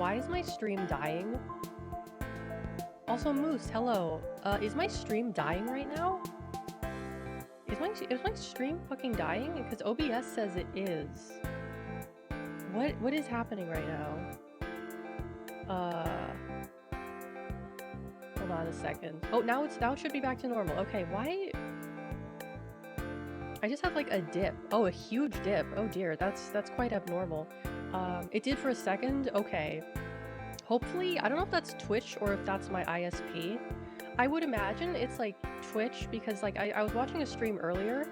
why is my stream dying? Also, Moose, hello. Is my stream dying right now? Is my stream fucking dying? Because OBS says it is. What is happening right now? Hold on a second. Oh, now it should be back to normal. Okay, why? I just have like a dip. Oh, a huge dip. Oh dear, that's quite abnormal. It did for a second. Okay. Hopefully, I don't know if that's Twitch or if that's my ISP. I would imagine it's like Twitch because like I was watching a stream earlier,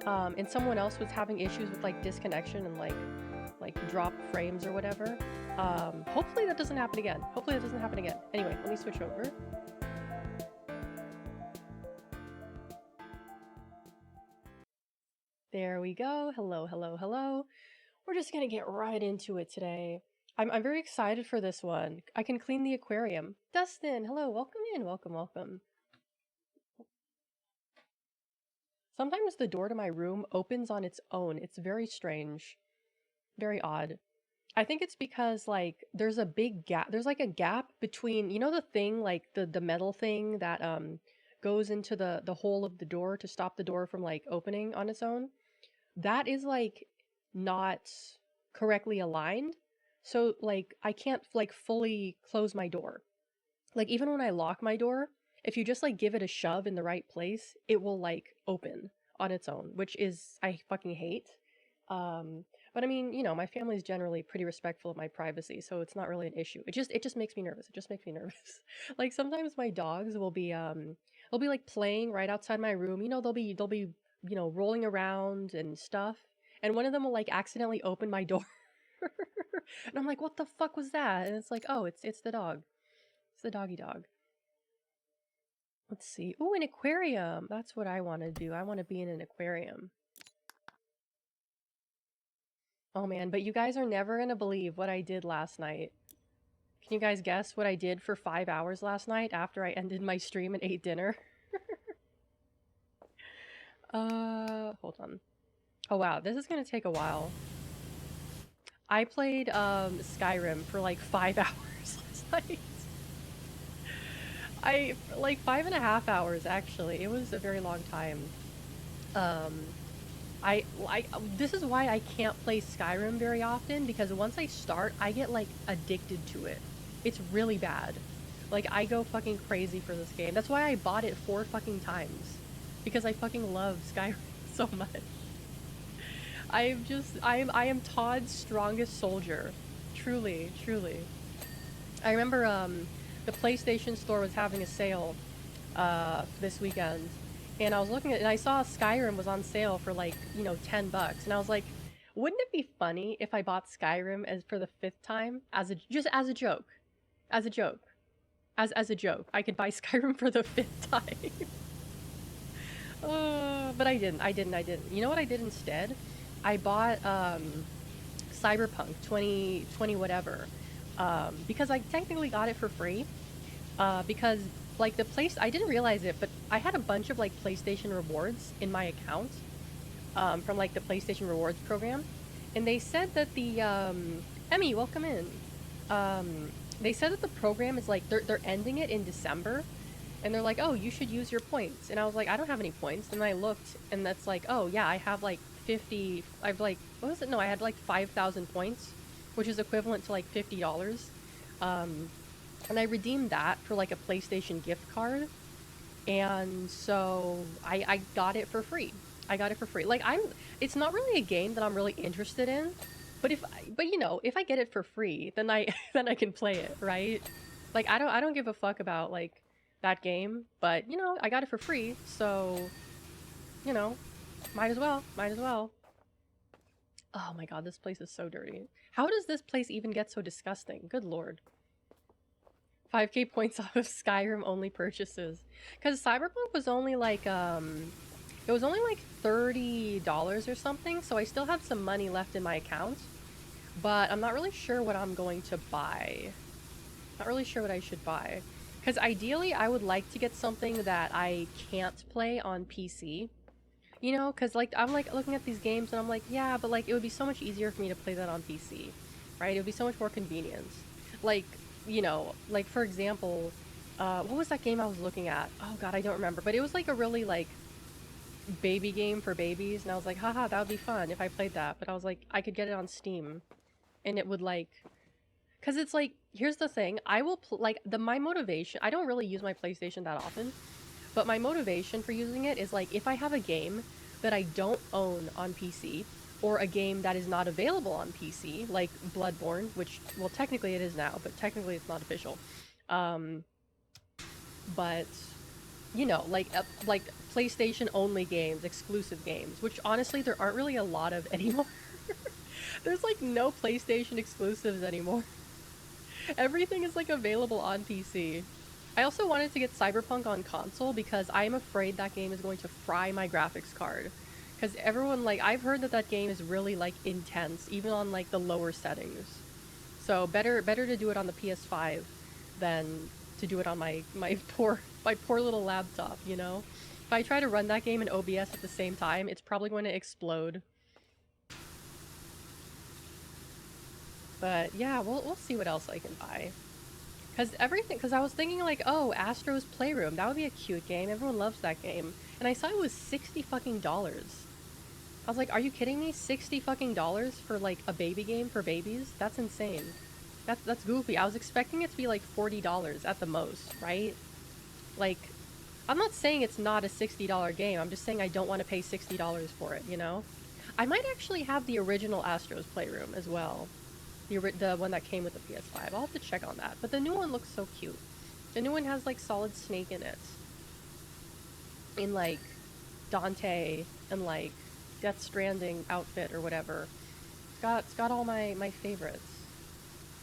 and someone else was having issues with like disconnection and like drop frames or whatever. Hopefully that doesn't happen again. Hopefully that doesn't happen again. Anyway, let me switch over. There we go. Hello, hello, hello. We're just gonna get right into it today. I'm very excited for this one. I can clean the aquarium. Dustin, hello, welcome in. Welcome, welcome. Sometimes the door to my room opens on its own. It's very strange. Very odd. I think it's because like there's a big gap. There's like a gap between, you know, the thing like the metal thing that goes into the hole of the door to stop the door from like opening on its own. That is like not correctly aligned. So like I can't like fully close my door. Like even when I lock my door, if you just like give it a shove in the right place, it will like open on its own, which is I fucking hate. But I mean, you know, my family's generally pretty respectful of my privacy, so it's not really an issue. It just makes me nervous. It just makes me nervous. Like sometimes my dogs will be they'll be like playing right outside my room. You know, they'll be, you know, rolling around and stuff. And one of them will like accidentally open my door. And I'm like, "What the fuck was that?" And it's like, "Oh, it's the dog. It's the doggy dog." Let's see. Ooh, an aquarium. That's what I want to do. I want to be in an aquarium. Oh man, but you guys are never gonna believe what I did last night. Can you guys guess what I did for 5 hours last night after I ended my stream and ate dinner? Hold on. Oh wow, this is gonna take a while. I played Skyrim for like 5 hours last night. Like 5.5 hours actually. It was a very long time. Um, this is why I can't play Skyrim very often, because once I start, I get like addicted to it. It's really bad. Like I go fucking crazy for this game. That's why I bought it 4 fucking times. Because I fucking love Skyrim so much. I am Todd's strongest soldier. Truly, truly. I remember the PlayStation Store was having a sale this weekend, and I was looking at it, and I saw Skyrim was on sale for like, you know, $10, and I was like, wouldn't it be funny if I bought Skyrim as for the 5th time just as a joke, as a joke, as a joke? I could buy Skyrim for the 5th time. But I didn't. You know what I did instead? I bought Cyberpunk 2020 whatever, because I technically got it for free. Because like I didn't realize it, but I had a bunch of like PlayStation rewards in my account, from like the PlayStation rewards program, and they said that the Emmy, welcome in. They said that the program is like they're ending it in December, and they're like, oh, you should use your points, and I was like, I don't have any points, and I looked, and that's like, oh yeah, I have like 50. I've like, what was it? No, I had like 5,000 points, which is equivalent to like $50. And I redeemed that for like a PlayStation gift card, and so I got it for free. I got it for free. Like it's not really a game that I'm really interested in, but you know, if I get it for free, then I then I can play it, right? Like I don't give a fuck about like that game, but you know, I got it for free, so you know, might as well, might as well. Oh my god, this place is so dirty. How does this place even get so disgusting? Good lord. 5k points off of Skyrim only purchases. Because Cyberpunk was only like, it was only like $30 or something, so I still had some money left in my account. But I'm not really sure what I'm going to buy. Not really sure what I should buy. Because ideally, I would like to get something that I can't play on PC. You know, because like I'm like looking at these games and I'm like, yeah, but like it would be so much easier for me to play that on PC, right? It would be so much more convenient. Like, like for example, what was that game I was looking at? Oh god, I don't remember. But it was like a really like baby game for babies, and I was like, haha, that would be fun if I played that. But I was like, I could get it on Steam, and it would like, because it's like, here's the thing, I will like my motivation. I don't really use my PlayStation that often, but my motivation for using it is like if I have a game that I don't own on PC, or a game that is not available on PC, like Bloodborne, which, well, technically it is now, but technically it's not official. Um, but like PlayStation only games, exclusive games, which honestly there aren't really a lot of anymore. There's like no PlayStation exclusives anymore. Everything is like available on PC. I also wanted to get Cyberpunk on console because I am afraid that game is going to fry my graphics card. Because everyone, like, I've heard that that game is really like intense, even on like the lower settings. So better to do it on the PS5 than to do it on my poor little laptop, you know? If I try to run that game in OBS at the same time, it's probably going to explode. But yeah, we'll see what else I can buy. Because I was thinking like, oh, Astro's Playroom, that would be a cute game. Everyone loves that game. And I saw it was $60 fucking dollars. I was like, are you kidding me? $60 fucking dollars for like a baby game for babies? That's insane. That's goofy. I was expecting it to be like $40 at the most, right? Like, I'm not saying it's not a $60 game. I'm just saying I don't want to pay $60 for it, you know? I might actually have the original Astro's Playroom as well. The one that came with the PS5. I'll have to check on that. But the new one looks so cute. The new one has like Solid Snake in it. In like Dante and like Death Stranding outfit or whatever. It's got all my favorites.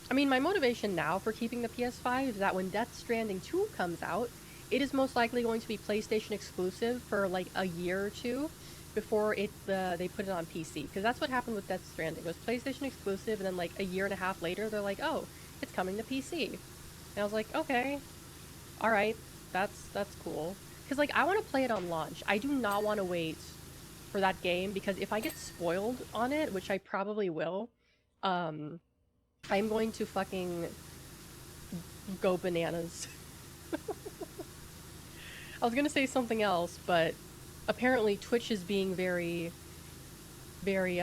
I mean, my motivation now for keeping the PS5 is that when Death Stranding 2 comes out, it is most likely going to be PlayStation exclusive for like a year or two before they put it on PC. Because that's what happened with Death Stranding. It was PlayStation exclusive, and then like a year and a half later, they're like, oh, it's coming to PC. And I was like, okay, all right, that's cool. Because like I want to play it on launch. I do not want to wait for that game because if I get spoiled on it, which I probably will, I'm going to fucking go bananas. I was gonna say something else, but apparently Twitch is being very, very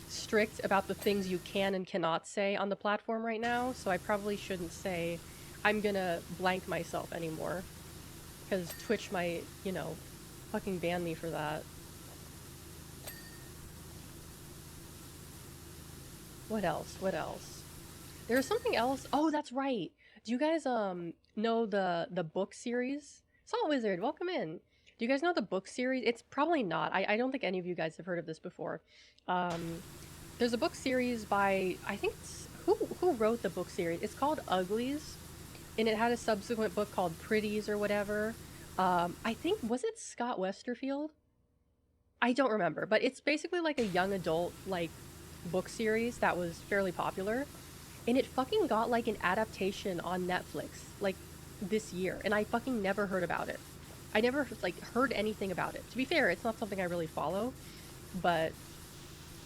strict about the things you can and cannot say on the platform right now, so I probably shouldn't say I'm gonna blank myself anymore. Because Twitch might, fucking ban me for that. What else? What else? There's something else. Oh, that's right. Do you guys know the book series? Salt Wizard, welcome in. Do you guys know the book series? It's probably not. I don't think any of you guys have heard of this before. Um, there's a book series by, I think it's, who wrote the book series? It's called Uglies, and it had a subsequent book called Pretties or whatever. I think, was it Scott Westerfield? I don't remember, but it's basically like a young adult like book series that was fairly popular, and it fucking got like an adaptation on Netflix like this year, and I fucking never heard about it. I never like heard anything about it. To be fair, it's not something I really follow, but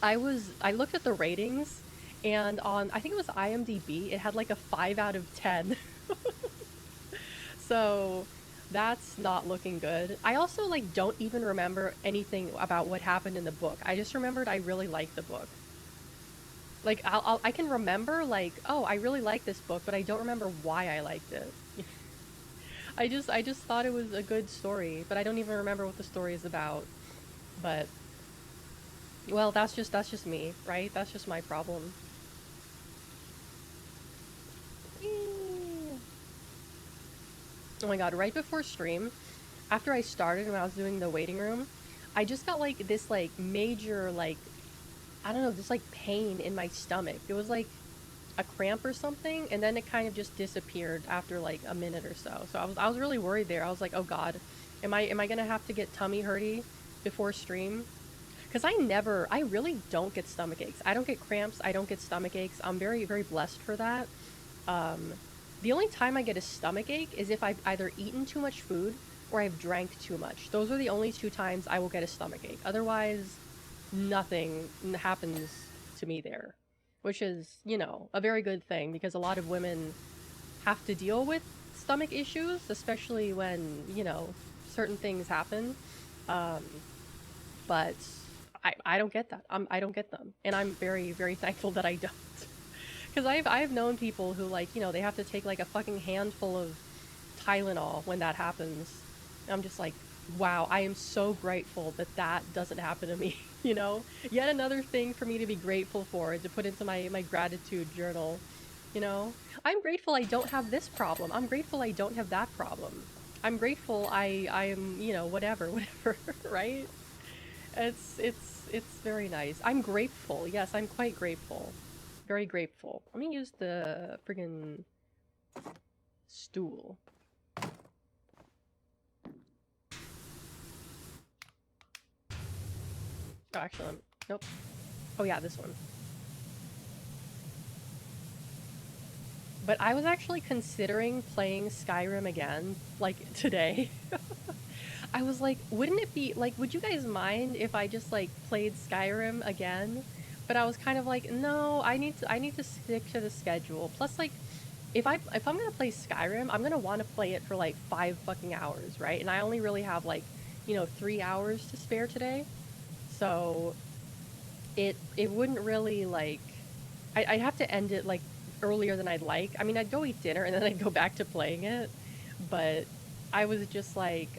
I looked at the ratings, and on, I think it was IMDb, it had like a 5 out of 10. So that's not looking good. I also like don't even remember anything about what happened in the book. I just remembered I really liked the book. Like I can remember like, oh, I really like this book, but I don't remember why I liked it. I just thought it was a good story, but I don't even remember what the story is about. But well, that's just me, right? That's just my problem. Oh my god, right before stream, after I started when I was doing the waiting room, I just got like this like major like, I don't know, this like pain in my stomach. It was like a cramp or something, and then it kind of just disappeared after like a minute or so. So I was really worried there. I was like, oh god, am I gonna have to get tummy hurty before stream? Because I really don't get stomach aches. I don't get cramps. I don't get stomach aches. I'm very, very blessed for that. Um, the only time I get a stomach ache is if I've either eaten too much food or I've drank too much. Those are the only two times I will get a stomach ache. Otherwise, nothing happens to me there. which is, you know, a very good thing because a lot of women have to deal with stomach issues, especially when, you know, certain things happen. Um, but I don't get that. I don't get them. And I'm very, very thankful that I don't. Because I've known people who, like, you know, they have to take like a fucking handful of Tylenol when that happens. And I'm just like, wow, I am so grateful that that doesn't happen to me, you know? Yet another thing for me to be grateful for and to put into my gratitude journal, you know? I'm grateful I don't have this problem. I'm grateful I don't have that problem. I'm grateful I am, you know, whatever, whatever, right? It's very nice. I'm grateful. Yes, I'm quite grateful. Very grateful. Let me use the friggin' stool. Oh, actually, nope. Oh yeah, this one. But I was actually considering playing Skyrim again, like, today. I was like, wouldn't it be, like, would you guys mind if I just, like, played Skyrim again? But I was kind of like, no, I need to stick to the schedule. Plus, like, if I'm gonna play Skyrim, I'm gonna want to play it for, like, 5 fucking hours, right? And I only really have, like, you know, 3 hours to spare today. So it wouldn't really, like, I'd have to end it like earlier than I'd like. I mean, I'd go eat dinner and then I'd go back to playing it, but I was just like,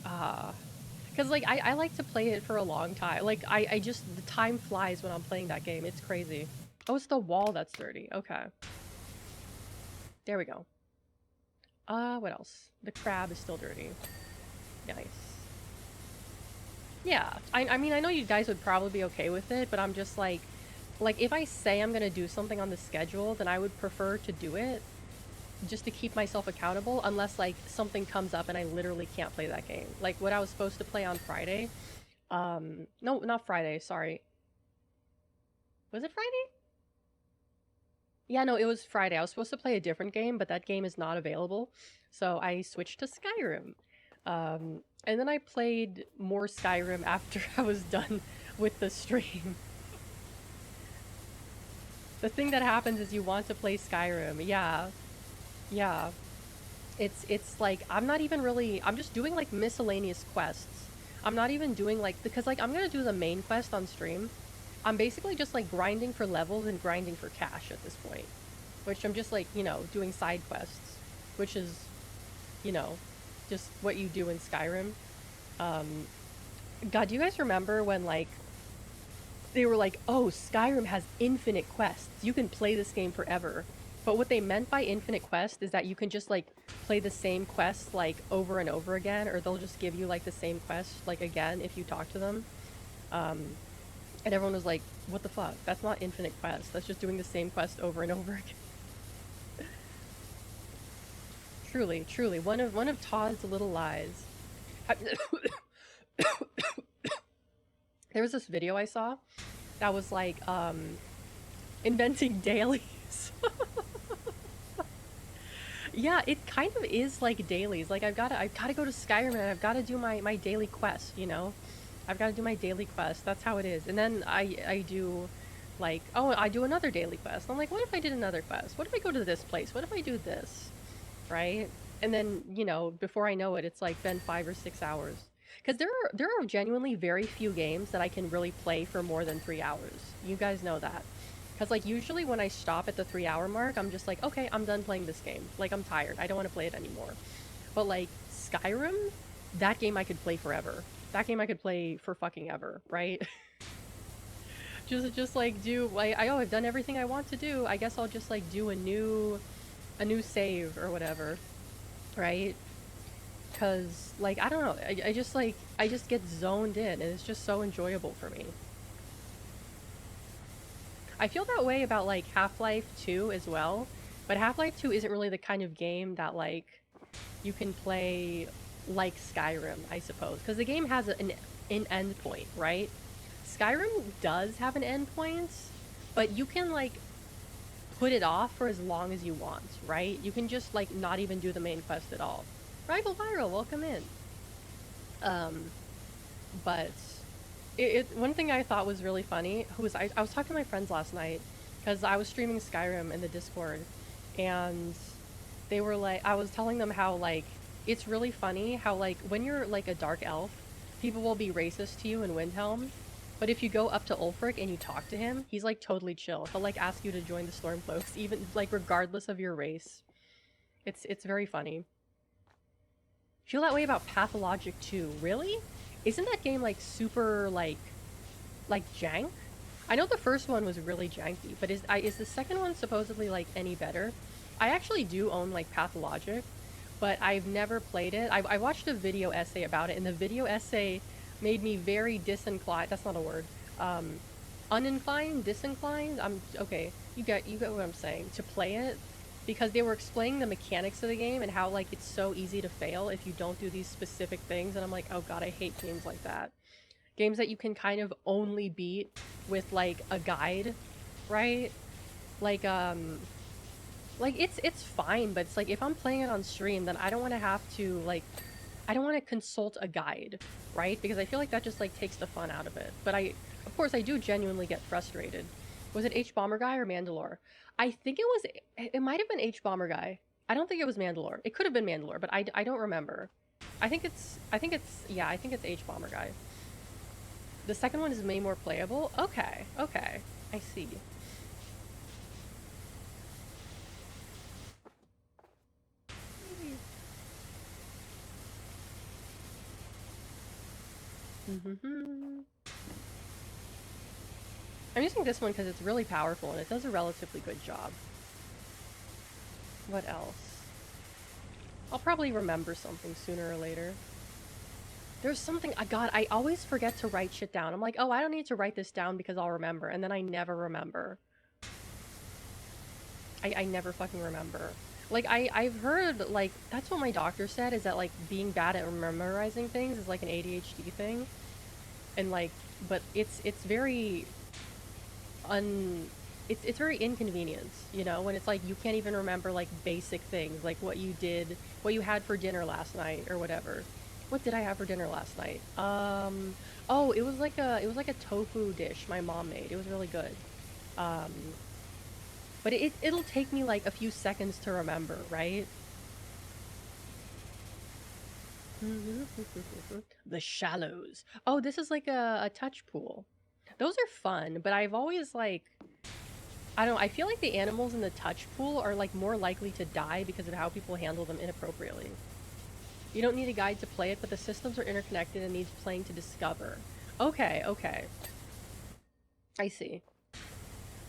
because like I like to play it for a long time. Like I just the time flies when I'm playing that game. It's crazy. Oh, it's the wall that's dirty. Okay, there we go. What else? The crab is still dirty. Nice. Yeah, I mean, I know you guys would probably be okay with it, but I'm just like, if I say I'm gonna do something on the schedule, then I would prefer to do it just to keep myself accountable, unless, like, something comes up and I literally can't play that game. Like, what I was supposed to play on Friday. No, not Friday, sorry. Was it Friday? Yeah, no, it was Friday. I was supposed to play a different game, but that game is not available. So I switched to Skyrim. And then I played more Skyrim after I was done with the stream. The thing that happens is you want to play Skyrim. Yeah. Yeah. It's like I'm not even really I'm just doing like miscellaneous quests. I'm not even doing like because like I'm gonna do the main quest on stream. I'm basically just like grinding for levels and grinding for cash at this point. Which I'm just like, you know, doing side quests. Which is, you know, just what you do in Skyrim. Um God, do you guys remember when like they were like, oh, Skyrim has infinite quests. You can play this game forever. But what they meant by infinite quest is that you can just like play the same quest like over and over again, or they'll just give you like the same quest like again if you talk to them. Um, and everyone was like, what the fuck? That's not infinite quest. That's just doing the same quest over and over again. Truly, truly. One of Todd's little lies. There was this video I saw that was like inventing dailies. Yeah, it kind of is like dailies. Like I've gotta go to Skyrim and I've gotta do my daily quest, you know? I've gotta do my daily quest. That's how it is. And then I do like, oh, I do another daily quest. I'm like, what if I did another quest? What if I go to this place? What if I do this? Right? And then, you know, before I know it, it's like been 5 or 6 hours. Because there are genuinely very few games that I can really play for more than 3 hours. You guys know that. Because, like, usually when I stop at the 3 hour mark, I'm just like, okay, I'm done playing this game. Like, I'm tired. I don't want to play it anymore. But, like, Skyrim, that game I could play forever. That game I could play for fucking ever, right? just like do like oh, I've done everything I want to do. I guess I'll just like do a new save or whatever, right? Because like I don't know, I just like I just get zoned in and it's just so enjoyable for me. I feel that way about like Half-Life 2 as well, but Half-Life 2 isn't really the kind of game that like you can play like Skyrim, I suppose, because the game has an end point, right? Skyrim does have an end point, but you can like put it off for as long as you want, right? You can just like not even do the main quest at all. Rival Viral, welcome in. Um, but one thing I thought was really funny was I was talking to my friends last night, because I was streaming Skyrim in the Discord, and they were like, I was telling them how like it's really funny how like when you're like a dark elf, people will be racist to you in Windhelm, but if you go up to Ulfric and you talk to him, he's like totally chill. He'll like ask you to join the Stormcloaks, even like regardless of your race. It's very funny. Feel that way about Pathologic too. Really? Isn't that game like super like jank? I know the first one was really janky, but is the second one supposedly like any better? I actually do own like Pathologic, but I've never played it. I watched a video essay about it, and the video essay made me very disinclined. That's not a word. Uninclined, disinclined. I'm okay. You get what I'm saying. To play it, because they were explaining the mechanics of the game and how like it's so easy to fail if you don't do these specific things. And I'm like, oh god, I hate games like that. Games that you can kind of only beat with like a guide, right? Like like it's fine, but it's like if I'm playing it on stream, then I don't want to have to like I don't want to consult a guide, right? Because I feel like that just like takes the fun out of it. But of course I do genuinely get frustrated. Was it H Bomber Guy or Mandalore? I think it might have been H Bomber Guy. I don't think it was Mandalore. It could have been Mandalore, but I don't remember. I think it's H Bomber Guy. The second one is way more playable. Okay, I see. I'm using this one because it's really powerful and it does a relatively good job. What else? I'll probably remember something sooner or later. There's something, God, I always forget to write shit down. I'm like, oh, I don't need to write this down because I'll remember, and then I never remember. I never fucking remember. Like, I've heard, like, that's what my doctor said, is that, like, being bad at memorizing things is, like, an ADHD thing. And, like, but it's very it's very inconvenient, you know, when it's like you can't even remember like basic things, like what you had for dinner last night or whatever. What did I have for dinner last night? Oh, it was like a tofu dish my mom made. It was really good. But it'll take me like a few seconds to remember, right? The Shallows. Oh, this is like a touch pool. Those are fun, but I've always like I feel like the animals in the touch pool are like more likely to die because of how people handle them inappropriately. You don't need a guide to play it, but the systems are interconnected and needs playing to discover. Okay, okay. I see.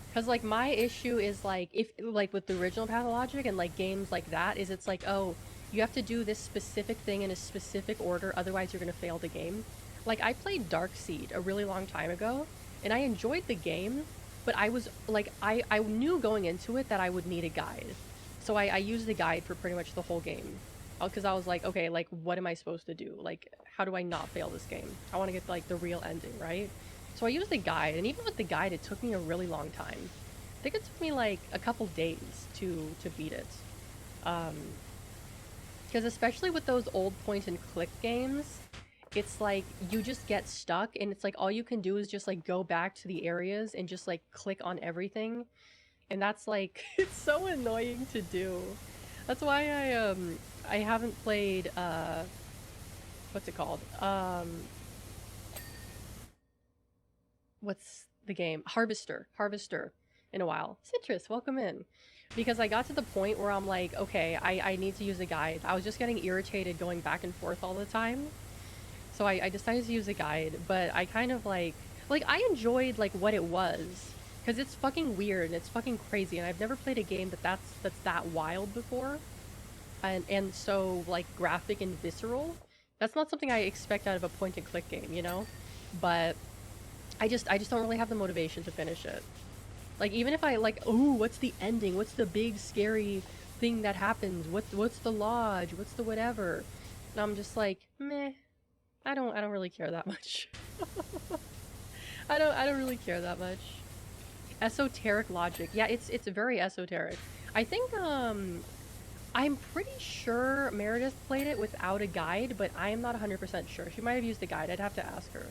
Because like my issue is like if like with the original Pathologic and like games like that is it's like, oh, you have to do this specific thing in a specific order, otherwise you're gonna fail the game. Like I played Darkseid a really long time ago, and I enjoyed the game, but I was like I knew going into it that I would need a guide. So I used the guide for pretty much the whole game. Because I was like, okay, like what am I supposed to do? Like how do I not fail this game? I want to get like the real ending, right? So I used the guide, and even with the guide it took me a really long time. I think it took me like a couple days to beat it. Because especially with those old point and click games, it's like you just get stuck and it's like all you can do is just like go back to the areas and just like click on everything, and that's like it's so annoying to do. That's why I haven't played what's it called, what's the game, Harvester in a while. Citrus, welcome in. Because I got to the point where I'm like, okay, I need to use a guide. I was just getting irritated going back and forth all the time. So I decided to use a guide, but I kind of like I enjoyed like what it was, because it's fucking weird and it's fucking crazy, and I've never played a game that's that wild before, and so like graphic and visceral. That's not something I expect out of a point and click game, you know. But I just don't really have the motivation to finish it. Like even if I like, oh, what's the ending? What's the big scary thing that happens? What's the lodge? What's the whatever? And I'm just like, meh. I don't really care that much. I don't really care that much. Esoteric logic. Yeah, it's very esoteric. I think I'm pretty sure Meredith played it without a guide, but I am not 100% sure. She might have used a guide. I'd have to ask her.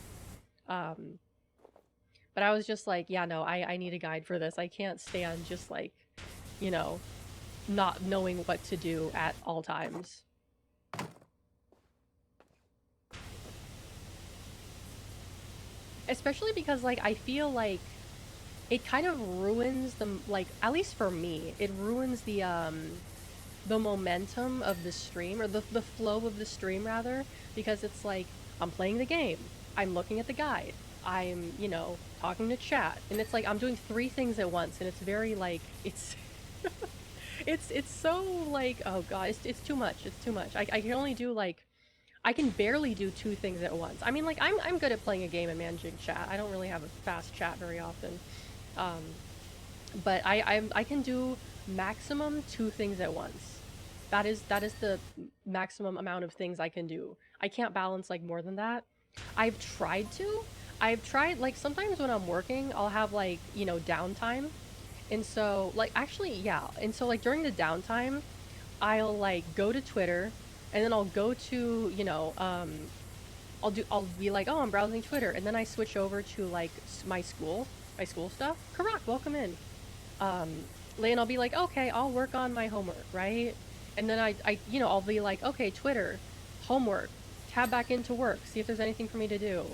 But I was just like, yeah, no, I need a guide for this. I can't stand just like, you know, not knowing what to do at all times. Especially because, like, I feel like it kind of ruins the, like, at least for me, it ruins the momentum of the stream, or the flow of the stream, rather, because it's like, I'm playing the game, I'm looking at the guide, I'm, you know, talking to chat, and it's like, I'm doing 3 things at once, and it's very, like, it's... it's so, like, oh god, it's too much, it's too much. I can only do, like, I can barely do 2 things at once. I mean, like, I'm good at playing a game and managing chat. I don't really have a fast chat very often. Um, but I can do maximum 2 things at once. That is the maximum amount of things I can do. I can't balance, like, more than that. I've tried to. I've tried, like, sometimes when I'm working, I'll have, like, you know, downtime. And so, like, actually, yeah. And so, like, during the downtime, I'll, like, go to Twitter, and then I'll go to, you know, I'll be like, oh, I'm browsing Twitter, and then I switch over to, like, my school stuff. Karak, welcome in. And I'll be like, okay, I'll work on my homework, right? And then you know, I'll be like, okay, Twitter, homework, tab back into work, see if there's anything for me to do.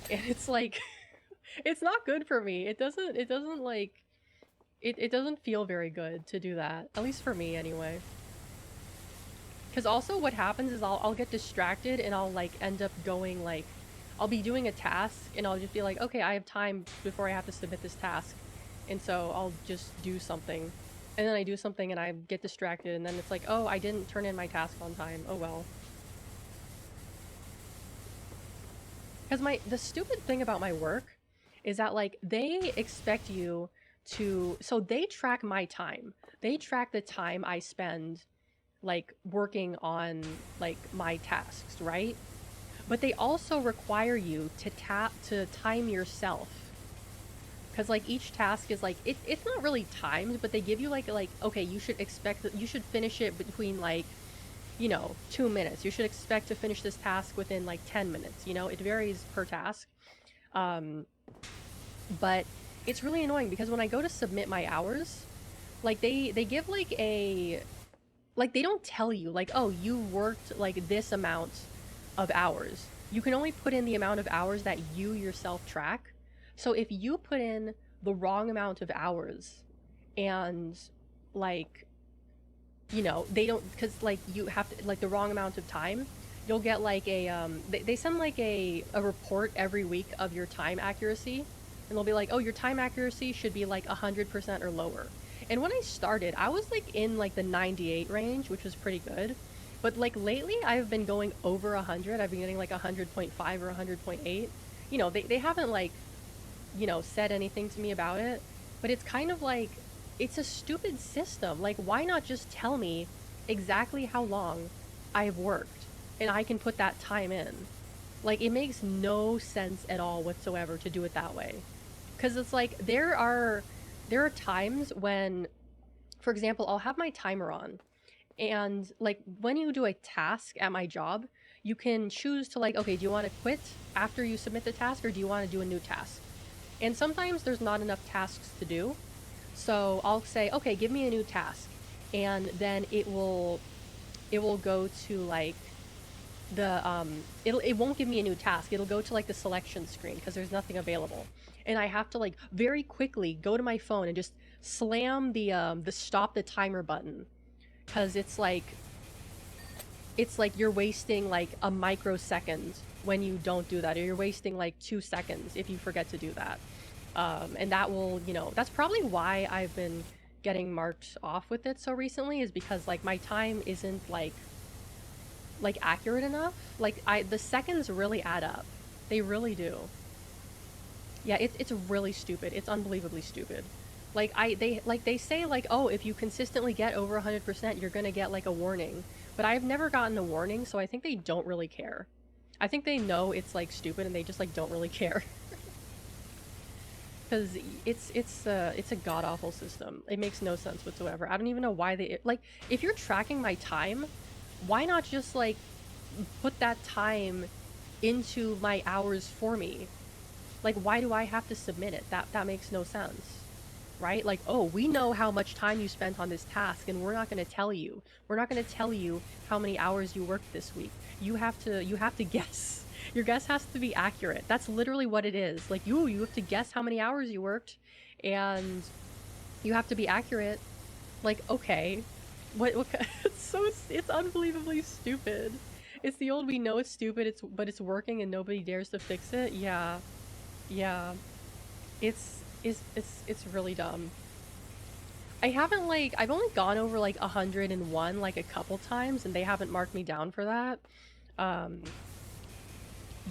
And it's like, it's not good for me. It doesn't, like, it doesn't feel very good to do that. At least for me, anyway. Because also what happens is I'll get distracted and I'll, like, end up going, like, I'll be doing a task and I'll just be like, okay, I have time before I have to submit this task. And so I'll just do something. And then I do something and I get distracted, and then it's like, oh, I didn't turn in my task on time. Oh well. Because the stupid thing about my work is that, like, they expect you to, so they track my time. They track the time I spend, like, working on, like, my tasks, right? But they also require you to time yourself. Because, like, each task is, like, it's not really timed, but they give you, like, okay, you should expect that you should finish it between, like, you know, 2 minutes. You should expect to finish this task within, like, 10 minutes, you know? It varies per task. But it's really annoying because when I go to submit my hours, like, they give, like, like, they don't tell you, like, oh, you worked, like, this amount of hours. You can only put in the amount of hours that you yourself track. So if you put in the wrong amount of hours and, like, you know, they don't, because, like, you have to, like, the wrong amount of time, you'll get, like, they send, like, a report every week of your time accuracy, and they'll be like, oh, your time accuracy should be, like, 100% or lower. And when I started, I was, like, in, like, the 98 range, which was pretty good. But, like, lately, I've been going over 100. I've been getting, like, 100.5 or 100.8. You know, they haven't, like, you know, said anything to me about it. But it's kind of like, it's a stupid system. Like, why not just tell me exactly how long I've worked, and I can put that time in? Like, it makes no sense at all whatsoever to do it that way. Because it's like, there are times when, for example, I'll have my timer on, and, like, when you do a task at my job, you can choose to, like, okay, do you want to quit after you submit the task, or do you want to do a new task? And sometimes there's not enough tasks to do, so I'll say, okay, give me a new task, and then it will go to, like, the it won't give me a new task. It'll go to, like, the selection screen because there's nothing available, and I have to, like, very quickly go to my phone and just slam the stop the timer button, because it's like you're wasting, like, a microsecond when you don't do that, or you're wasting, like, 2 seconds if you forget to do that. And that will, you know, that's probably why I've been getting marked off with it so recently, is because, like, my time isn't, like accurate enough. Like, the seconds really add up. They really do. Yeah, it's really stupid. It's unbelievably stupid. Like, they say, like, oh, if you consistently get over 100%, you're gonna get, like, a warning. But I've never gotten a warning, so I think they don't really care. I think they know it's, like, stupid, and they just, like, don't really care. Because it's a god-awful system. It makes no sense whatsoever. I don't even know why they... Like, if you're tracking my time, why not just, like, put that time into my hours for me? Like, why do I have to submit it? That makes no sense. Right? Like, oh, we know how much time you spent on this task and we're not going to tell you. We're not going to tell you how many hours you worked this week. You have to guess. Your guess has to be accurate. That's literally what it is. Like, you have to guess how many hours you worked and you have to be accurate. Like, okay. What it's unbelievably stupid. It's the old we know it's stupid, but it's working and nobody dares to fix it. Yeah. Yeah. It's really dumb. I've only gone over like 101 like a couple times and they haven't marked me down for that. Um,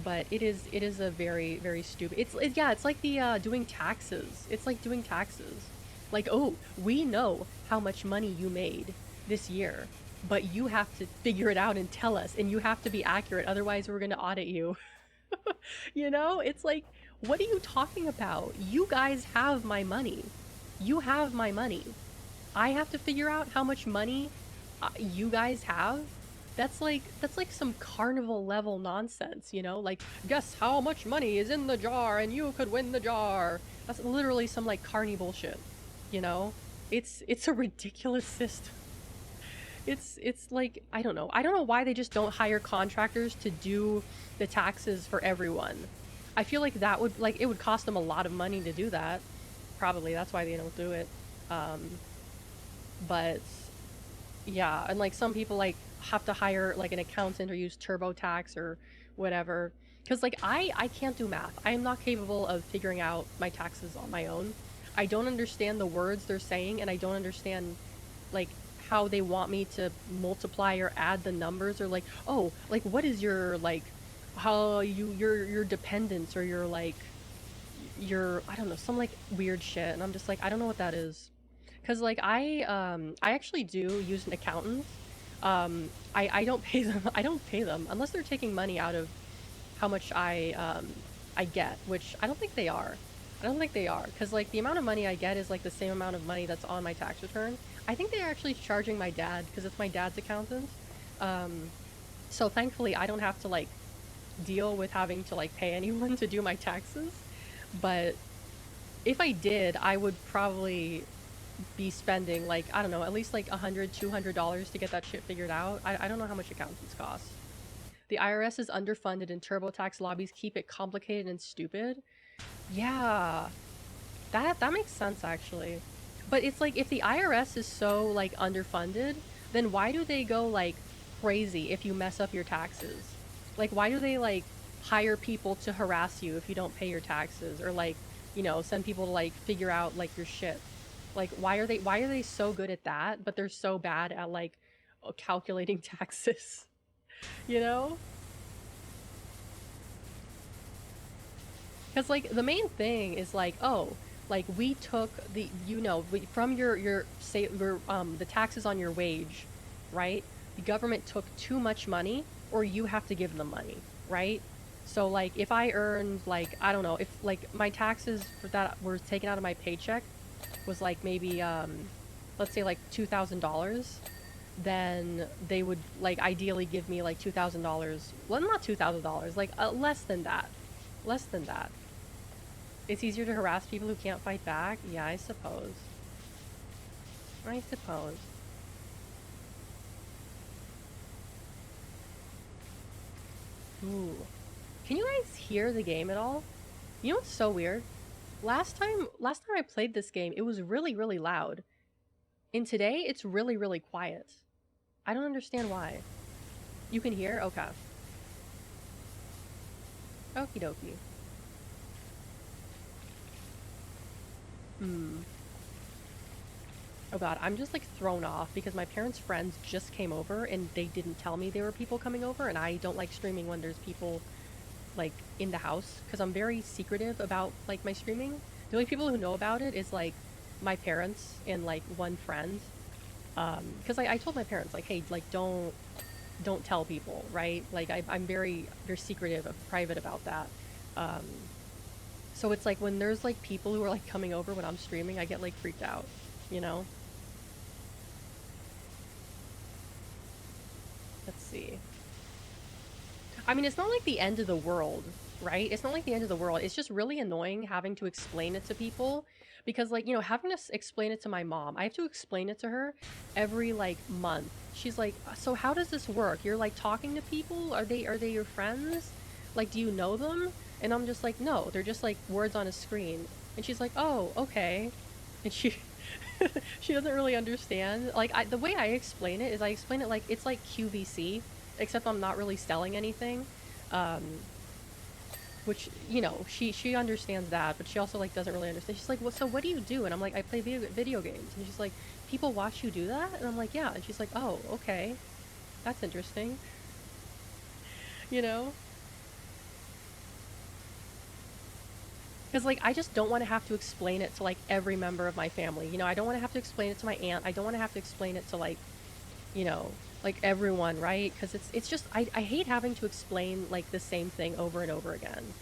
but it is a very, very stupid. Yeah, it's like the doing taxes. It's like doing taxes. Like, oh, we know how much money you made this year, but you have to figure it out and tell us, and you have to be accurate, otherwise we're gonna audit you. You know? It's like, what are you talking about? You guys have my money. You have my money. I have to figure out how much money you guys have. That's like some carnival level nonsense, you know? Like, guess how much money is in the jar and you could win the jar. That's literally some like carny bullshit, you know? It's a ridiculous system. It's like, I don't know. I don't know why they just don't hire contractors to do the taxes for everyone. I feel like that would, like, it would cost them a lot of money to do that. Probably that's why they don't do it. Um, but yeah, and like some people like have to hire like an accountant or use TurboTax or whatever. Because like I can't do math. I am not capable of figuring out my taxes on my own. I don't understand the words they're saying, and I don't understand like how they want me to multiply or add the numbers, or like, oh, like what is your like how your dependence or your like your, I don't know, some like weird shit, and I'm just like, I don't know what that is. Cause like I actually do use an accountant. I don't pay them. I don't pay them unless they're taking money out of how much I get, which I don't think they are. I don't think they are, because like the amount of money I get is like the same amount of money that's on my tax return. I think they're actually charging my dad because it's my dad's accountant. Um, so thankfully I don't have to like deal with having to like pay anyone to do my taxes. But if I did, I would probably be spending like, I don't know, at least like $100, $200 to get that shit figured out. I don't know how much accountants cost. The IRS is underfunded and TurboTax lobbies keep it complicated and stupid. Yeah, that makes sense actually. But it's like if the IRS is so like underfunded, then why do they go like crazy if you mess up your taxes? Like why do they like hire people to harass you if you don't pay your taxes, or like, you know, send people to like figure out like your shit? Like why are they so good at that, but they're so bad at like calculating taxes, you know? Because like the main thing is like, oh, like we took the, you know, from your say your the taxes on your wage, right? The government took too much money, or you have to give them money, right? So like if I earned like, I don't know, if like my taxes for that were taken out of my paycheck was like maybe let's say like $2,000, then they would like ideally give me like $2,000. Well, not $2,000, like less than that. Less than that. It's easier to harass people who can't fight back? Yeah, I suppose. I suppose. Ooh. Can you guys hear the game at all? You know what's so weird? Last time I played this game, it was really, really loud. And today, it's really, really quiet. I don't understand why. You can hear? Okay. Okie dokie. Hmm. Oh god, I'm just like thrown off because my parents' friends just came over and they didn't tell me there were people coming over, and I don't like streaming when there's people like in the house because I'm very secretive about like my streaming. The only people who know about it is like my parents and like one friend. Because I told my parents like, hey, like don't tell people, right? Like I'm very very secretive, private about that. Um, so it's like when there's like people who are like coming over when I'm streaming, I get like freaked out, you know? Let's see. I mean, it's not like the end of the world, right? It's not like the end of the world. It's just really annoying having to explain it to people because, like, you know, having to explain it to my mom, I have to explain it to her every like month. She's like, "So how does this work? You're like talking to people? Are they your friends? Like, do you know them?" And I'm just like, "No, they're just like words on a screen." And she's like, "Oh, okay." And she she doesn't really understand. Like, the way I explain it is I explain it like it's like QVC, except I'm not really selling anything. Um, which, you know, she understands that, but she also like doesn't really understand. She's like, "Well, so what do you do?" And I'm like, "I play video games." And she's like, "People watch you do that?" And I'm like, "Yeah." And she's like, "Oh, okay, that's interesting." You know? Because like I just don't want to have to explain it to like every member of my family. You know, I don't want to have to explain it to my aunt. I don't want to have to explain it to like, you know, like everyone, right? Because it's just I hate having to explain like the same thing over and over again.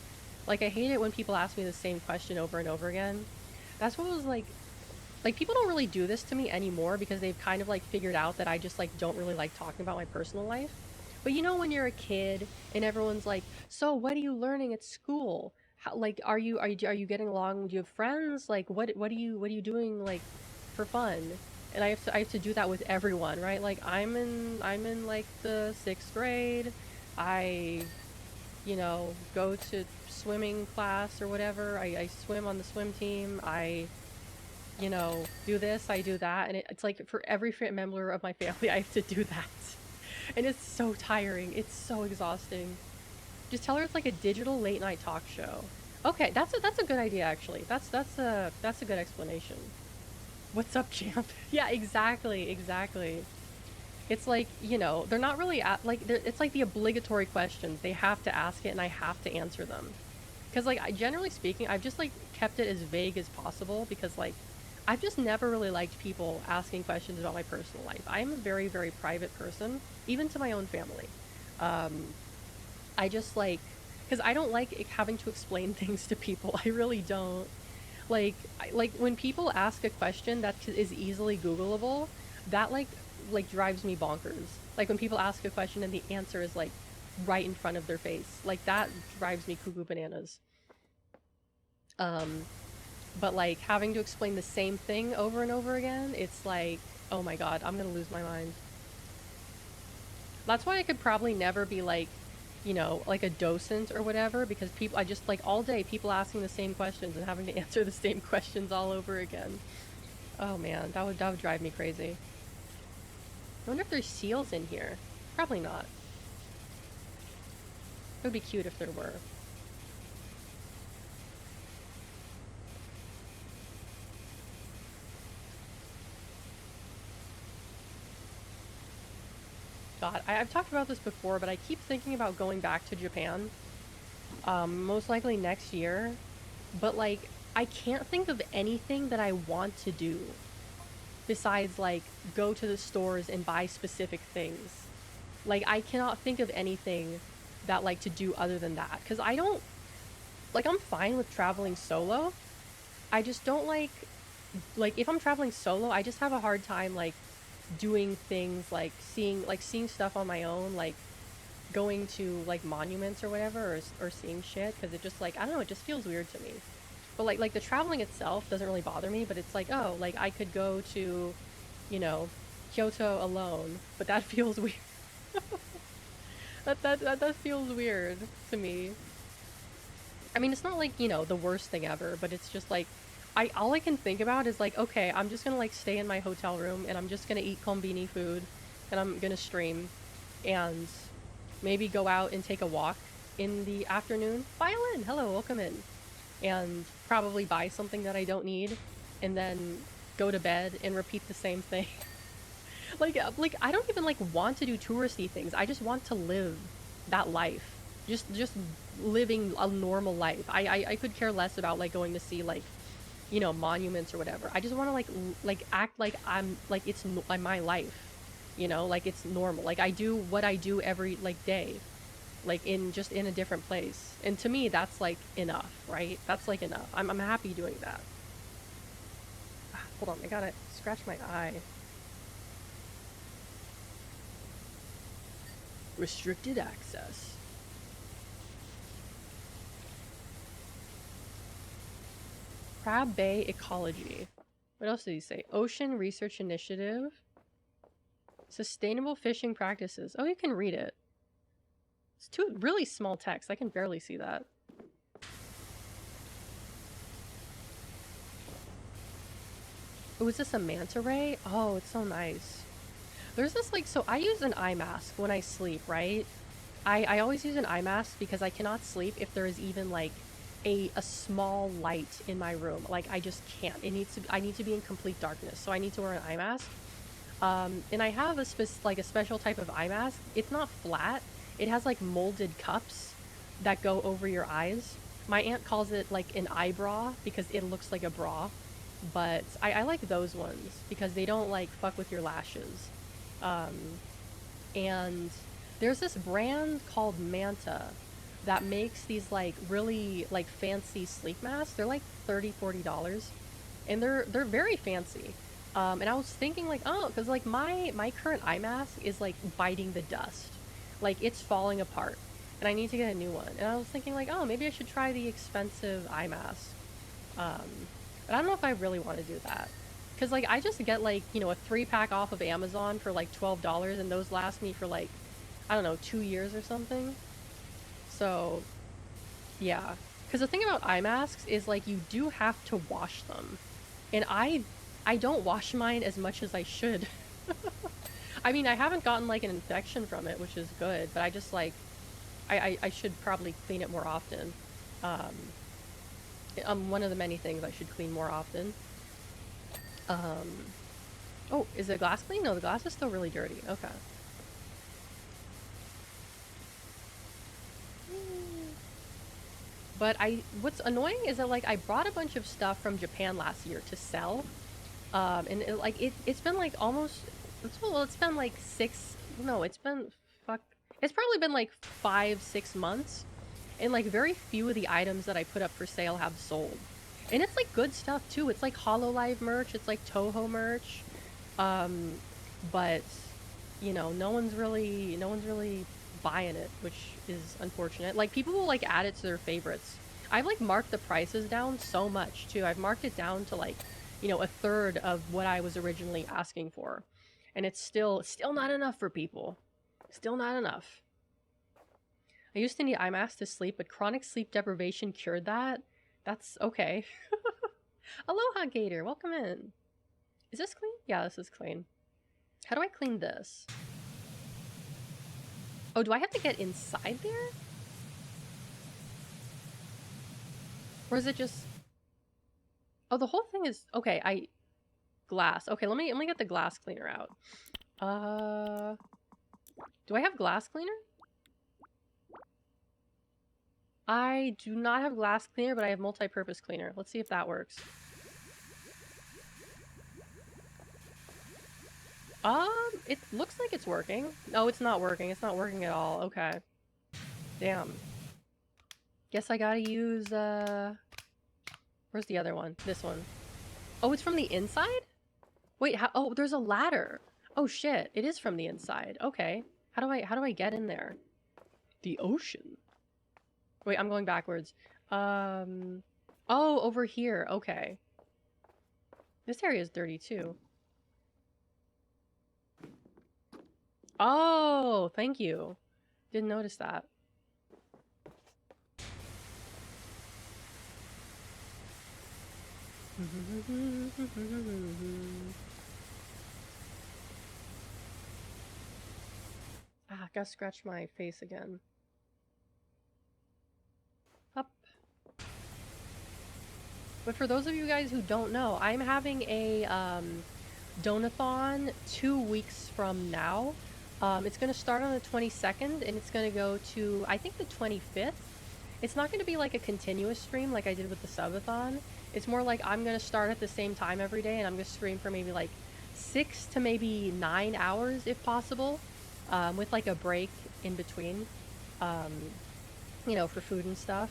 Like I hate it when people ask me the same question over and over again. That's what was like people don't really do this to me anymore because they've kind of like figured out that I just like don't really like talking about my personal life. But you know when you're a kid and everyone's like, "So, what are you learning at school? How, like are you getting along? Do you have friends? Like what are you doing like for fun?" And I have to do that with everyone, right? Like I'm in like the 6th grade. I, you know, go to swimming class or whatever. I swim on the swim team. I, you know, do this, I do that, and it's like for every member of my family, I have to do that. And it's so tiring. It's so exhausting. Just tell her it's like a digital late night talk show. Okay, that's a good idea actually. That's a good explanation. What's up, champ? Yeah, exactly, exactly. It's like, you know, they're not really like it's like the obligatory questions. They have to ask it and I have to answer them. Because, like, generally speaking, I've just, like, kept it as vague as possible because, like, I've just never really liked people asking questions about my personal life. I'm a very, very private person, even to my own family. Um, I just, like, because I don't like having to explain things to people. I really don't. Like, like when people ask a question that is easily Googleable, that, like, drives me bonkers. Like, when people ask a question and the answer is, like, right in front of their face. Like, that drives me cuckoo bananas. Um, but like having to explain the same thing over and over again, it's like, oh my god, I'm gonna lose my mind. That's why I could probably never be like, you know, like a docent or whatever, because people, I just like all day people asking the same questions and having to answer the same questions all over again. Oh man, that would drive me crazy. I wonder if there's seals in here. Probably not. It would be cute if there were. God, I've talked about this before, but I keep thinking about going back to Japan. Most likely next year. But like, I can't think of anything that I want to do besides like go to the stores and buy specific things. Like, I cannot think of anything that like to do other than that because I don't like. I'm fine with traveling solo. I just don't like if I'm traveling solo, I just have a hard time like doing things like seeing stuff on my own, like going to like monuments or whatever, or seeing shit because it just like I don't know, it just feels weird to me. But like the traveling itself doesn't really bother me, but it's like, oh, like I could go to, you know, Kyoto alone, but that feels weird. That feels weird to me. I mean, it's not like, you know, the worst thing ever, but it's just like I all I can think about is like, okay, I'm just gonna like stay in my hotel room and I'm just gonna eat kombini food and I'm gonna stream and maybe go out and take a walk in the afternoon. Violin, hello, welcome in. And probably buy something that I don't need and then go to bed and repeat the same thing. like I don't even like want to do touristy things. I just want to live that life. Just living a normal life. I could care less about like going to see like, you know, monuments or whatever. I just want to like act like I'm like it's like my life. You know, like it's normal. Like I do what I do every like day, like in just in a different place. And to me, that's like enough, right? That's like enough. I'm happy doing that. Ah, hold on, I gotta scratch my eye. Restricted access. Crab Bay Ecology. What else did he say? Ocean Research Initiative. Sustainable Fishing Practices. Oh, you can read it. It's too really small text. I can barely see that. Oh, is this a manta ray? Oh, it's so nice. There's this like, so I use an eye mask when I sleep, right? I always use an eye mask because I cannot sleep if there is even like a small light in my room. Like I just can't. I need to be in complete darkness. So I need to wear an eye mask. And I have a special type of eye mask. It's not flat. It has like molded cups that go over your eyes. My aunt calls it like an eye bra because it looks like a bra. But I like those ones because they don't like fuck with your lashes. And there's this brand called Manta that makes these like really like fancy sleep masks. They're like $30-$40 and they're very fancy. And I was thinking like, oh, because like my current eye mask is like biting the dust, like it's falling apart and I need to get a new one. And I was thinking like, oh, maybe I should try the expensive eye mask. But I don't know if I really want to do that. Because, like, I just get, like, you know, a 3-pack off of Amazon for, like, $12, and those last me for, like, I don't know, 2 years or something. So, yeah. Because the thing about eye masks is, like, you do have to wash them. And I don't wash mine as much as I should. I mean, I haven't gotten, like, an infection from it, which is good. But I just, like, I should probably clean it more often. One of the many things I should clean more often. Oh, is the glass clean? No, the glass is still really dirty. Okay. But what's annoying is that, like, I brought a bunch of stuff from Japan last year to sell. And it's been, like, almost, well, it's been, like, it's probably been, like, 5-6 months. And, like, very few of the items that I put up for sale have sold. And it's, like, good stuff, too. It's, like, Hololive merch. It's, like, Toho merch. But, you know, no one's really buying it, which is unfortunate. Like, people will, like, add it to their favorites. I've, like, marked the prices down so much, too. I've marked it down to, like, you know, 1/3 of what I was originally asking for. And it's still not enough for people. Still not enough. I used to need eye masks to sleep, but chronic sleep deprivation cured that. That's okay. Aloha, Gator. Welcome in. Is this clean? Yeah, this is clean. How do I clean this? Oh, do I have to get inside there? Or is it just... Oh, the whole thing is... Okay, glass. Okay, let me get the glass cleaner out. Do I have glass cleaner? I do not have glass cleaner, but I have multi-purpose cleaner. Let's see if that works. It looks like it's working. No, it's not working. It's not working at all. Okay. Damn. Guess I gotta use, where's the other one? This one. Oh, it's from the inside? Wait, how? Oh, there's a ladder. Oh shit, it is from the inside. Okay. How do I get in there? The ocean. Wait, I'm going backwards. Oh, over here. Okay. This area is dirty too. Oh, thank you. Didn't notice that. Ah, gotta scratch my face again. Up. But for those of you guys who don't know, I'm having a donathon 2 weeks from now. It's going to start on the 22nd and it's going to go to, I think, the 25th. It's not going to be like a continuous stream like I did with the subathon. It's more like I'm going to start at the same time every day and I'm going to stream for maybe like 6 to maybe 9 hours if possible, with like a break in between, you know, for food and stuff.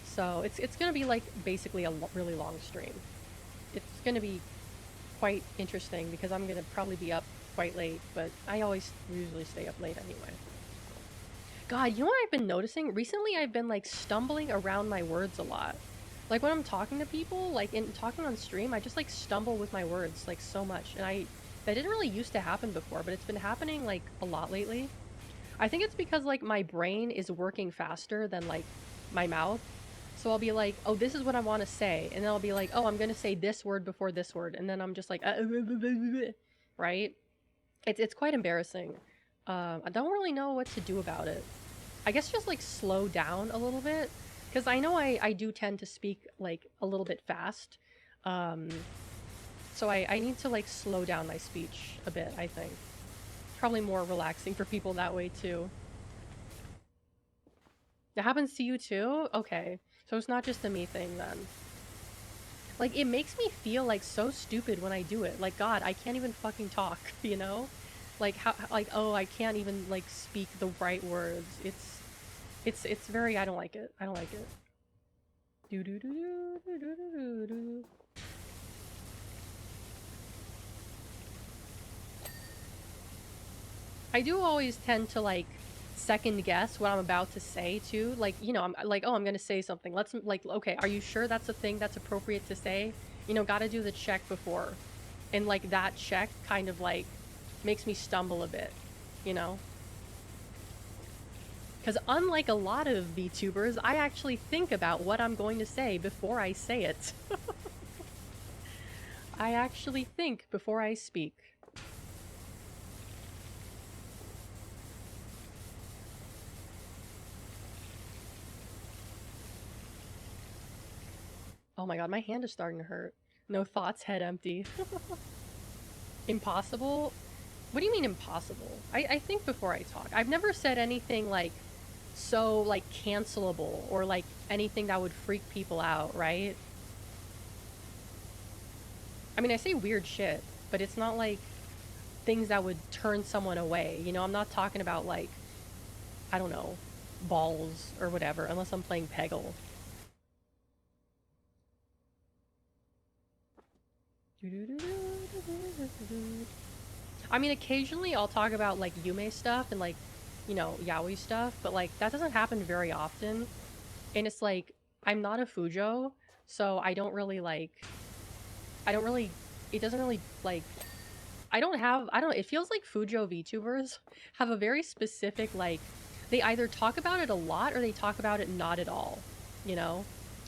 So it's going to be like basically a really long stream. It's going to be quite interesting because I'm going to probably be up quite late, but I usually stay up late anyway. God, you know what I've been noticing? Recently I've been like stumbling around my words a lot. Like when I'm talking to people, like in talking on stream, I just like stumble with my words like so much. And that didn't really used to happen before, but it's been happening like a lot lately. I think it's because like my brain is working faster than like my mouth. So I'll be like, oh, this is what I want to say. And then I'll be like, oh, I'm going to say this word before this word. And then I'm just like, right? It's quite embarrassing. I don't really know what to do about it. I guess just like slow down a little bit. Because I know I do tend to speak like a little bit fast. So I need to like slow down my speech a bit, I think. Probably more relaxing for people that way too. It happens to you too? Okay. So it's not just a me thing then. Like, it makes me feel like so stupid when I do it. Like, God, I can't even fucking talk, you know? Like, how, like, oh, I can't even, like, speak the right words. It's very, I don't like it. I don't like it. Do-do-do-do-do-do-do-do. I do always tend to, like, second guess what I'm about to say, too. Like, you know, I'm like, oh, I'm gonna say something. Let's, like, okay, are you sure that's a thing that's appropriate to say? You know, gotta do the check before. And, like, that check kind of, like, makes me stumble a bit, you know? Because unlike a lot of VTubers, I actually think about what I'm going to say before I say it. I actually think before I speak. Oh my god, my hand is starting to hurt. No thoughts, head empty. Impossible? What do you mean impossible? I think before I talk. I've never said anything like so like cancelable or like anything that would freak people out, right? I mean, I say weird shit, but it's not like things that would turn someone away. You know, I'm not talking about like, I don't know, balls or whatever, unless I'm playing Peggle. I mean, occasionally I'll talk about like Yume stuff and like, you know, yaoi stuff, but like that doesn't happen very often. And it's like, I'm not a Fujo, so I don't really like, it doesn't really like, it feels like Fujo VTubers have a very specific, like, they either talk about it a lot or they talk about it not at all, you know?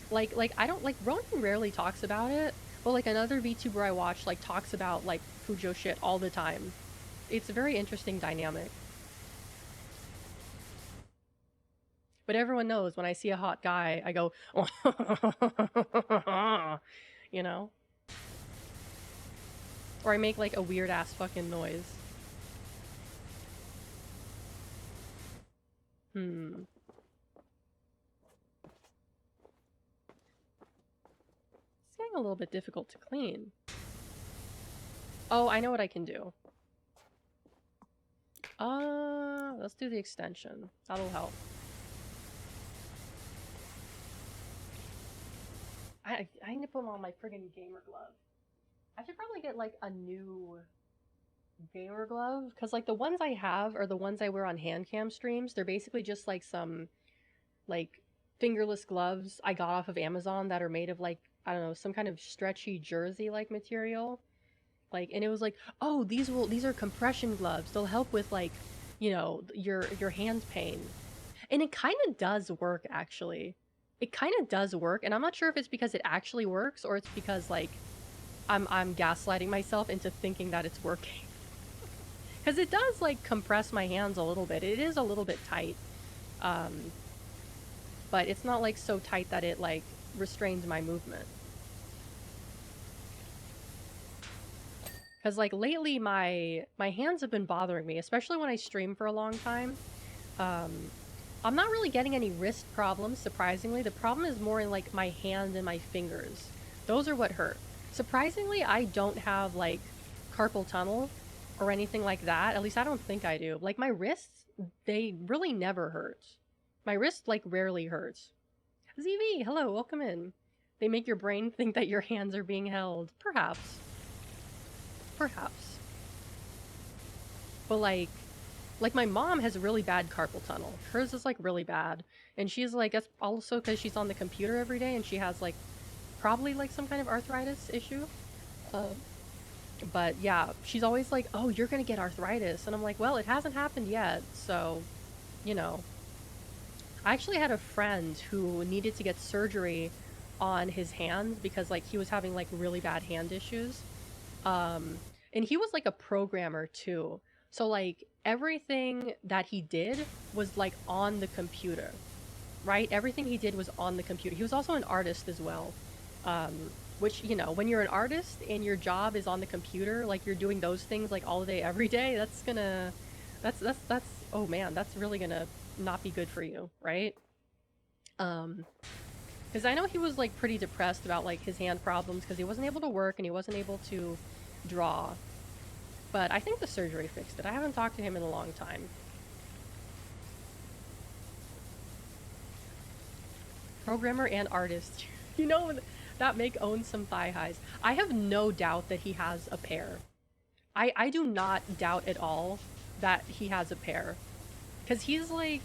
Like, I don't, like, Ronan rarely talks about it, but, like, another VTuber I watch, like, talks about, like, Fujo shit all the time. It's a very interesting dynamic. But everyone knows when I see a hot guy, I go, you know? Or I make, like, a weird-ass fucking noise. It's getting a little bit difficult to clean. Oh, I know what I can do. Let's do the extension. That'll help. I need to put on my friggin' gamer glove. I should probably get, like, a new gamer glove, because, like, the ones I have are the ones I wear on hand cam streams. They're basically just, like, some, like, fingerless gloves I got off of Amazon that are made of, like, I don't know, some kind of stretchy jersey-like material. Like, and it was like, oh, these are compression gloves. They'll help with, like, you know, your hand pain. And it kind of does work, actually. It kind of does work, and I'm not sure if it's because it actually works or it's because, like, I'm gaslighting myself into thinking that it's working. Because it does, like, compress my hands a little bit. It is a little bit tight. But it's not, like, so tight that it, like, restrains my movement. Because, like, lately my hands have been bothering me, especially when I stream for a long time. I'm not really getting any wrist problems, surprisingly. The problem is more in, like, my hand and my fingers. Those are what hurt. Surprisingly, I don't have, like, carpal tunnel or anything like that. At least I don't think I do. Like, my wrists, they really never hurt. My wrist, like, rarely hurts. ZV, hello, welcome in. They make your brain think that your hands are being held. Perhaps. Perhaps. But, like my mom has really bad carpal tunnel. Hers is, like, really bad. And she's, like, that's also because she's on the computer every day and she has, like, probably like some kind of arthritis issue. Uh, but yeah, she's always like, "Oh, you're gonna get arthritis," and I'm like, "Well, it hasn't happened yet, so you know." I actually had a friend who needed to get surgery on his hand because like he was having like really bad hand issues. Um, and he was like a programmer too. So like everything that he did was like on the computer, right? Everything he did was on the computer. He was also an artist as well. Um, which, you know, when you're an artist and your job is on the computer, like you're doing those things like all day, every day, that's, oh man, that's really gonna not be good for you, right? Um, because I know he was like pretty depressed about like his hand problems because he wasn't able to work and he wasn't able to draw. But I think the surgery fixed it. I haven't talked to him in a long time. Programmer and artist. You know, that make owns some thigh highs. I have no doubt that he has a pair. I do not doubt at all that he has a pair. Because he's like,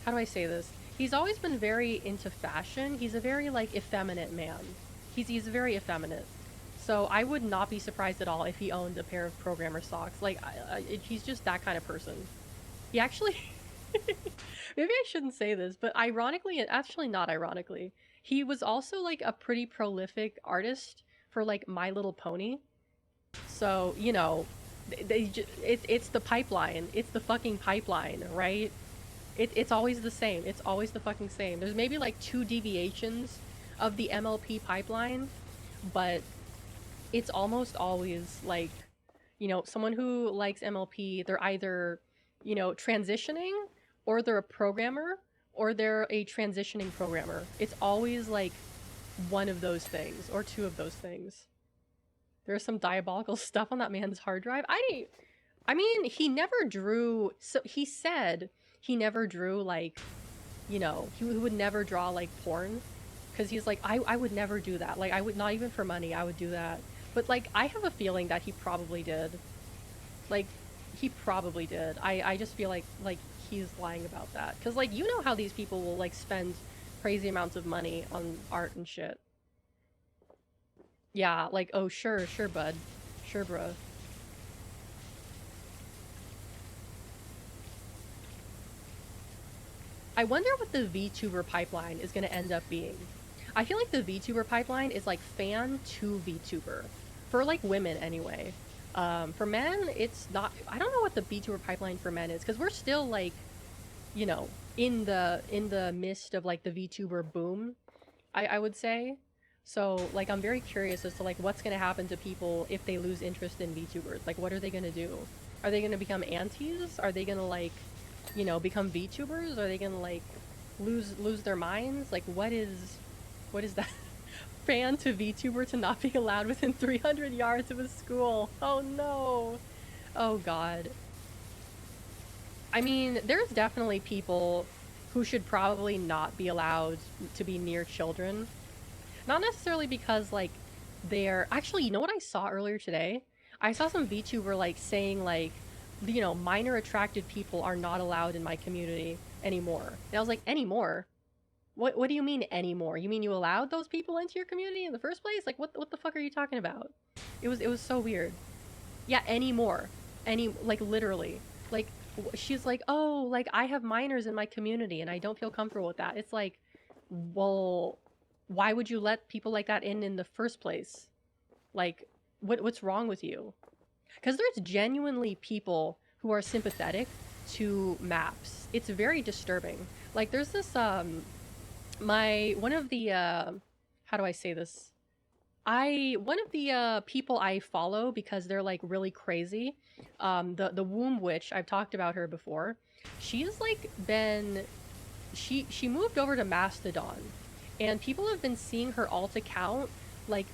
how do I say this? He's always been very into fashion. He's a very like effeminate man. He's very effeminate. So I would not be surprised at all if he owned a pair of programmer socks. Like he's just that kind of person. He actually maybe I shouldn't say this, but ironically, actually not ironically, he was also like a pretty prolific artist for like My Little Pony. So, you know, it's the pipeline. It's the fucking pipeline, right? It's always the same. It's always the fucking same. There's maybe like two deviations of the MLP pipeline, but it's almost always like, you know, someone who likes MLP, they're either, you know, transitioning or they're a programmer or they're a transitioning programmer. It's always like one of those things or two of those things. There's some diabolical stuff on that man's hard drive. I mean, he never drew, so he said he never drew like, you know, he would never draw like porn because he's like, I would never do that. Like I would not even for money, I would do that. But like I have a feeling that he probably did. Like he probably did. I just feel like he's lying about that. Cuz like you know how these people will like spend crazy amounts of money on art and shit. Yeah, like oh sure, sure bud. Sure bro. I wonder what the VTuber pipeline is going to end up being. I feel like the VTuber pipeline is like fan to VTuber. For like women anyway. For men, it's not. I don't know what the VTuber pipeline for men is because we're still like, you know, in the midst of like the VTuber boom. I would say. So like I'm very curious as to like what's gonna happen to people if they lose interest in VTubers. Like what are they gonna do? Are they gonna become antis? Are they gonna like, you know, become VTubers? Are they gonna like lose their minds? Like what is that? Fan to VTuber to not be allowed within 300 yards of a school. Oh no. Oh god. I mean, there's definitely people who should probably not be allowed to be near children. Not necessarily because like they're actually, you know what I saw earlier today? I saw some VTuber like saying like, you know, minor attracted people are not allowed in my community anymore. And I was like, anymore? What do you mean anymore? You mean you allowed those people into your community in the first place? Like what the fuck are you talking about? It was so weird. Yeah, anymore. Any like literally. Like she's like, "Oh, like I have minors in my community and I don't feel comfortable with that." It's like, "Well, why would you let people like that in the first place? Like what's wrong with you?" Cuz there's genuinely people who are sympathetic to maps. It's very disturbing. Like there's this my one of the how do I say this? I one of the people I follow because they're like really crazy. The womb witch, I've talked about her before. She's like been she moved over to Mastodon and people have been seeing her alt account like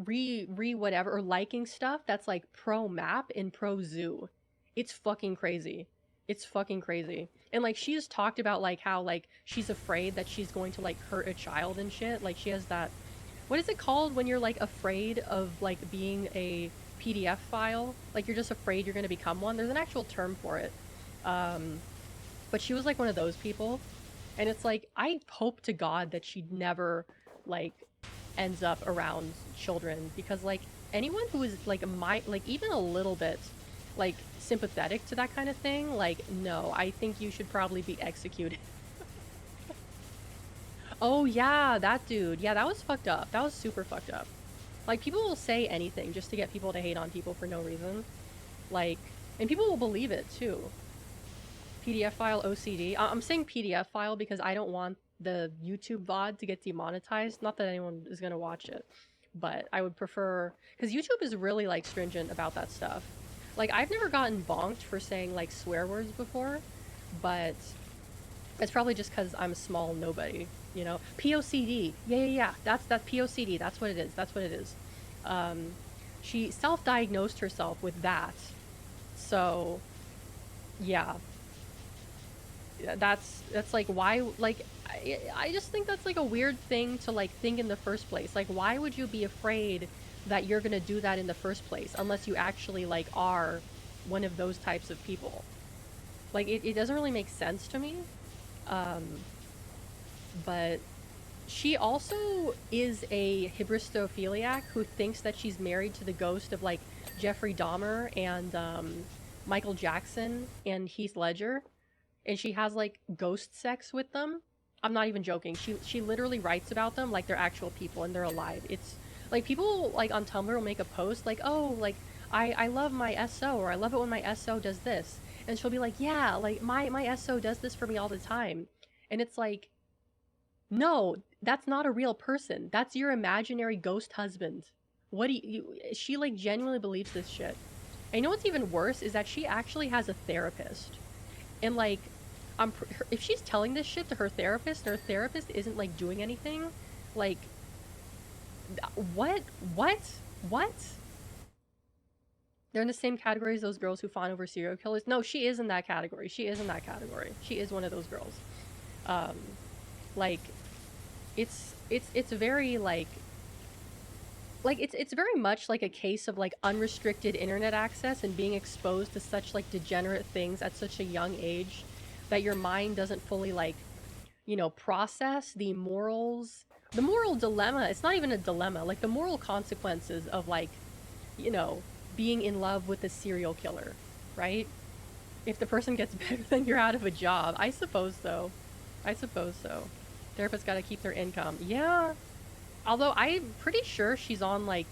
re whatever or liking stuff that's like pro map and pro zoo. It's fucking crazy. It's fucking crazy. And like she's talked about like how like she's afraid that she's going to like hurt a child and shit. Like she has that, what is it called when you're like afraid of like being a PDF file? Like you're just afraid you're going to become one. There's an actual term for it. Um but she was like one of those people and it's like I hope to god that she'd never like ends up around children, because like anyone who is like even a little bit like sympathetic to that kind of thing, like, no, I think you should probably be executed. Oh yeah, that dude. Yeah, that was fucked up. That was super fucked up. Like, people will say anything just to get people to hate on people for no reason. Like, and people will believe it too. PDF file OCD. I'm saying PDF file because I don't want the YouTube VOD to get demonetized. Not that anyone is gonna watch it, but I would prefer, because YouTube is really like stringent about that stuff. Like, I've never gotten bonked for saying like swear words before, but it's probably just because I'm a small nobody, you know? POCD. Yeah. That's POCD. That's what it is. That's what it is. She self-diagnosed herself with that. So, yeah. That's like, why, like, I just think that's like a weird thing to like think in the first place. Like, why would you be afraid that you're gonna do that in the first place unless you actually like are one of those types of people? Like, it doesn't really make sense to me. But she also is a hybristophiliac who thinks that she's married to the ghost of like Jeffrey Dahmer and Michael Jackson and Heath Ledger, and she has like ghost sex with them. I'm not even joking. She literally writes about them like they're actual people and they're alive. It's like, people like on Tumblr will make a post like, oh, like, I love my SO, or I love it when my SO does this. And she'll be like, yeah, like my SO does this for me all the time. And it's like, no, that's not a real person. That's your imaginary ghost husband. What do she like genuinely believes this shit. And you know what's even worse is that she actually has a therapist. And like, if she's telling this shit to her therapist and her therapist isn't like doing anything, like, what? They're in the same category as those girls who fawn over serial killers. No, she is in that category. She is in that category. She is one of those girls. Like, it's very like it's very much like a case of like unrestricted internet access and being exposed to such like degenerate things at such a young age that your mind doesn't fully like, you know, process the moral dilemma. It's not even a dilemma, like the moral consequences of like, you know, being in love with a serial killer, right? If the person gets better, then you're out of a job. I suppose so. Therapists gotta keep their income. Yeah. Although I'm pretty sure she's on like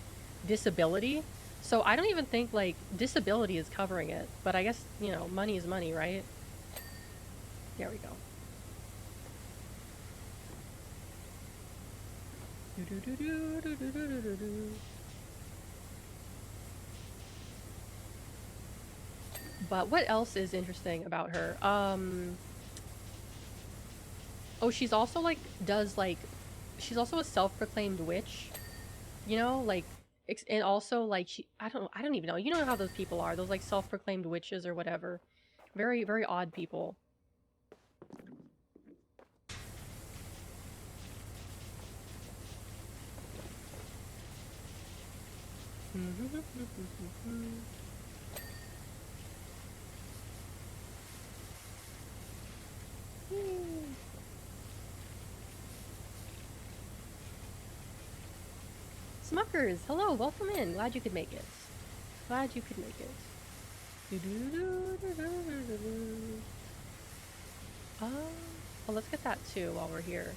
disability. So I don't even think like disability is covering it. But I guess, you know, money is money, right? There we go. But what else is interesting about her? Oh, she's also like she's also a self-proclaimed witch, you know, like, and also like I don't even know. You know how those people are, those like self-proclaimed witches or whatever. Very, very odd people. Smuckers, hello, welcome in. Glad you could make it. Glad you could make it. Oh, let's get that too while we're here.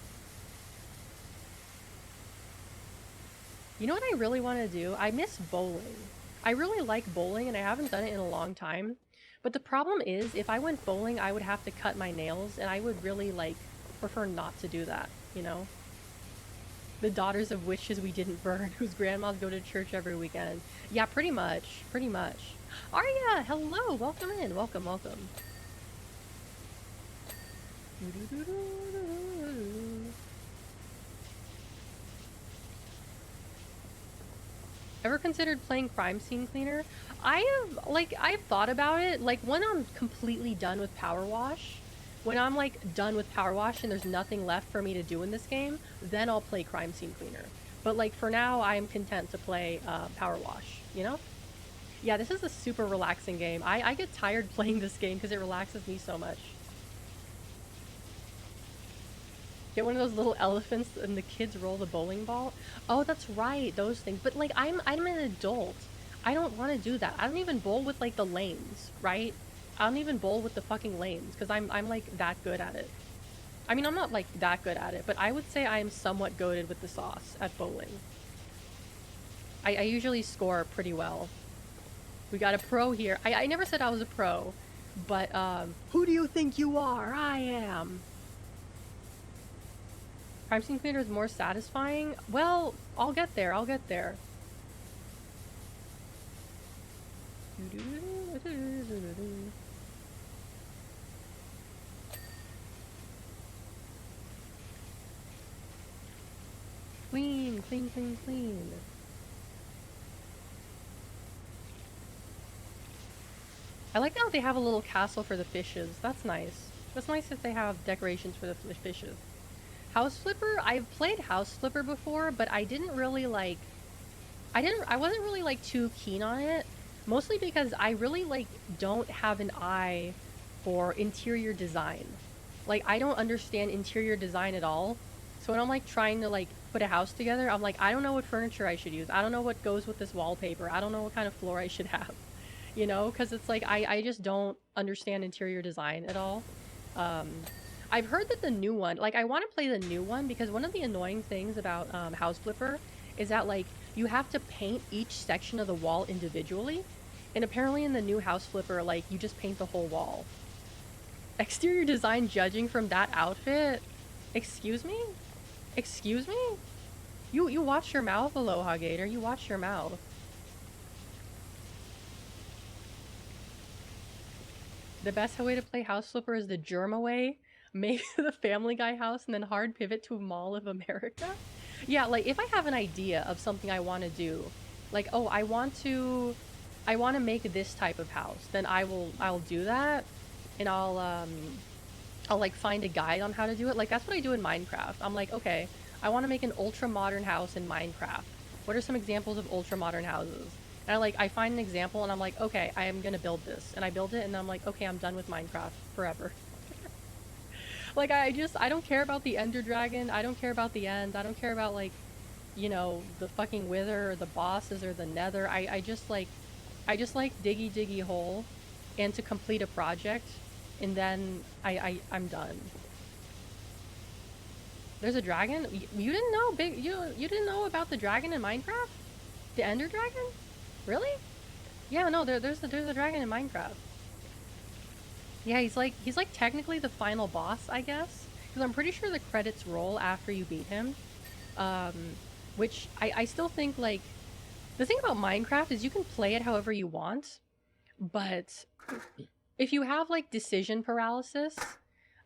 You know what I really want to do? I miss bowling. I really like bowling and I haven't done it in a long time. But the problem is, if I went bowling, I would have to cut my nails, and I would really like prefer not to do that, you know? The daughters of witches we didn't burn, whose grandmas go to church every weekend. Yeah, pretty much. Pretty much. Arya, hello! Welcome in. Welcome, welcome. Ever considered playing Crime Scene Cleaner? I've thought about it. Like, when I'm completely done with Powerwash, when I'm like done with Powerwash and there's nothing left for me to do in this game, then I'll play Crime Scene Cleaner. But like, for now, I am content to play Powerwash, you know? Yeah, this is a super relaxing game. I get tired playing this game because it relaxes me so much. Get one of those little elephants and the kids roll the bowling ball. Oh, that's right, those things. But like I'm an adult. I don't want to do that. I don't even bowl with like the lanes, right? I don't even bowl with the fucking lanes because I'm like that good at it. I mean, I'm not like that good at it, but I would say I am somewhat goated with the sauce at bowling. I usually score pretty well. We got a pro here. I never said I was a pro, but who do you think you are? I am. Crime scene cleaner is more satisfying? Well, I'll get there. I'll get there. Clean, clean, clean, clean. I like how they have a little castle for the fishes. That's nice. That's nice if they have decorations for the fishes. House Flipper? I've played House Flipper before, but I didn't really like... I wasn't really like too keen on it. Mostly because I really like don't have an eye for interior design. Like, I don't understand interior design at all. So when I'm like trying to like put a house together, I'm like, I don't know what furniture I should use. I don't know what goes with this wallpaper. I don't know what kind of floor I should have. You know, because it's like I just don't understand interior design at all. I've heard that the new one, like I want to play the new one because one of the annoying things about House Flipper is that like you have to paint each section of the wall individually, and apparently in the new House Flipper, like you just paint the whole wall. Exterior design judging from that outfit? Excuse me? Excuse me? You watch your mouth, Aloha Gator. You watch your mouth. The best way to play House Flipper is the germ away, make the Family Guy house, and then hard pivot to Mall of America. Yeah, like if I have an idea of something I want to do, like, oh, I want to make this type of house, then I'll do that, and I'll like find a guide on how to do it. Like that's what I do in Minecraft. I'm like, okay, I want to make an ultra modern house in Minecraft. What are some examples of ultra modern houses? And I find an example and I'm like, okay, I am gonna build this. And I build it and I'm like, okay, I'm done with Minecraft forever. Like I don't care about the Ender Dragon. I don't care about the end. I don't care about like, you know, the fucking Wither or the bosses or the Nether. I just like diggy diggy hole and to complete a project and then I'm done. There's a dragon? You didn't know you didn't know about the dragon in Minecraft? The Ender Dragon? Really? Yeah, no, there's a dragon in Minecraft. Yeah, he's like technically the final boss, I guess. Because I'm pretty sure the credits roll after you beat him. Which I still think like the thing about Minecraft is you can play it however you want, but if you have like decision paralysis,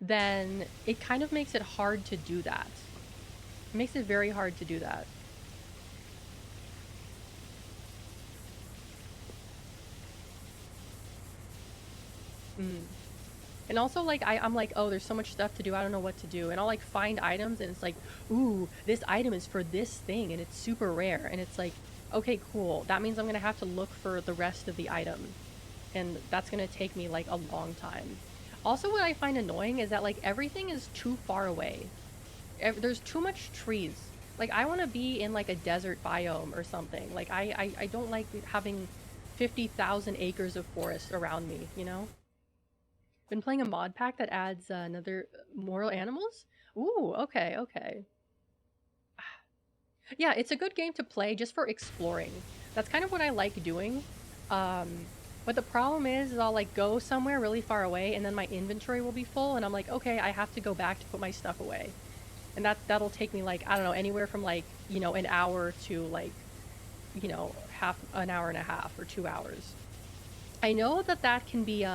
then it kind of makes it hard to do that. It makes it very hard to do that. And also, like, I'm like, oh, there's so much stuff to do, I don't know what to do. And I'll, like, find items, and it's like, ooh, this item is for this thing, and it's super rare. And it's like, okay, cool. That means I'm gonna have to look for the rest of the item. And that's gonna take me, like, a long time. Also, what I find annoying is that, like, everything is too far away. There's too much trees. Like, I want to be in, like, a desert biome or something. Like, I don't like having 50,000 acres of forest around me, you know? Been playing a mod pack that adds another mortal animals? Ooh, okay, okay. Yeah, it's a good game to play just for exploring. That's kind of what I like doing. But the problem is I'll like go somewhere really far away and then my inventory will be full and I'm like, okay, I have to go back to put my stuff away. And that'll take me like, I don't know, anywhere from like, you know, an hour to like, you know, half an hour and a half or 2 hours. I know that can be,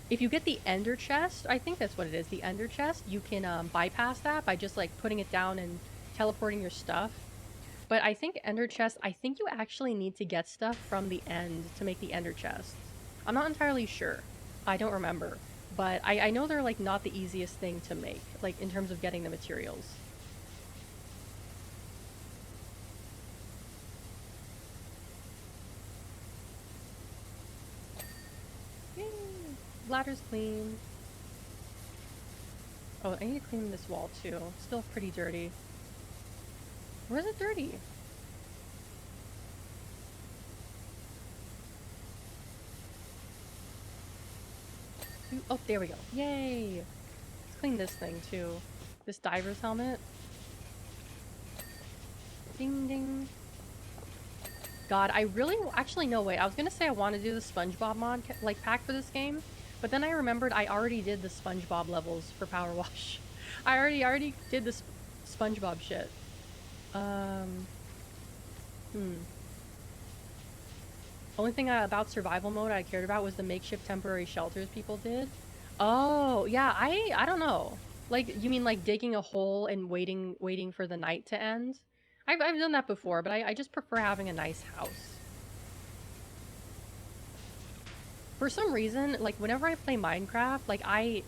if you get the ender chest, I think that's what it is, the ender chest, you can bypass that by just like putting it down and teleporting your stuff. But I think ender chest, I think you actually need to get stuff from the end to make the ender chest. I'm not entirely sure. I don't remember. But I know they're like not the easiest thing to make, like in terms of getting the materials. Yay! Ladder's clean. Oh, I need to clean this wall too. It's still pretty dirty. Where's it dirty? Oh, there we go. Yay! Let's clean this thing too. This diver's helmet. Ding ding. God, I really... Actually, no, wait. I was gonna say I want to do the SpongeBob mod, like, pack for this game. But then I remembered I already did the SpongeBob levels for Powerwash. I already did the SpongeBob shit. Only thing about survival mode I cared about was the makeshift temporary shelters people did. Oh, yeah, I don't know. Like, you mean like digging a hole and waiting for the night to end? I've done that before, but I just prefer having a nice house. For some reason, like, whenever I play Minecraft, I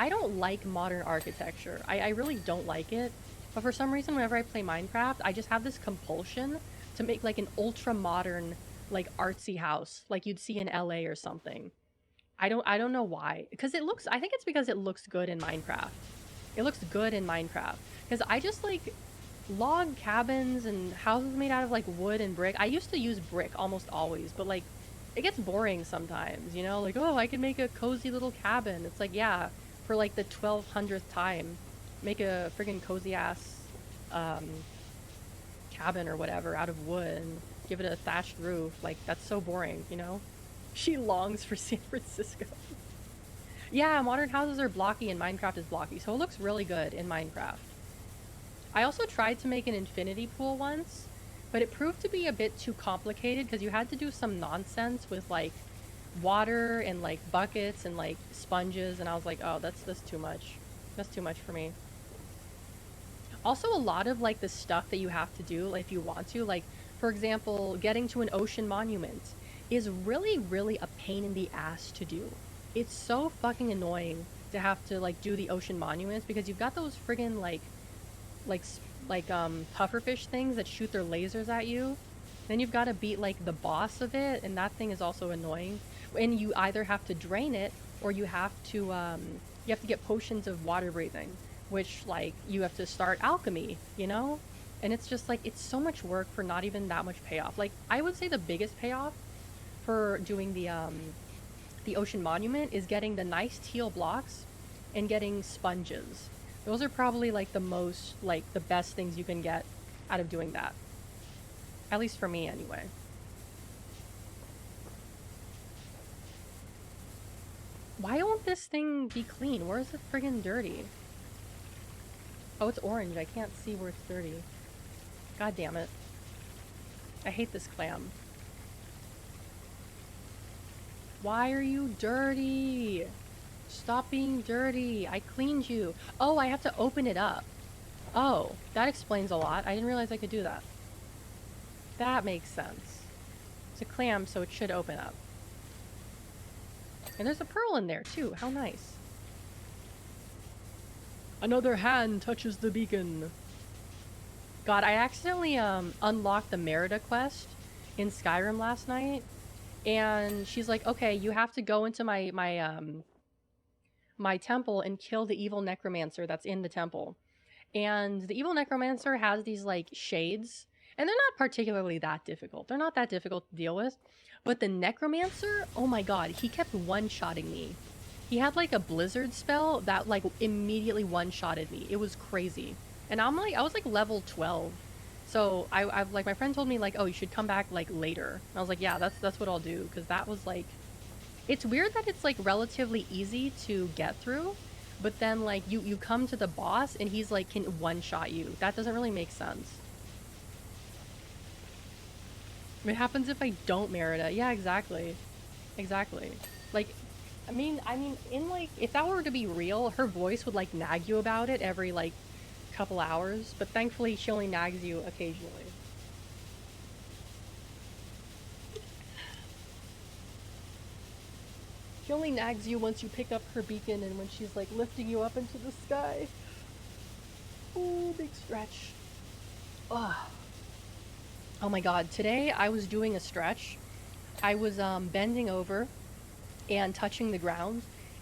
don't like modern architecture. I really don't like it. But for some reason, whenever I play Minecraft, I just have this compulsion to make, like, an ultra-modern, like, artsy house, like you'd see in LA or something. I don't know why. Because it looks... I think it's because it looks good in Minecraft. It looks good in Minecraft. Because I just, like, log cabins and houses made out of, like, wood and brick. I used to use brick almost always, but, like, it gets boring sometimes, you know? Like, oh, I can make a cozy little cabin. It's like, yeah, for, like, the 1200th time. Make a friggin' cozy-ass, cabin or whatever out of wood and give it a thatched roof. Like, that's so boring, you know? She longs for San Francisco. Yeah, modern houses are blocky and Minecraft is blocky, so it looks really good in Minecraft. I also tried to make an infinity pool once, but it proved to be a bit too complicated because you had to do some nonsense with, like, water and, like, buckets and, like, sponges, and I was like, oh, that's too much. That's too much for me. Also, a lot of, like, the stuff that you have to do, like, if you want to, like, for example, getting to an ocean monument is really, really a pain in the ass to do. It's so fucking annoying to have to, like, do the ocean monuments because you've got those friggin', pufferfish things that shoot their lasers at you. Then you've got to beat, like, the boss of it, and that thing is also annoying. And you either have to drain it, or you have to get potions of water breathing, which, like, you have to start alchemy, you know? And it's just, like, it's so much work for not even that much payoff. Like, I would say the biggest payoff for doing the ocean monument is getting the nice teal blocks and getting sponges. Those are probably, like, the most, like, the best things you can get out of doing that. At least for me, anyway. Why won't this thing be clean? Where is it friggin' dirty? Oh, it's orange. I can't see where it's dirty. God damn it. I hate this clam. Why are you dirty? Stop being dirty. I cleaned you. Oh, I have to open it up. Oh, that explains a lot. I didn't realize I could do that. That makes sense. It's a clam, so it should open up. And there's a pearl in there, too. How nice. Another hand touches the beacon. God, I accidentally unlocked the Merida quest in Skyrim last night. And she's like, okay, you have to go into my temple and kill the evil necromancer that's in the temple. And the evil necromancer has these, like, shades. And they're not particularly that difficult. They're not that difficult to deal with. But the necromancer, oh my god, he kept one-shotting me. He had, like, a blizzard spell that, like, immediately one-shotted me. It was crazy. And I was, like, level 12. So, I've like, my friend told me, like, oh, you should come back, like, later. And I was like, yeah, that's what I'll do. Because that was, like... It's weird that it's, like, relatively easy to get through. But then, like, you come to the boss and he's, like, can one-shot you. That doesn't really make sense. What happens if I don't Merida? Yeah, exactly. Exactly. Like, I mean, in, like, if that were to be real, her voice would, like, nag you about it every, like, couple hours. But thankfully, she only nags you occasionally. She only nags you once you pick up her beacon and when she's, like, lifting you up into the sky. Ooh, big stretch. Ugh. Oh my god, today I was doing a stretch. I was bending over and touching the ground,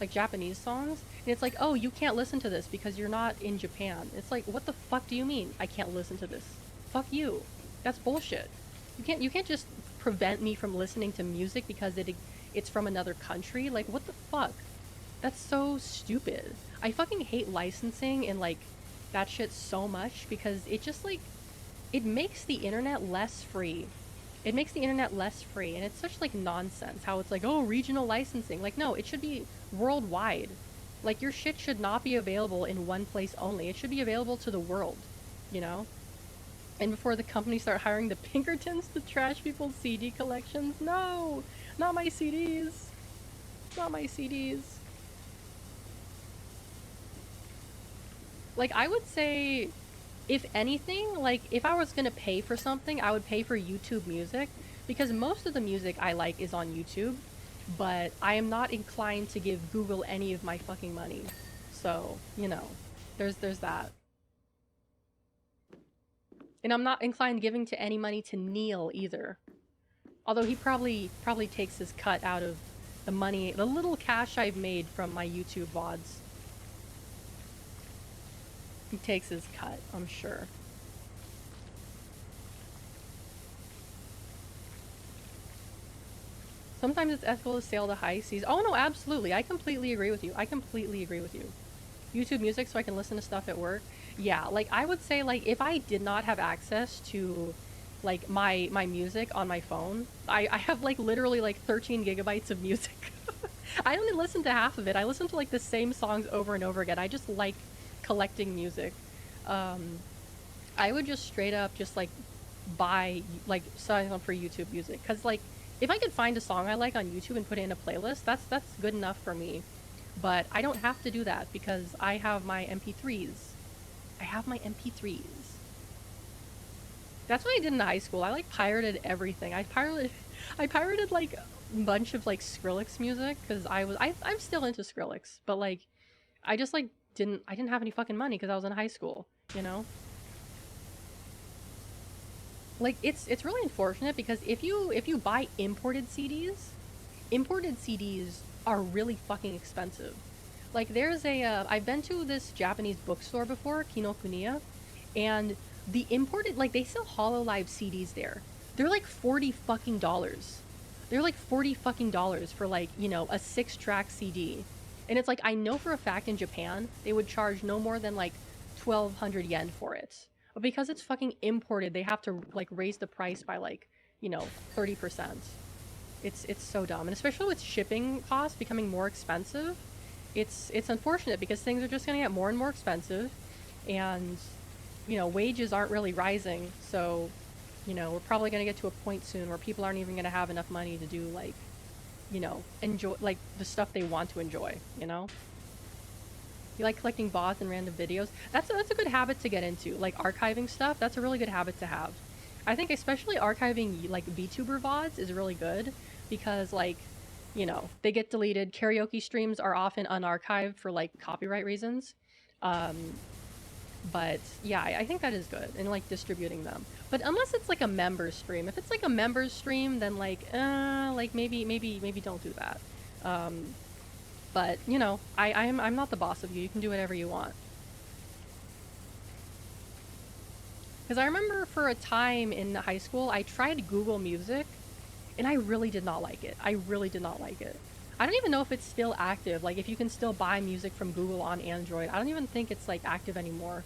like Japanese songs, and it's like, oh, you can't listen to this because you're not in Japan. It's like, what the fuck do you mean I can't listen to this? Fuck you. That's bullshit. You can't just prevent me from listening to music because it's from another country. Like, what the fuck? That's so stupid. I fucking hate licensing and like that shit so much because it just like it makes the internet less free. It makes the internet less free, and it's such like nonsense how it's like, oh, regional licensing. Like, no, it should be worldwide. Like, your shit should not be available in one place only. It should be available to the world, you know? And before the companies start hiring the Pinkertons to trash people's CD collections, no! Not my CDs! Not my CDs. Like, I would say, if anything, like, if I was gonna pay for something, I would pay for YouTube Music, because most of the music I like is on YouTube, but I am not inclined to give Google any of my fucking money. So, you know, there's that. And I'm not inclined giving to any money to Neil either. Although he probably takes his cut out of the money, the little cash I've made from my YouTube VODs. He takes his cut, I'm sure. Sometimes it's ethical to sail the high seas. Oh no, absolutely. I completely agree with you. I completely agree with you. YouTube Music so I can listen to stuff at work. Yeah, like I would say like if I did not have access to like my music on my phone, I have like literally like 13 gigabytes of music. I only listen to half of it. I listen to like the same songs over and over again. I just like collecting music. I would just straight up just like buy like sign up for YouTube Music, because like if I could find a song I like on YouTube and put it in a playlist, that's good enough for me. But I don't have to do that because I have my MP3s. I have my MP3s. That's what I did in high school. I like pirated everything. I pirated like a bunch of like Skrillex music because I'm still into Skrillex, but like I just like I didn't have any fucking money because I was in high school, you know? Like it's really unfortunate because if you buy imported CDs are really fucking expensive. Like there's I've been to this Japanese bookstore before, Kinokuniya, and the imported, like they sell Hololive CDs there. They're like $40 fucking dollars. They're like $40 fucking dollars for like, you know, a 6-track CD. And it's like, I know for a fact in Japan, they would charge no more than like 1,200 yen for it. But because it's fucking imported, they have to like raise the price by like, you know, 30%. It's so dumb. And especially with shipping costs becoming more expensive, it's unfortunate because things are just going to get more and more expensive, and you know, wages aren't really rising. So, you know, we're probably going to get to a point soon where people aren't even going to have enough money to do like, you know, enjoy like the stuff they want to enjoy, you know? You like collecting bots and random videos? That's a good habit to get into. Like archiving stuff, that's a really good habit to have. I think especially archiving like VTuber VODs is really good because like, you know, they get deleted. Karaoke streams are often unarchived for like copyright reasons. But yeah, I think that is good in like distributing them. But unless it's like a member stream, if it's like a member stream, then like maybe don't do that. But you know, I'm not the boss of you. You can do whatever you want. Because I remember for a time in high school, I tried Google Music, and I really did not like it. I really did not like it. I don't even know if it's still active, like if you can still buy music from Google on Android. I don't even think it's like active anymore.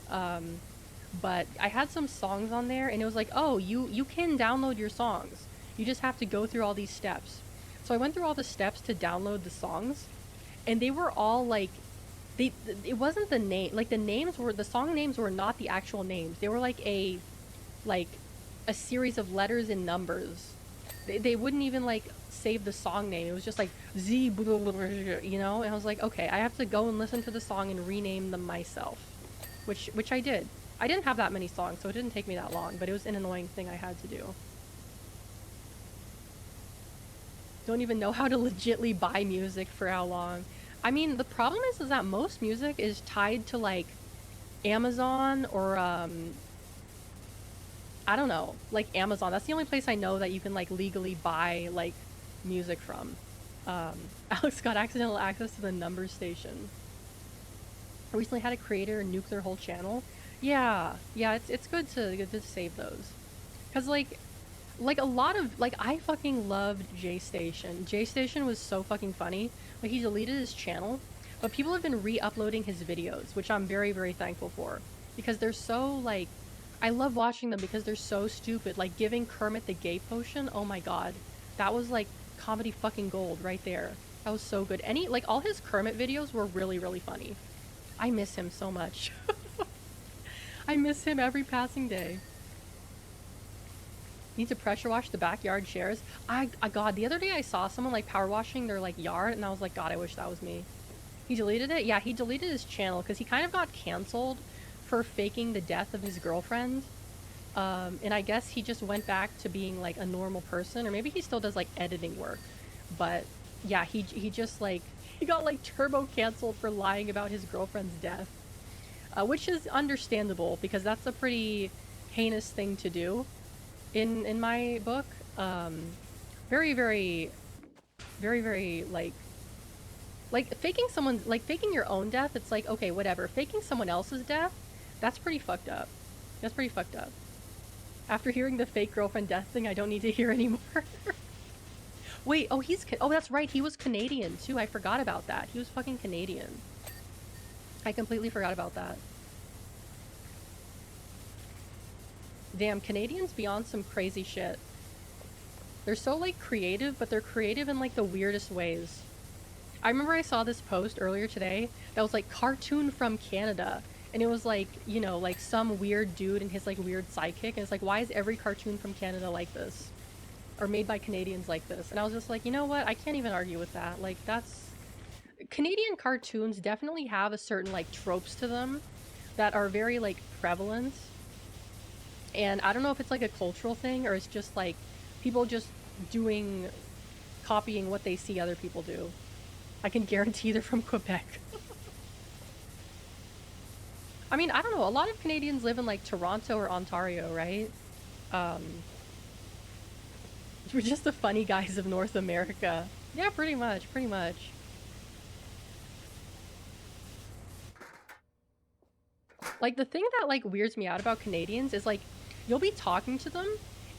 But I had some songs on there and it was like, oh, you can download your songs. You just have to go through all these steps. So I went through all the steps to download the songs, and they were all like, it wasn't the name, like the song names were not the actual names. They were like a series of letters and numbers. They wouldn't even like save the song name. It was just like Z, blah, blah, blah, you know? And I was like, okay, I have to go and listen to the song and rename them myself, which I did. I didn't have that many songs, so it didn't take me that long, but it was an annoying thing I had to do. Don't even know how to legitly buy music for how long. I mean, the problem is that most music is tied to like Amazon or I don't know, like Amazon. That's the only place I know that you can like legally buy like music from. Alex got accidental access to the number station. I recently had a creator nuke their whole channel. Yeah, yeah, it's good to save those. Cause like a lot of, like, I fucking loved J Station. J Station was so fucking funny. Like, he deleted his channel, but people have been re-uploading his videos, which I'm very, very thankful for. Because they're so, like, I love watching them because they're so stupid. Like, giving Kermit the gay potion, oh my god. That was, like, comedy fucking gold right there. That was so good. Like, all his Kermit videos were really, really funny. I miss him so much. I miss him every passing day. Need to pressure wash the backyard chairs. God, the other day I saw someone like power washing their like yard, and I was like, God, I wish that was me. He deleted it? Yeah, he deleted his channel because he kind of got canceled for faking the death of his girlfriend. And I guess he just went back to being like a normal person, or maybe he still does like editing work. But yeah, he just like, he got like turbo canceled for lying about his girlfriend's death. Which is understandable because that's a pretty heinous thing to do. In my book, very, very, very, very, like faking your own death, it's like, okay, whatever. Faking someone else's death, that's pretty fucked up. That's pretty fucked up. After hearing the fake girlfriend death thing, I don't need to hear anymore. Wait, oh, oh, that's right, he was Canadian, too. I forgot about that. He was fucking Canadian. I completely forgot about that. Damn, Canadians be on some crazy shit. They're so, like, creative, but they're creative in, like, the weirdest ways. I remember I saw this post earlier today that was, like, cartoon from Canada. And it was, like, you know, like, some weird dude and his, like, weird sidekick. And it's like, why is every cartoon from Canada like this? Or made by Canadians like this? And I was just like, you know what? I can't even argue with that. Like, that's... Canadian cartoons definitely have a certain, like, tropes to them that are very, like, prevalent. And I don't know if it's like a cultural thing or it's just like people just copying what they see other people do. I can guarantee they're from Quebec. I mean, I don't know. A lot of Canadians live in like Toronto or Ontario, right? We're just the funny guys of North America. Yeah, pretty much, pretty much. Like, the thing that like weirds me out about Canadians is like, you'll be talking to them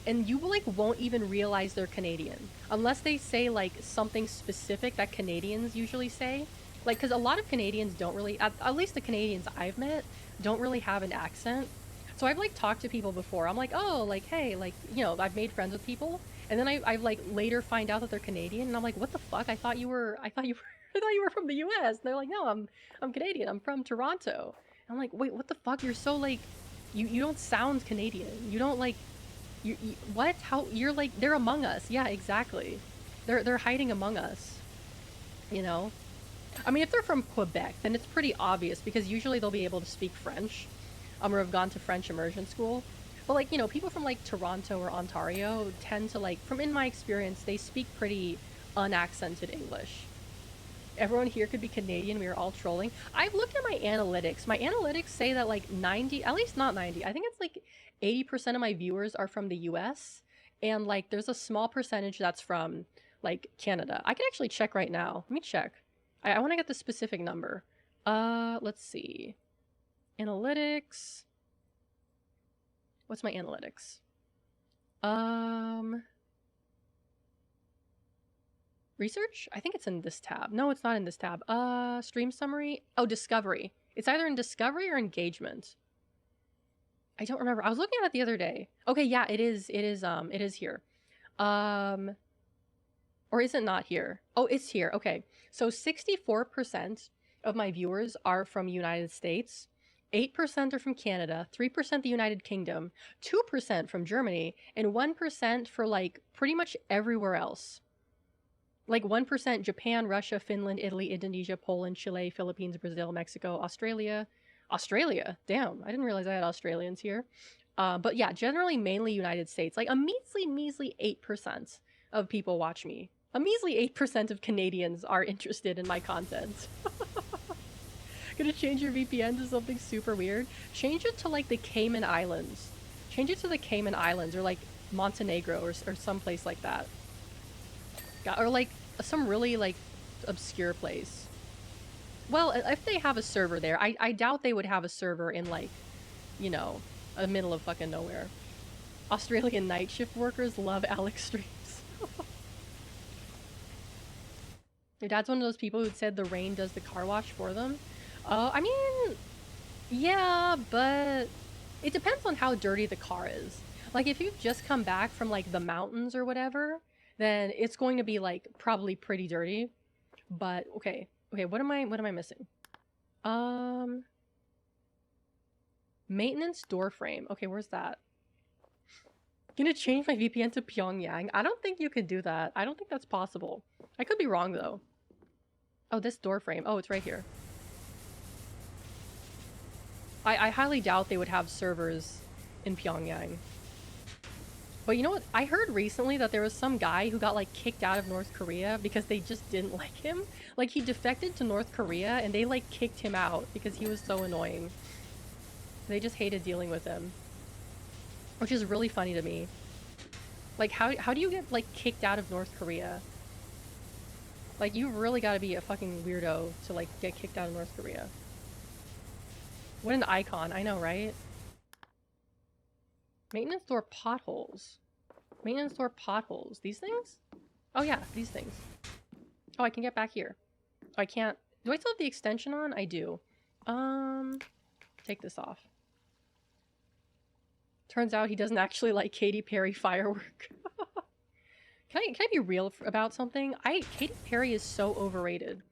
and you like won't even realize they're Canadian unless they say like something specific that Canadians usually say. Like, because a lot of Canadians don't really, at least the Canadians I've met, don't really have an accent. So I've like talked to people before. I'm like, oh, like, hey, like, you know, I've made friends with people, and then I've like later find out that they're Canadian, and I'm like, what the fuck? I thought you were I thought you were from the U.S. And they're like, no, I'm Canadian. I'm from Toronto. And I'm like, wait, what the fuck? You're so like, you don't sound Canadian. You don't like, you what? How you're like, they're among us. Yeah, exactly. They're hiding among us. You know. I mean, if they're from Quebec, then it's pretty obvious because usually they'll be able to speak French, or have gone to French immersion school. But like, you know, people from like Toronto or Ontario tend to like, from in my experience, they speak pretty unaccented English. Everyone here could be Canadian. We are all trolling. I've looked at my analytics. My analytics say that like 90, at least not 90, I think it's like 80% of my viewers are from the US. And like, there's a small percentage that's from like Canada. I can actually check right now. Let me check. I want to get the specific number. Let's see. Analytics. What's my analytics? Research? I think it's in this tab. No, it's not in this tab. Stream summary. Oh, discovery. It's either in discovery or engagement. I don't remember. I was looking at it the other day. Okay, yeah, it is here. Or is it not here? Oh, it's here. Okay. So 64% of my viewers are from United States. 8% are from Canada, 3% the United Kingdom, 2% from Germany, and 1% for like pretty much everywhere else. Like 1% Japan, Russia, Finland, Italy, Indonesia, Poland, Chile, Philippines, Brazil, Mexico, Australia. Australia? Damn, I didn't realize I had Australians here. But yeah, generally mainly United States. Like a measly 8% of people watch me. A measly 8% of Canadians are interested in my content. Gonna change your VPN to something super weird? Change it to like the Cayman Islands. Change it to the Cayman Islands or like Montenegro or someplace like that. Or like some really, like, obscure place. Well, if they have a server there, I doubt they would have a server in, like, you know, the middle of fucking nowhere. Australian night shift workers love Alex streams. Your dad's one of those people who said the rain does the car wash for them. I mean, yeah, but it depends on how dirty the car is. Like, if you've just come back from, like, the mountains or whatever, then it's going to be, like, probably pretty dirty. But, okay. Okay, what am I missing? Maintenance door frame. Okay, where's that? Gonna change my VPN to Pyongyang. I don't think you could do that. I don't think that's possible. I could be wrong, though. Oh, this door frame. Oh, it's right here. I highly doubt they would have servers in Pyongyang. But you know what? I heard recently that there was some guy who got, like, kicked out of North Korea because they just didn't like him. Like, he defected to North Korea and they, like, kicked him out because he was so annoying. They just hated dealing with him. Which is really funny to me. Like, how do you get, like, kicked out of North Korea? Like, you really gotta be a fucking weirdo to, like, get kicked out of North Korea. What an icon. I know, right? Maintenance door potholes. Maintenance door potholes. These things? Oh yeah, these things. Oh, I can get back here. Oh, I can't... Do I still have the extension on? I do. Take this off. Turns out he doesn't actually like Katy Perry firework. Can I be real about something? Katy Perry is so overrated.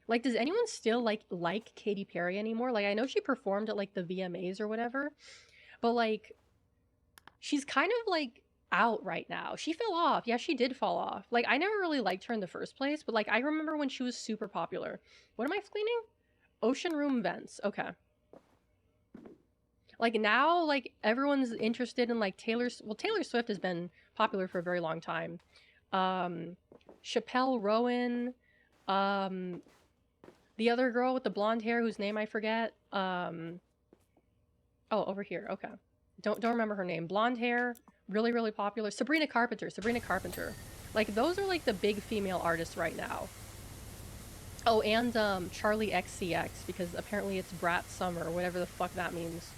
Like, does anyone still like Katy Perry anymore? Like, I know she performed at, like, the VMAs or whatever, but, like, she's kind of, like, out right now. She fell off. Yeah, she did fall off. Like, I never really liked her in the first place, but, like, I remember when she was super popular. What am I cleaning? Ocean room vents. Okay. Like, now, like, everyone's interested in, like, Taylor Swift has been popular for a very long time. Chappelle Rowan, the other girl with the blonde hair whose name I forget. Oh, over here. Okay. Don't remember her name. Blonde hair, really, really popular. Sabrina Carpenter. Like, those are, like, the big female artists right now. Oh, and Charlie XCX, because apparently it's Brat Summer, whatever the fuck that means.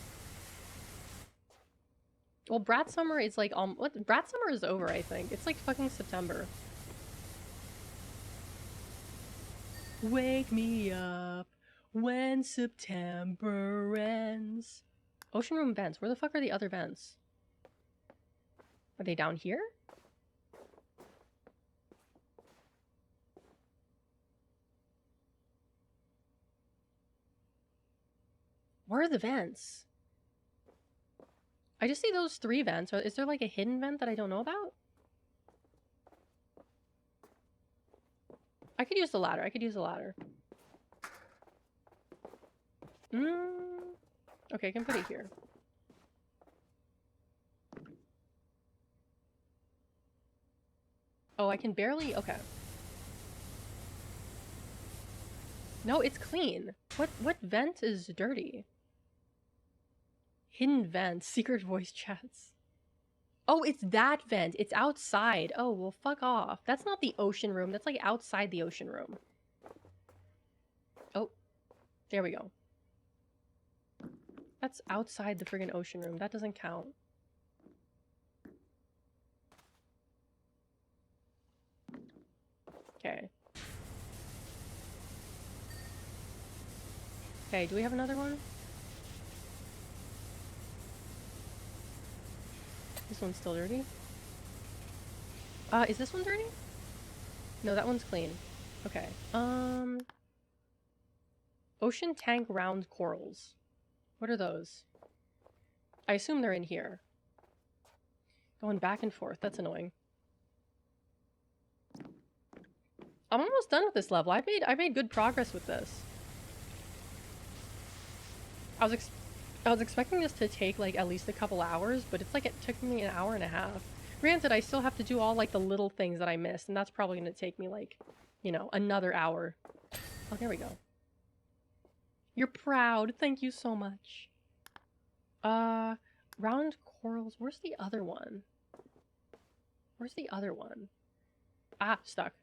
Well, Brat Summer is, like, what? Brat Summer is over, I think. It's, like, fucking September. Wake me up when September ends. Ocean room vents. Where the fuck are the other vents? Are they down here? Where are the vents? I just see those 3 vents. Is there, like, a hidden vent that I don't know about? I could use the ladder. Okay, I can put it here. Oh, I can barely... Okay. No, it's clean. What vent is dirty? Hidden vent. Secret voice chats. Oh, it's that vent. It's outside. Oh, well, fuck off. That's not the ocean room. That's, like, outside the ocean room. Oh. There we go. That's outside the friggin' ocean room. That doesn't count. Okay. Okay, do we have another one? This one's still dirty. Is this one dirty? No, that one's clean. Okay. Ocean tank round corals. What are those? I assume they're in here. Going back and forth. That's annoying. I'm almost done with this level. I made good progress with this. I was expecting this to take, like, at least a couple hours, but it's like it took me an hour and a half. Granted, I still have to do all, like, the little things that I missed, and that's probably going to take me, like, you know, another hour. Oh, there we go. You're proud. Thank you so much. Round corals. Where's the other one? Ah, stuck.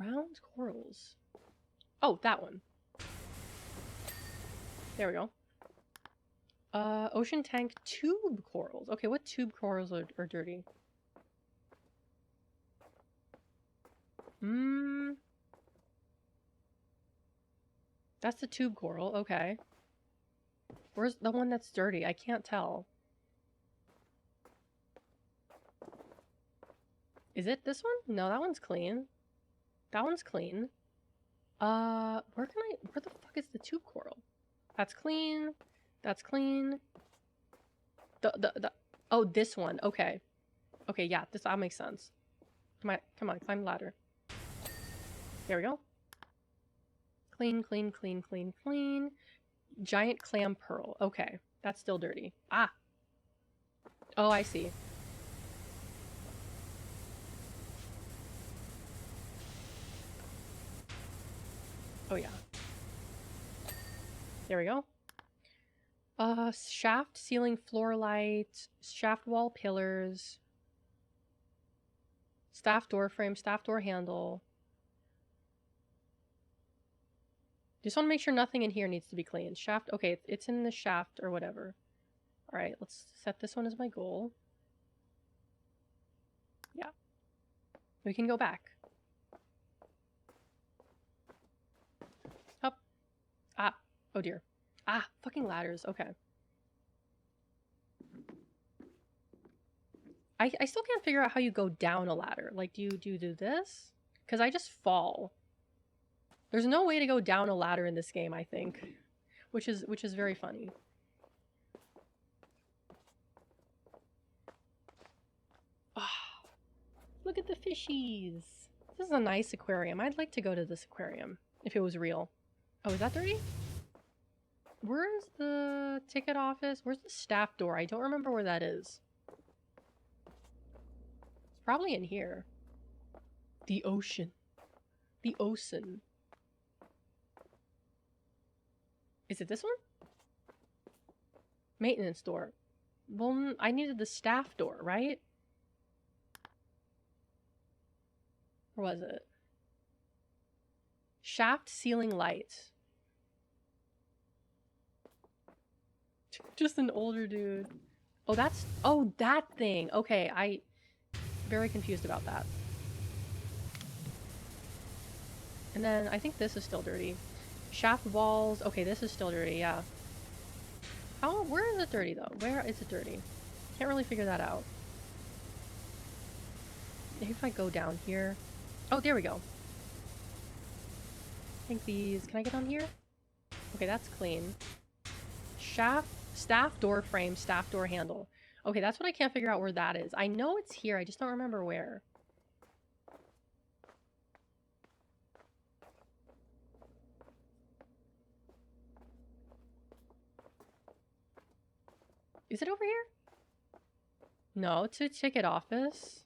Round corals. Oh, that one. There we go. Ocean tank tube corals. Okay, what tube corals are dirty? That's the tube coral. Okay. Where's the one that's dirty? I can't tell. Is it this one? No, that one's clean. That one's clean. Where the fuck is the tube coral? That's clean. That's clean. Oh, this one. Okay. Okay, yeah, that makes sense. Come on, climb the ladder. There we go. Clean, clean, clean, clean, clean. Giant clam pearl. Okay, that's still dirty. Ah! Oh, I see. Oh, yeah. There we go. Shaft, ceiling, floor light, shaft wall pillars, staff door frame, staff door handle. Just want to make sure nothing in here needs to be cleaned. Shaft, okay, it's in the shaft or whatever. Alright, let's set this one as my goal. Yeah. We can go back. Up. Ah. Oh dear. Ah, fucking ladders. Okay. I still can't figure out how you go down a ladder. Like, do you do this? Because I just fall. There's no way to go down a ladder in this game, I think. Which is very funny. Oh, look at the fishies. This is a nice aquarium. I'd like to go to this aquarium if it was real. Oh, is that dirty? Where's the ticket office? Where's the staff door? I don't remember where that is. It's probably in here. The ocean. The ocean. Is it this one? Maintenance door. Well, I needed the staff door, right? Or was it? Shaft ceiling light. Just an older dude. Oh, that's... Oh, that thing! Okay, I... Very confused about that. And then, I think this is still dirty. Shaft walls. Okay, this is still dirty, yeah. How... Where is it dirty, though? Where is it dirty? Can't really figure that out. Maybe if I go down here... Oh, there we go. I think these... Can I get on here? Okay, that's clean. Shaft... Staff door frame, staff door handle. Okay, that's what I can't figure out where that is. I know it's here, I just don't remember where. Is it over here? No, to ticket office.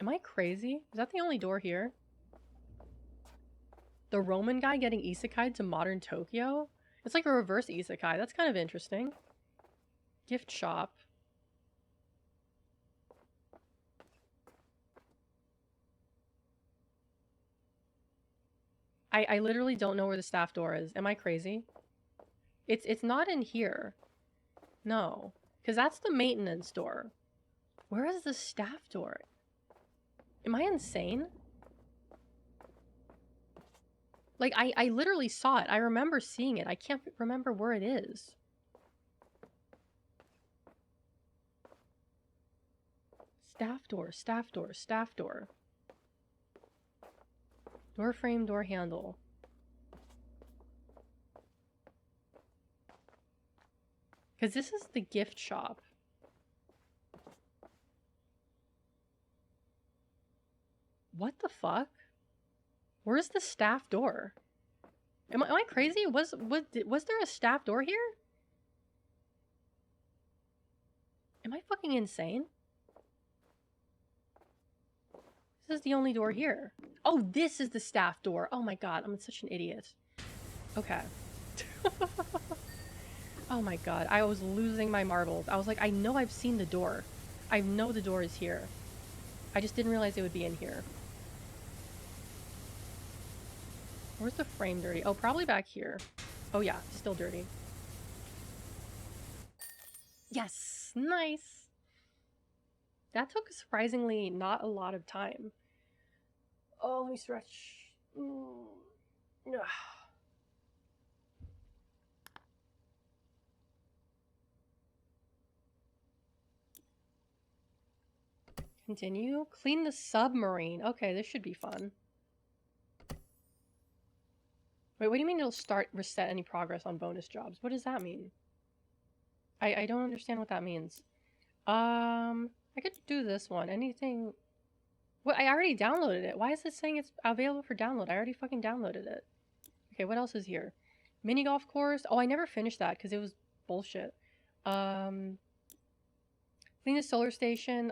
Am I crazy? Is that the only door here? The Roman guy getting isekai'd to modern Tokyo? It's like a reverse isekai. That's kind of interesting. Gift shop. I literally don't know where the staff door is. Am I crazy? It's not in here. No. Because that's the maintenance door. Where is the staff door? Am I insane? Like, I literally saw it. I remember seeing it. I can't remember where it is. Staff door, staff door, staff door. Door frame, door handle. Because this is the gift shop. What the fuck? Where's the staff door? Am I crazy? Was there a staff door here? Am I fucking insane? This is the only door here. Oh, this is the staff door. Oh my god, I'm such an idiot. Okay. Oh my god, I was losing my marbles. I was like, I know I've seen the door. I know the door is here. I just didn't realize it would be in here. Where's the frame dirty? Oh, probably back here. Oh yeah, still dirty. Yes! Nice! That took surprisingly not a lot of time. Oh, let me stretch. Continue. Clean the submarine. Okay, this should be fun. Wait, what do you mean it'll start reset any progress on bonus jobs? What does that mean? I don't understand what that means. I could do this one. Anything... What? I already downloaded it. Why is it saying it's available for download? I already fucking downloaded it. Okay, what else is here? Mini golf course. Oh, I never finished that because it was bullshit. Clean the solar station.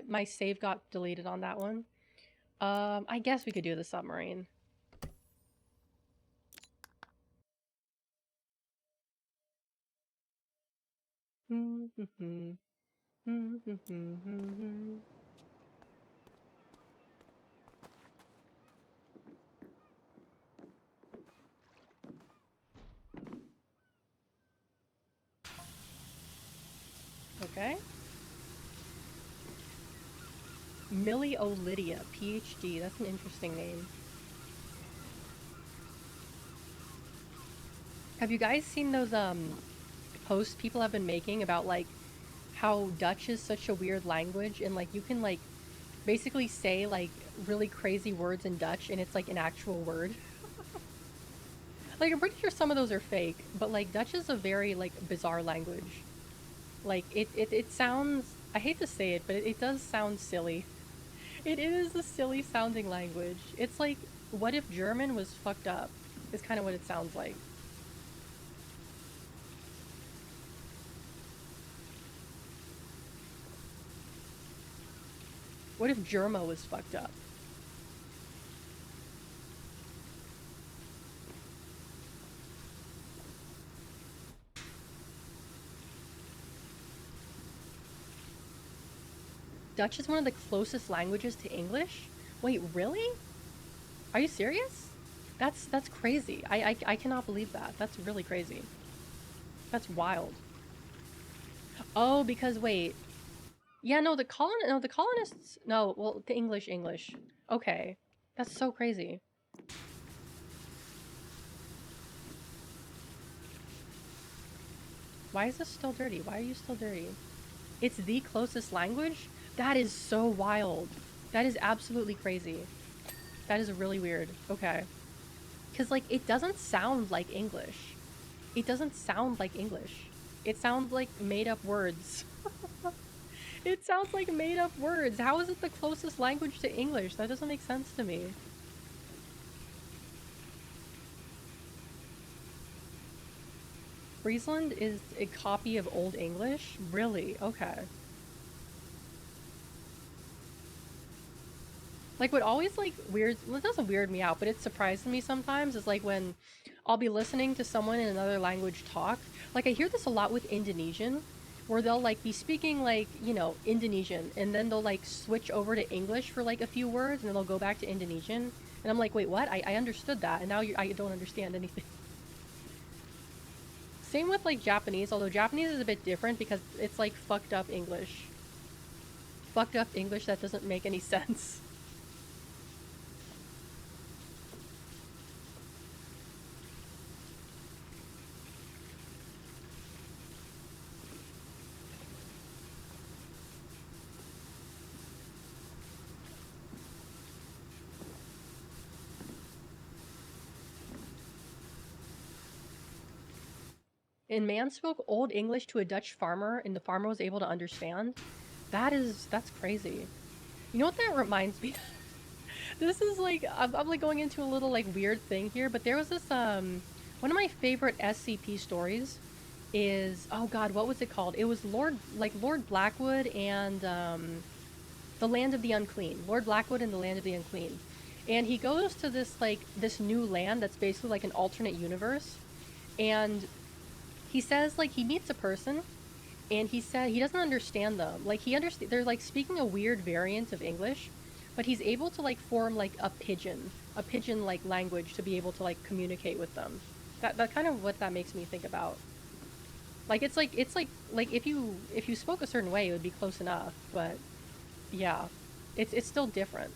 My save got deleted on that one. I guess we could do the submarine. Okay. Millie O'Lydia, PhD. That's an interesting name. Have you guys seen those posts people have been making about like how Dutch is such a weird language and like you can like basically say like really crazy words in Dutch and it's like an actual word? Like I'm pretty sure some of those are fake, but like Dutch is a very like bizarre language. Like it sounds, I hate to say it, but it does sound silly. It is a silly sounding language. It's like, what if German was fucked up? Is kind of what it sounds like. What if Germa was fucked up? Dutch is one of the closest languages to English? Wait, really? Are you serious? That's crazy. I cannot believe that. That's really crazy. That's wild. Oh, because wait. Yeah, no, the colonists, no, well, the English. Okay. That's so crazy. Why is this still dirty? Why are you still dirty? It's the closest language? That is so wild. That is absolutely crazy. That is really weird. Okay. Because, like, it doesn't sound like English. It doesn't sound like English. It sounds like made-up words. It sounds like made-up words. How is it the closest language to English? That doesn't make sense to me. Friesland is a copy of Old English? Really? Okay. Like, what always, like, weird... Well, it doesn't weird me out, but it surprises me sometimes is, like, when I'll be listening to someone in another language talk. Like, I hear this a lot with Indonesian, where they'll, like, be speaking, like, you know, Indonesian, and then they'll, like, switch over to English for, like, a few words, and then they'll go back to Indonesian. And I'm like, wait, what? I understood that, and now I don't understand anything. Same with, like, Japanese, although Japanese is a bit different because it's, like, fucked up English. Fucked up English that doesn't make any sense. And man spoke Old English to a Dutch farmer, and the farmer was able to understand. That's crazy. You know what that reminds me? This is like, I'm like going into a little like weird thing here, but there was this, one of my favorite SCP stories is, oh god, what was it called? It was Lord Blackwood and, the Land of the Unclean. Lord Blackwood and the Land of the Unclean. And he goes to this, like, this new land that's basically like an alternate universe. And he says, like, he meets a person, and he said he doesn't understand them. Like, they're, like, speaking a weird variant of English. but he's able to like form like a pigeon like language to be able to like communicate with them. That kind of what that makes me think about. Like it's like if you spoke a certain way, it would be close enough, but yeah, it's still different.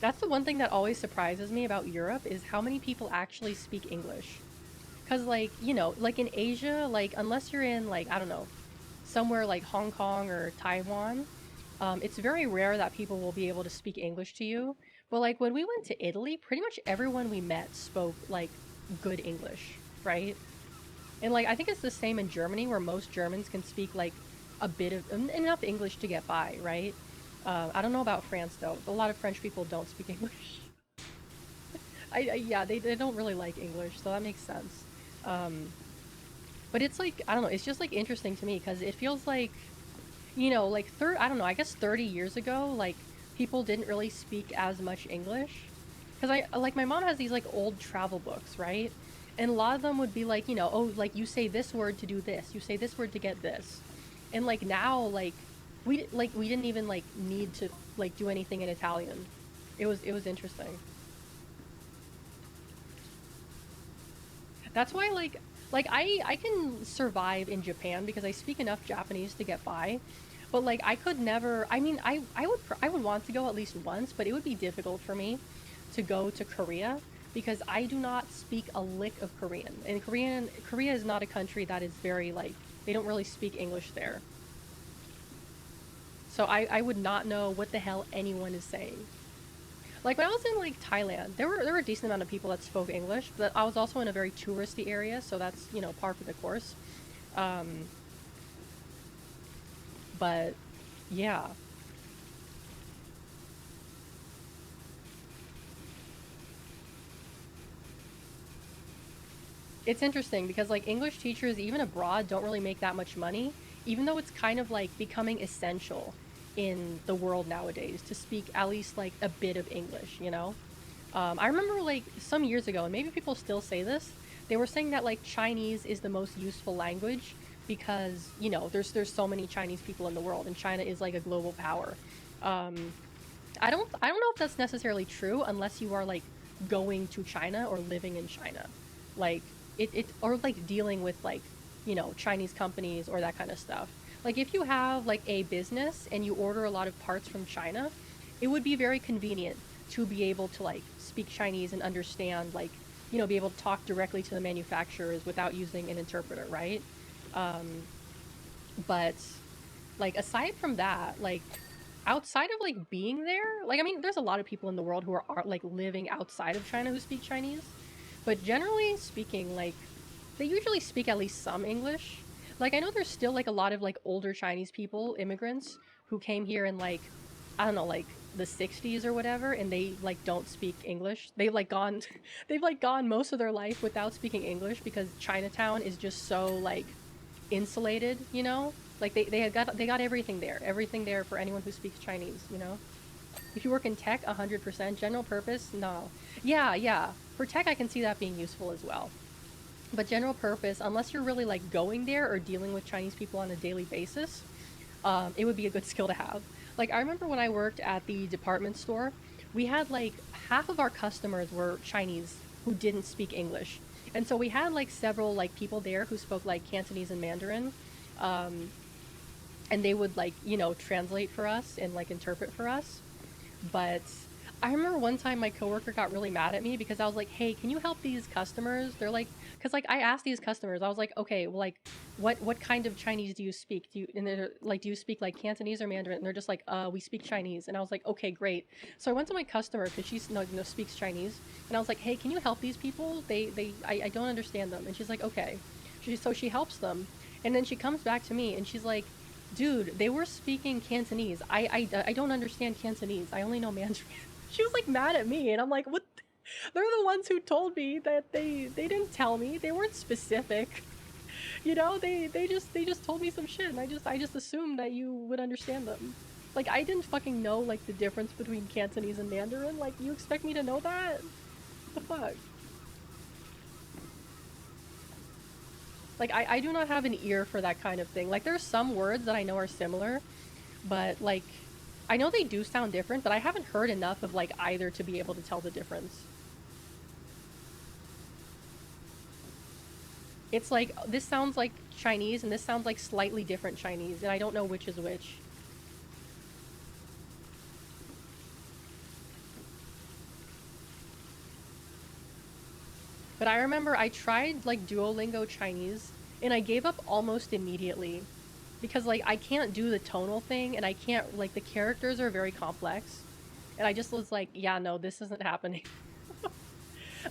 That's the one thing that always surprises me about Europe is how many people actually speak English. Cause like like in Asia, like unless you're in like I don't know somewhere like Hong Kong or Taiwan, it's very rare that people will be able to speak English to you. But like when we went to Italy, pretty much everyone we met spoke like good English, right? And like I think it's the same in Germany, where most Germans can speak like a bit of enough English to get by, right? I don't know about France though. A lot of French people don't speak English. Yeah, they don't really like English, so that makes sense. Um, but it's like I don't know. It's just like interesting to me because it feels like like I don't know. I guess 30 years ago, like people didn't really speak as much English. Because I like my mom has these like old travel books, right? And a lot of them would be like, oh, like you say this word to do this, you say this word to get this, and like now, we didn't even like need to like do anything in Italian. It was interesting. That's why like I can survive in Japan because I speak enough Japanese to get by. But like I could never. I mean, I would want to go at least once, but it would be difficult for me to go to Korea because I do not speak a lick of Korean. And Korea is not a country that is very like they don't really speak English there. So I would not know what the hell anyone is saying. Like when I was in like Thailand, there were a decent amount of people that spoke English, but I was also in a very touristy area, so that's par for the course. Um, but yeah, it's interesting because like English teachers even abroad don't really make that much money, even though it's kind of like becoming essential in the world nowadays to speak at least like a bit of English. I remember like some years ago, and maybe people still say this, they were saying that like Chinese is the most useful language because there's so many Chinese people in the world, and China is like a global power. Um, I don't know if that's necessarily true unless you are like going to China or living in China, like it or like dealing with like Chinese companies or that kind of stuff. Like if you have like a business and you order a lot of parts from China, it would be very convenient to be able to like speak Chinese and understand like be able to talk directly to the manufacturers without using an interpreter, right? Um, but like aside from that, like outside of like being there, like I mean, there's a lot of people in the world who are like living outside of China who speak Chinese, but generally speaking, like they usually speak at least some English. Like I know there's still like a lot of like older Chinese people, immigrants who came here in like I don't know, like the 60s or whatever, and they like don't speak English. They've like gone they've like gone most of their life without speaking English because Chinatown is just so like insulated. Like they got everything there for anyone who speaks Chinese. If you work in tech, 100%. General purpose, no. Yeah, yeah. For tech, I can see that being useful as well. But general purpose, unless you're really like going there or dealing with Chinese people on a daily basis, it would be a good skill to have. Like I remember when I worked at the department store, we had like half of our customers were Chinese who didn't speak English, and so we had like several like people there who spoke like Cantonese and Mandarin, um, and they would like translate for us and like interpret for us. But I remember one time my coworker got really mad at me because I was like, "Hey, can you help these customers?" They're like, because like I asked these customers, I was like, "Okay, well, like, what kind of Chinese do you speak? And they're like, do you speak like Cantonese or Mandarin?" And they're just like, we speak Chinese." And I was like, "Okay, great." So I went to my customer because she's no speaks Chinese, and I was like, "Hey, can you help these people? I don't understand them." And she's like, "Okay." So she helps them, and then she comes back to me and she's like, "Dude, they were speaking Cantonese. I don't understand Cantonese. I only know Mandarin." She was like mad at me, and I'm like, "What?" They're the ones who told me that they didn't tell me. They weren't specific. They just told me some shit, and I just assumed that you would understand them. Like, I didn't fucking know, like, the difference between Cantonese and Mandarin. Like, you expect me to know that? What the fuck? Like, I do not have an ear for that kind of thing. Like, there's some words that I know are similar, but, like, I know they do sound different, but I haven't heard enough of, like, either to be able to tell the difference. It's like, this sounds like Chinese, and this sounds like slightly different Chinese, and I don't know which is which. But I remember I tried, like, Duolingo Chinese, and I gave up almost immediately. Because, like, I can't do the tonal thing, and I can't, like, the characters are very complex. And I just was like, yeah, no, this isn't happening.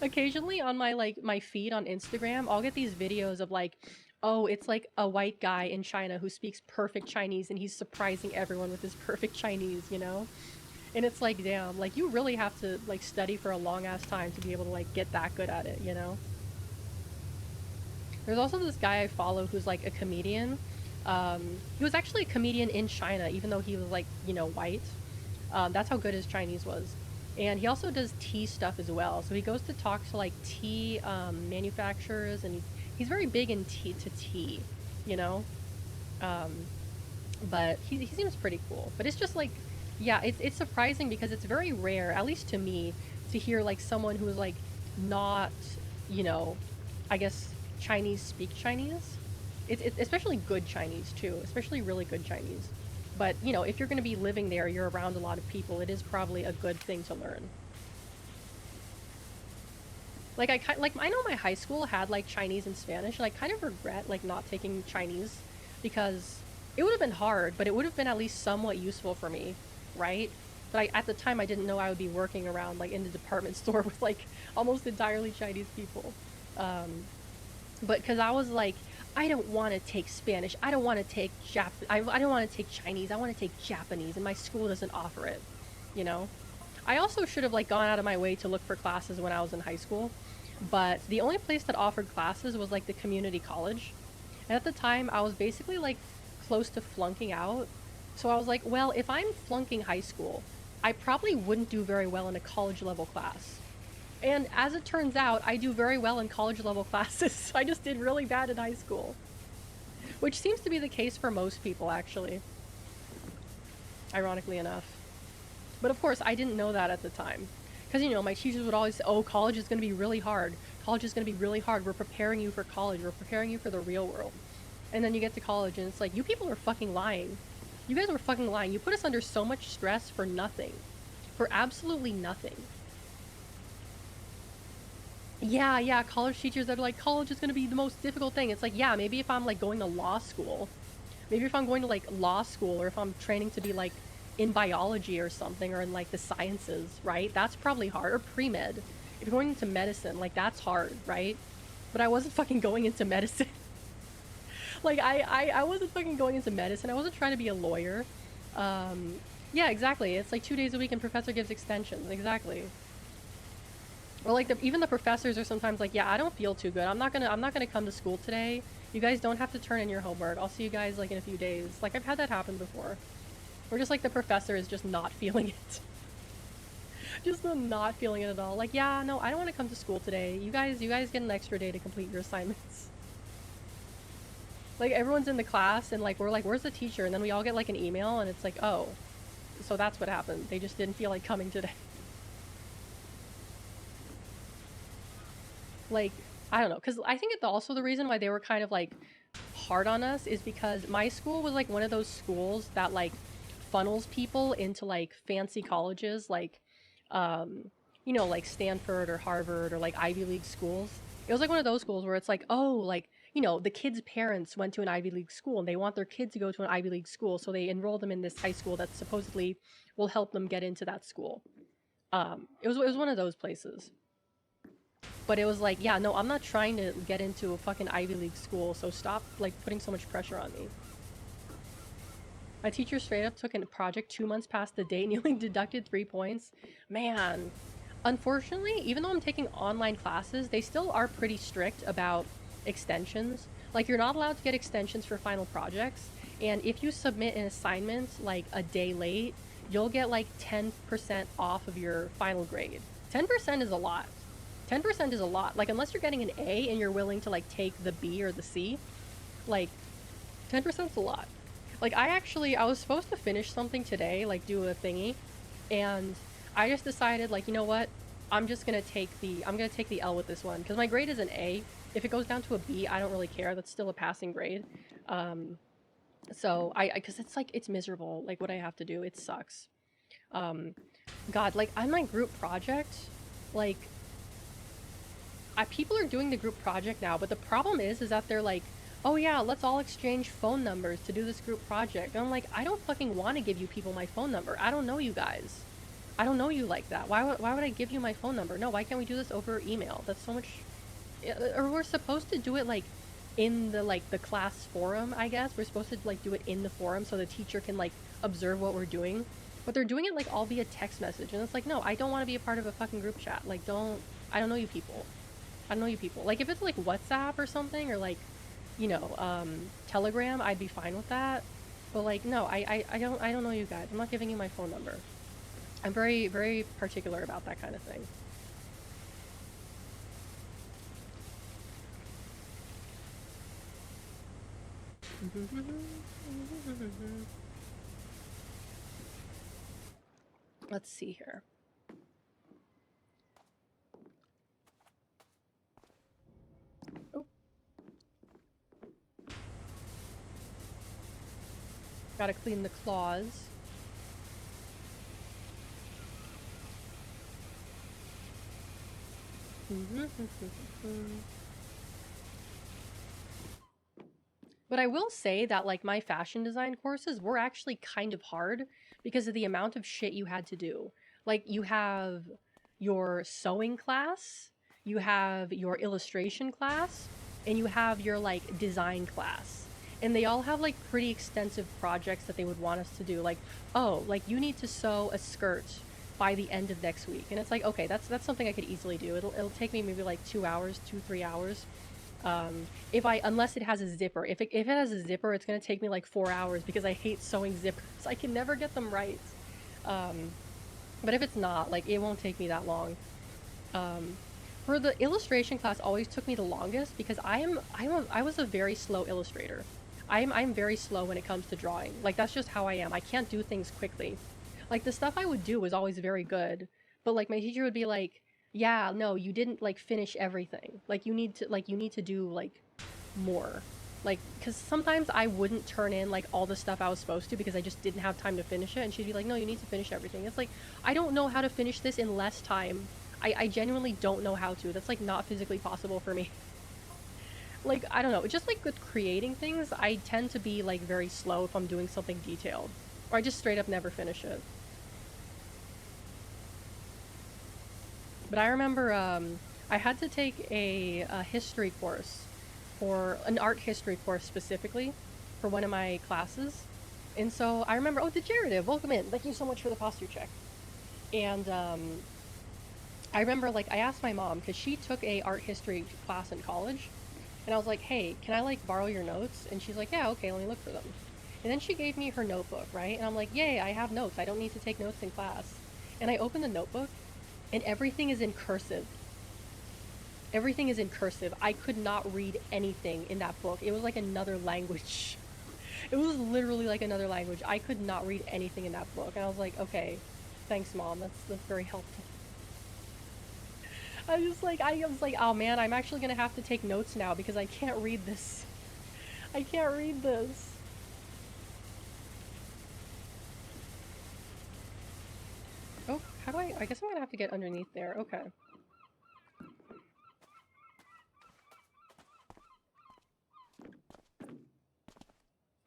Occasionally on my, like, my feed on Instagram, I'll get these videos of, like, oh, it's like a white guy in China who speaks perfect Chinese, and he's surprising everyone with his perfect Chinese, you know? And it's like, damn, like, you really have to, like, study for a long-ass time to be able to, like, get that good at it, you know? There's also this guy I follow who's, like, a comedian. He was actually a comedian in China, even though he was, like, you know, white. That's how good his Chinese was. And he also does tea stuff as well. So he goes to talk to, like, tea manufacturers, and he's very big in tea, you know? Um, but he seems pretty cool. But it's just, like, yeah, it's surprising because it's very rare, at least to me, to hear, like, someone who is, like, not, you know, I guess Chinese speak Chinese. It's especially good Chinese, too. Especially really good Chinese. But, you know, if you're going to be living there, you're around a lot of people, it is probably a good thing to learn. Like, I know my high school had, like, Chinese and Spanish, and I kind of regret, like, not taking Chinese, because it would have been hard, but it would have been at least somewhat useful for me, right? But at the time, I didn't know I would be working around, like, in the department store with, like, almost entirely Chinese people. But because I was like, I don't want to take Spanish. I don't want to take I don't want to take Chinese. I want to take Japanese, and my school doesn't offer it, you know? I also should have, like, gone out of my way to look for classes when I was in high school, but the only place that offered classes was, like, the community college. And at the time, I was basically, like, close to flunking out. So I was like, well, if I'm flunking high school, I probably wouldn't do very well in a college level class. And as it turns out, I do very well in college level classes. I just did really bad in high school. Which seems to be the case for most people, actually. Ironically enough. But of course, I didn't know that at the time. Because, you know, my teachers would always say, oh, college is going to be really hard. College is going to be really hard. We're preparing you for college. We're preparing you for the real world. And then you get to college and it's like, you people are fucking lying. You guys were fucking lying. You put us under so much stress for nothing. For absolutely nothing. Yeah, college teachers that are like, college is going to be the most difficult thing. It's like, yeah, maybe if I'm, like, going to law school. Maybe if I'm going to, like, law school, or if I'm training to be, like, in biology or something, or in, like, the sciences, right? That's probably hard. Or pre-med. If you're going into medicine, like, that's hard, right? But I wasn't fucking going into medicine. Like, I wasn't fucking going into medicine. I wasn't trying to be a lawyer. Yeah, exactly. It's like 2 days a week and professor gives extensions. Exactly. Or, like, even the professors are sometimes like, yeah, I don't feel too good. I'm not gonna come to school today. You guys don't have to turn in your homework. I'll see you guys, like, in a few days. Like, I've had that happen before. Or just, like, the professor is just not feeling it. Just not feeling it at all. Like, yeah, no, I don't want to come to school today. You guys get an extra day to complete your assignments. Like, everyone's in the class, and, like, we're like, where's the teacher? And then we all get, like, an email, and it's like, oh, so that's what happened. They just didn't feel like coming today. Like, I don't know, because I think it's also the reason why they were kind of, like, hard on us is because my school was, like, one of those schools that, like, funnels people into, like, fancy colleges, like, you know, like Stanford or Harvard or, like, Ivy League schools. It was, like, one of those schools where it's like, oh, like, you know, the kids' parents went to an Ivy League school and they want their kid to go to an Ivy League school, so they enroll them in this high school that supposedly will help them get into that school. It was one of those places. But it was like, yeah, no, I'm not trying to get into a fucking Ivy League school, so stop, like, putting so much pressure on me. My teacher straight up took a project 2 months past the date and he only deducted 3 points. Man. Unfortunately, even though I'm taking online classes, they still are pretty strict about extensions. Like, you're not allowed to get extensions for final projects, And if you submit an assignment like a day late, you'll get like 10% off of your final grade. 10% is a lot. 10% is a lot. Like, unless you're getting an A and you're willing to like take the B or the C, like 10% is a lot. Like, I was supposed to finish something today, like do a thingy, and I just decided, like, you know what? I'm gonna take the L with this one because my grade is an A. If it goes down to a B, I don't really care. That's still a passing grade. So because it's like, it's miserable, like what I have to do. It sucks. God, like on my group project, like people are doing the group project now, but the problem is that they're like, oh yeah, let's all exchange phone numbers to do this group project. And I'm like, I don't fucking want to give you people my phone number. I don't know you guys. I don't know you like that. Why would I give you my phone number? No, why can't we do this over email? That's so much... Or we're supposed to do it like in the like the class forum, I guess. We're supposed to like do it in the forum so the teacher can like observe what we're doing. But they're doing it like all via text message, and it's like, no, I don't want to be a part of a fucking group chat. Like, I don't know you people. I don't know you people. Like, if it's like WhatsApp or something, or like, you know, Telegram, I'd be fine with that. But like, no, I don't know you guys. I'm not giving you my phone number. I'm very, very particular about that kind of thing. Let's see here. Oh. Gotta clean the claws. But I will say that like my fashion design courses were actually kind of hard because of the amount of shit you had to do. Like, you have your sewing class, you have your illustration class, and you have your like design class. And they all have like pretty extensive projects that they would want us to do. Like, oh, like you need to sew a skirt by the end of next week. And it's like, okay, that's something I could easily do. It'll take me maybe like 2 hours, 3 hours. Unless it has a zipper. If it has a zipper, it's gonna take me like 4 hours because I hate sewing zippers. I can never get them right. But if it's not, like, it won't take me that long. For the illustration class, always took me the longest because I was a very slow illustrator. I'm very slow when it comes to drawing. Like, that's just how I am. I can't do things quickly. Like, the stuff I would do was always very good, but like my teacher would be like, yeah, no, you didn't like finish everything. Like, you need to do like more. Like, because sometimes I wouldn't turn in like all the stuff I was supposed to because I just didn't have time to finish it, and she'd be like, no, you need to finish everything. It's like, I don't know how to finish this in less time. I genuinely don't know how to. That's like not physically possible for me. Like, I don't know, just like with creating things, I tend to be like very slow if I'm doing something detailed, or I just straight up never finish it. But I remember I had to take a history course, for an art history course specifically, for one of my classes. And so I remember, oh, Degenerative, welcome in. Thank you so much for the posture check. And I remember, like, I asked my mom, because she took a art history class in college, and I was like, hey, can I, like, borrow your notes? And she's like, yeah, okay, let me look for them. And then she gave me her notebook, right? And I'm like, yay, I have notes. I don't need to take notes in class. And I opened the notebook, and everything is in cursive. Everything is in cursive. I could not read anything in that book. It was like another language. It was literally like another language. I could not read anything in that book. And I was like, okay, thanks, Mom. That's very helpful. I was like, oh man, I'm actually gonna have to take notes now because I can't read this. I can't read this. Oh, how do I guess I'm gonna have to get underneath there. Okay.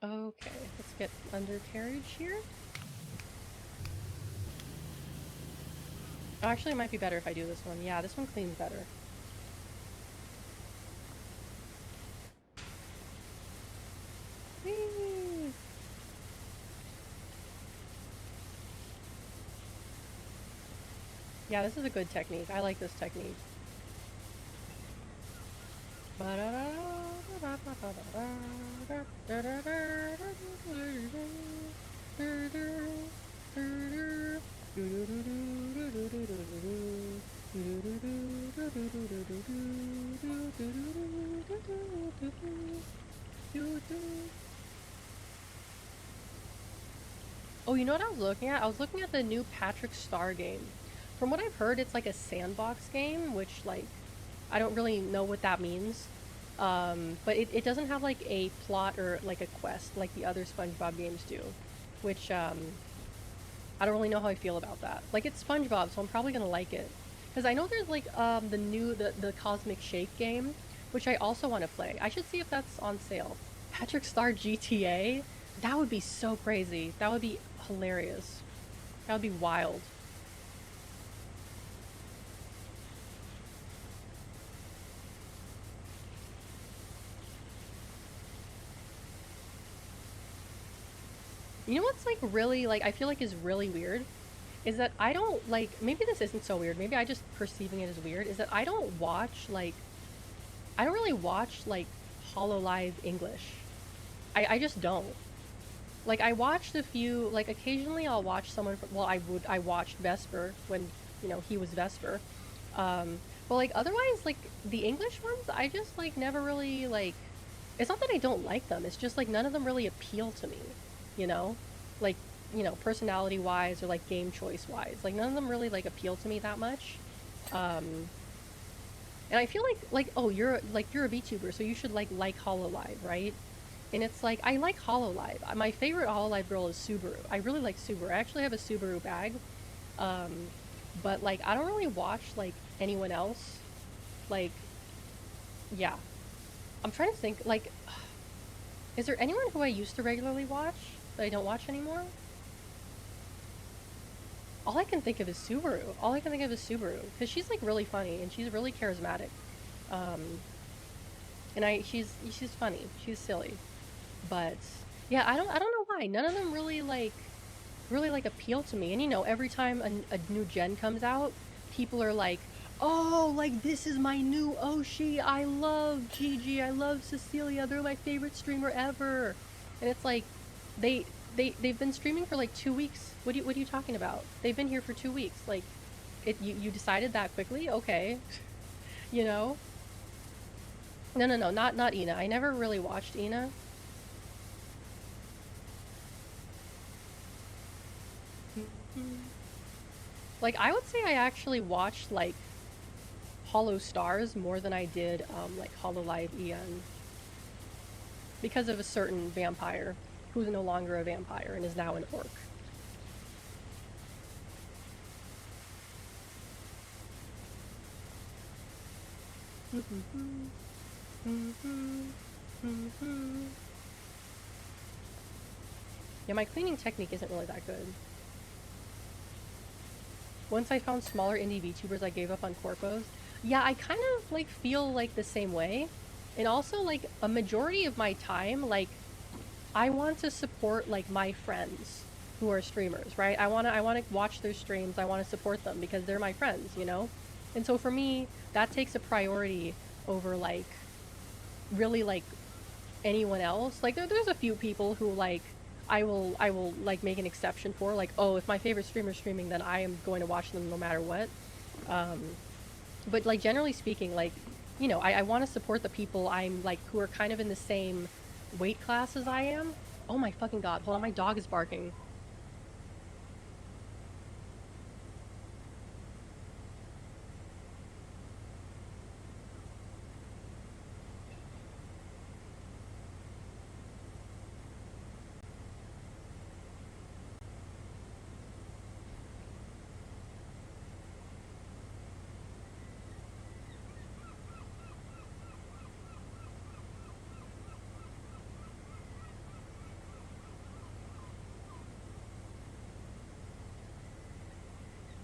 Okay, let's get undercarriage here. Oh, actually, it might be better if I do this one. Yeah, this one cleans better. Whee! Yeah, this is a good technique. I like this technique. Oh, you know what I was looking at? I was looking at the new Patrick Star game. From what I've heard, it's like a sandbox game, which, like, I don't really know what that means. But it doesn't have, like, a plot or, like, a quest like the other SpongeBob games do. Which, I don't really know how I feel about that. Like, it's SpongeBob, so I'm probably gonna like it. Because I know there's, like, the Cosmic Shake game, which I also want to play. I should see if that's on sale. Patrick Star GTA? That would be so crazy. That would be hilarious. That would be wild. You know what's like really like I feel like is really weird is that I don't like maybe this isn't so weird. Maybe I just perceiving it as weird is that I don't really watch like Hololive English. I just don't. Like I watched a few like occasionally I'll watch someone from, well I watched Vesper when, you know, he was Vesper. Um but like otherwise like the English ones I just like never really like it's not that I don't like them. It's just like none of them really appeal to me, you know? Like, you know, personality wise or like game choice wise. Like none of them really like appeal to me that much. Um and I feel like oh, you're a VTuber, so you should like Hololive, right? And it's like I like Hololive. My favorite Hololive girl is Subaru. I really like Subaru. I actually have a Subaru bag. Um but like I don't really watch like anyone else. Like yeah. I'm trying to think like is there anyone who I used to regularly watch that I don't watch anymore? All I can think of is Subaru. All I can think of is Subaru because she's like really funny and she's really charismatic. Um, and she's funny. She's silly, but yeah, I don't know why. None of them really like appeal to me. And you know, every time a new gen comes out, people are like, "Oh, like this is my new Oshi. I love Gigi. I love Cecilia. They're my favorite streamer ever." And it's like, they they've been streaming for like 2 weeks. What are you talking about? They've been here for 2 weeks. Like, you decided that quickly? Okay, you know? No, not Ina. I never really watched Ina. Like, I would say I actually watched like Hollow Stars more than I did like Hololive Ian because of a certain vampire who's no longer a vampire and is now an orc. Yeah, my cleaning technique isn't really that good. Once I found smaller indie VTubers, I gave up on corpos. Yeah, I kind of like feel like the same way. And also like a majority of my time, like I want to support like my friends who are streamers, right? I want to watch their streams. I want to support them because they're my friends, you know? And so for me, that takes a priority over like really like anyone else. Like there's a few people who like I will like make an exception for like, oh, if my favorite streamer's streaming, then I am going to watch them no matter what. Um, but like generally speaking, like, you know, I want to support the people I'm like who are kind of in the same weight class as I am. Oh my fucking god, hold on, my dog is barking.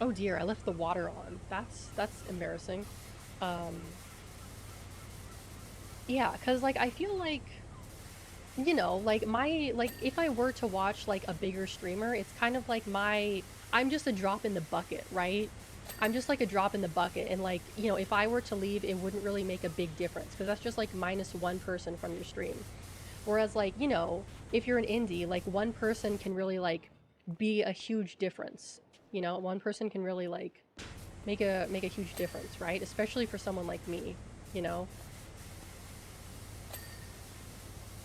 Oh dear, I left the water on. That's embarrassing. Um, yeah, cuz like I feel like, you know, like my like if I were to watch like a bigger streamer, it's kind of like my I'm just a drop in the bucket, right? I'm just like a drop in the bucket, and like, you know, if I were to leave, it wouldn't really make a big difference because that's just like minus one person from your stream. Whereas like, you know, if you're an indie, like one person can really like be a huge difference. You know, one person can really like make a huge difference, right? Especially for someone like me, you know.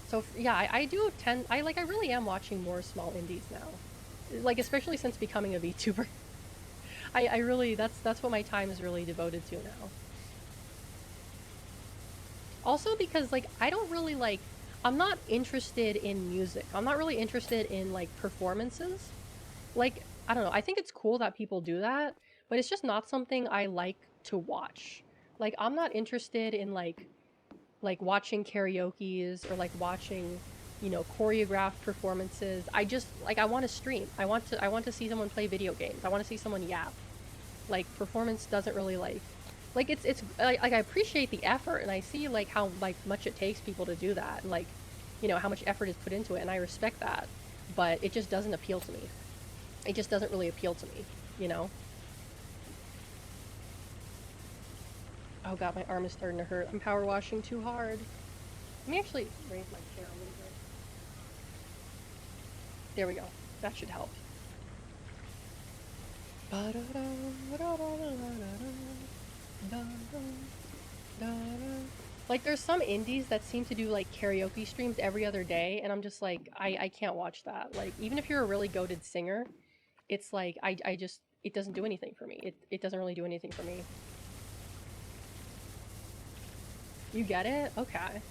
So yeah, I do tend, I really am watching more small indies now, like especially since becoming a VTuber. I really, that's what my time is really devoted to now. Also because like I don't really like, I'm not interested in music. I'm not really interested in like performances. Like, I don't know, I think it's cool that people do that, but it's just not something I like to watch. Like I'm not interested in like watching karaoke's or like watching, you know, choreographed performances. I just like, I want to stream. I want to see someone play video games. I want to see someone yap. Like performance doesn't really like it's like I appreciate the effort and I see like how like much it takes people to do that and like, you know, how much effort is put into it and I respect that, but it just doesn't appeal to me. It just doesn't really appeal to me, you know. Oh god, my arm is starting to hurt. I'm power washing too hard. Let me actually raise my chair a little bit. There we go. That should help. Like there's some indies that seem to do like karaoke streams every other day and I'm just like, I can't watch that. Like even if you're a really goated singer, it's like I just, it doesn't do anything for me. It doesn't really do anything for me. You get it? Okay.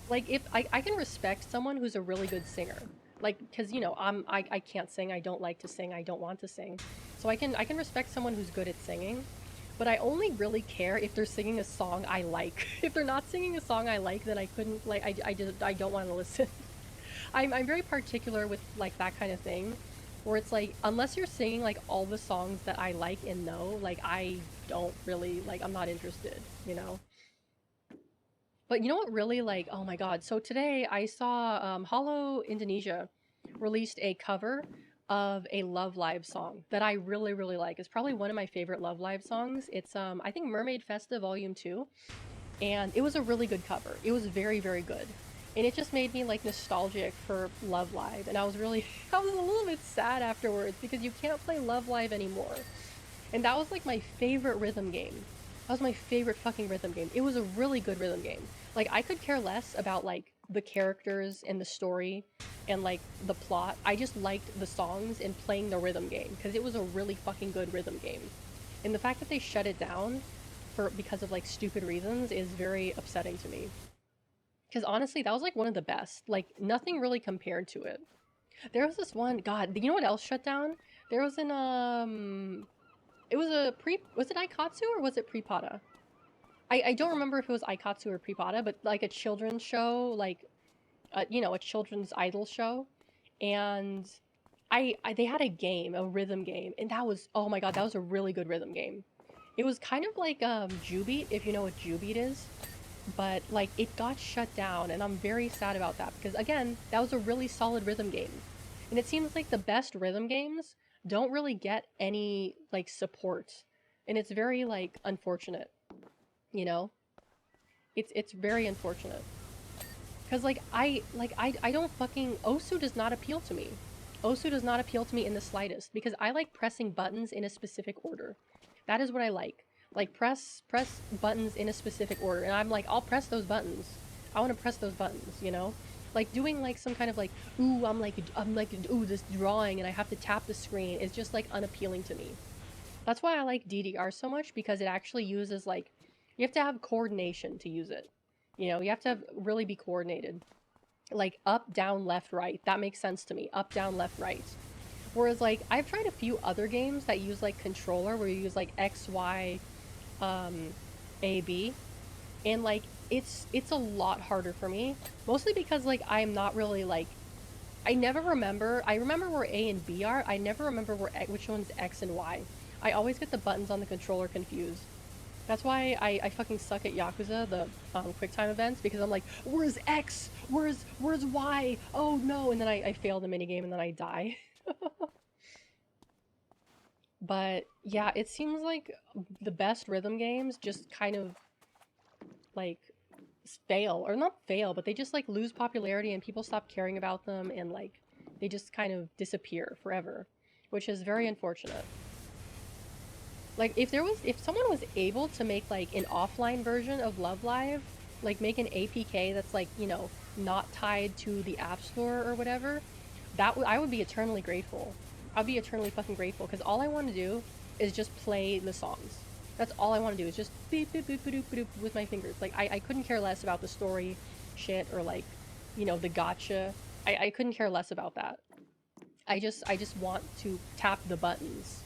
Like if I can respect someone who's a really good singer, like because you know I can't sing, I don't like to sing, I don't want to sing, so I can respect someone who's good at singing, but I only really care if they're singing a song I like. If they're not singing a song I like, then I couldn't like I don't want to listen. I'm very particular with like that kind of thing, where it's like unless you're singing like all the songs that I like and know, like I don't really like, I'm not interested, you know. But you know what really like, oh my god. So today I saw Hollow Indonesia released a cover of a Love Live song that I really really like. It's probably one of my favorite Love Live songs. It's I think Mermaid Festa Volume 2 and it was a really good cover. It was very very good. And it just made me like nostalgic for Love Live and I was really I was a little bit sad afterwards because you can't play Love Live anymore. And that was like my favorite rhythm game. That was my favorite fucking rhythm game. It was a really good rhythm game. Like I could care less about like the characters and the story and like the plot. I just liked the songs and playing the rhythm game because it was a really fucking good rhythm game. And the fact that they shut it down for because of like stupid reasons is very upsetting to me. Because honestly, that was like one of the best. Like nothing really compared to it. There was this one, god, you know what else shut down? There was an it was a was it Aikatsu or was it Prepata? I don't remember if it was Aikatsu or Prepata, but like a children's show, like, you know, a children's idol show. And they had a game, a rhythm game, and that was, oh my god, that was a really good rhythm game. It was kind of like Jubeat, if you know what Jubeat is. But like it got shut down and I'm very sad about that because again, that was a really solid rhythm game. And it seems like the best rhythm games don't really get any like support. And it's very like unfortunate, you know? It's very unfortunate. Cuz like I don't fucking, Osu does not appeal to me. Osu does not appeal to me in the slightest because I like pressing buttons in a specific order. That is what I like. Like press buttons in a specific order and I'm like, I'll press those buttons. I want to press those buttons, you know? Like doing like some kind of like, ooh, I'm like ooh, this drawing and I have to tap the screen is just like unappealing to me. That's why I like DDR so much because it actually uses like, you have to have coordination to use it. You know, you have to have, really be coordinated. Like up, down, left, right. That makes sense to me. Up, down, left, right. Whereas like I've tried a few other games that use like controller where you use like X, Y, A, B, and like it's a lot harder for me. Mostly because like I'm not really like, I never remember. I remember where A and B are. I never remember where which one's X and Y. I always get the buttons on the controller confused. That's why I fucking suck at Yakuza, the QuickTime events, because I'm like, where's X? Where's Y? Oh no! And then I fail the minigame and then I die. But yeah, it seems like the best rhythm games just kind of like fail, or not fail, but they just like lose popularity and people stop caring about them and like they just kind of disappear forever, which is very unfortunate. Like if someone was able to make like an offline version of Love Live, like make an APK that's like, you know, not tied to the App Store or whatever, I would be eternally grateful. I'd be eternally fucking grateful because all I want to do is just play the songs. That's all I want to do is just beep beep beep boop boop with my fingers. Like I couldn't care less about the story shit or like, you know, the gotcha. I couldn't care less about that. I just want to tap the buttons.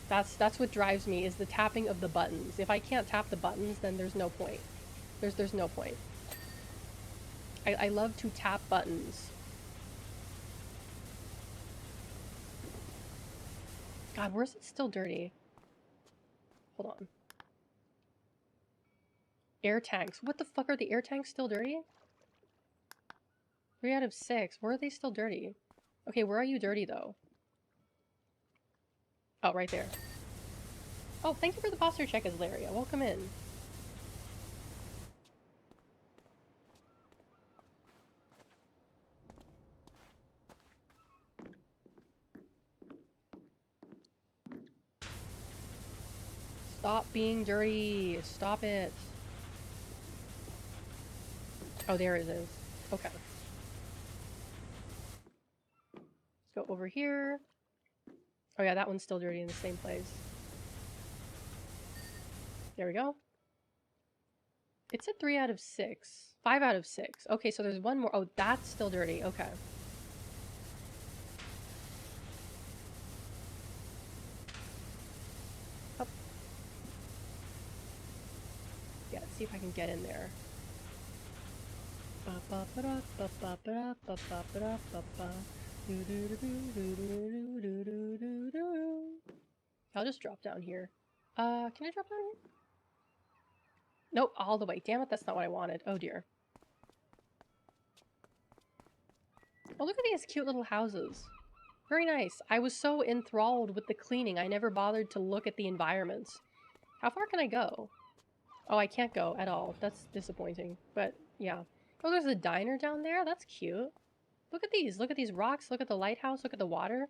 That's what drives me is the tapping of the buttons. If I can't tap the buttons, then there's no point. There's no point. I love to tap buttons. God, where's it still dirty? Hold on. Air tanks. What the fuck are the air tanks still dirty? 3 out of 6. Where are they still dirty? Okay, where are you dirty though? Oh, right there. Oh, thank you for the posture check, Azlaria. Welcome in. Stop being dirty. Stop it. Oh, there it is. Okay. Let's go over here. Oh yeah, that one's still dirty in the same place. There we go. It's a 3 out of 6. 5 out of 6. Okay, so there's one more. Oh, that's still dirty. Okay. Up. Yeah, let's see if I can get in there. I'll just drop down here. Can I drop down here? Nope, all the way. Damn it, that's not what I wanted. Oh dear. Oh, look at these cute little houses. Very nice. I was so enthralled with the cleaning, I never bothered to look at the environments. How far can I go? Oh, I can't go at all. That's disappointing. But, yeah. Oh, there's a diner down there? That's cute. Look at these. Look at these rocks. Look at the lighthouse. Look at the water.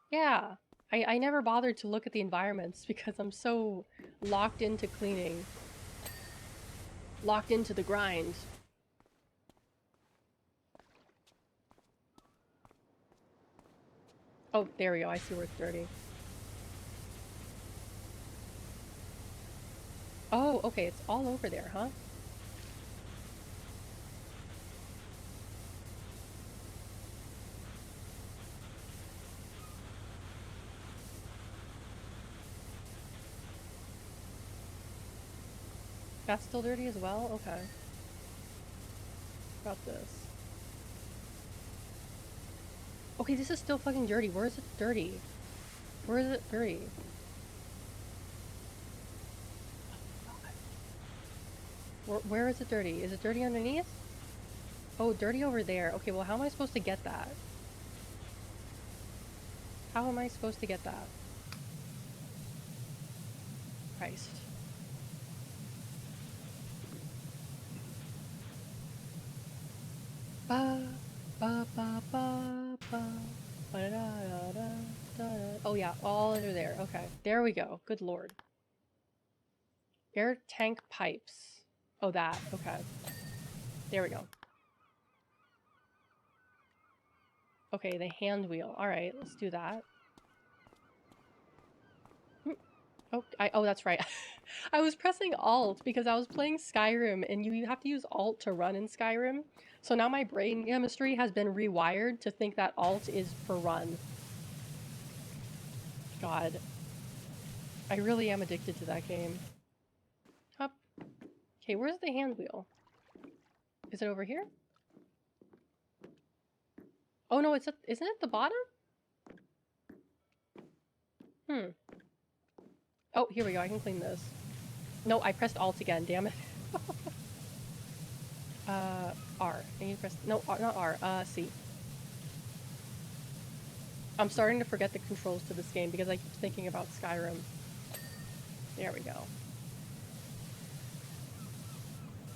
Yeah. I never bothered to look at the environments because I'm so locked into cleaning. Locked into the grind. Oh, there we go. I see where it's dirty. Oh, okay. It's all over there, huh? That's still dirty as well? Okay. What about this? Okay, this is still fucking dirty. Where is it dirty? Where is it dirty? Where is it dirty? Is it dirty underneath? Oh, dirty over there. Okay, well, how am I supposed to get that? How am I supposed to get that? Christ. Ba, ba, ba, ba, ba, ba, da, da, da, da, da. Oh yeah, all under there. Okay, there we go. Good lord. Air tank pipes. Oh, that. Okay. There we go. Okay, the hand wheel. Alright, let's do that. Oh, that's right. I was pressing Alt because I was playing Skyrim, and you have to use Alt to run in Skyrim. So now my brain chemistry has been rewired to think that Alt is for run. God. I really am addicted to that game. Up. Okay, where's the hand wheel? Is it over here? Oh no, isn't it the bottom? Hmm. Oh, here we go. I can clean this. No, I pressed Alt again. Damn it. R. I need to press... No, R, not R. C. I'm starting to forget the controls to this game because I keep thinking about Skyrim. There we go.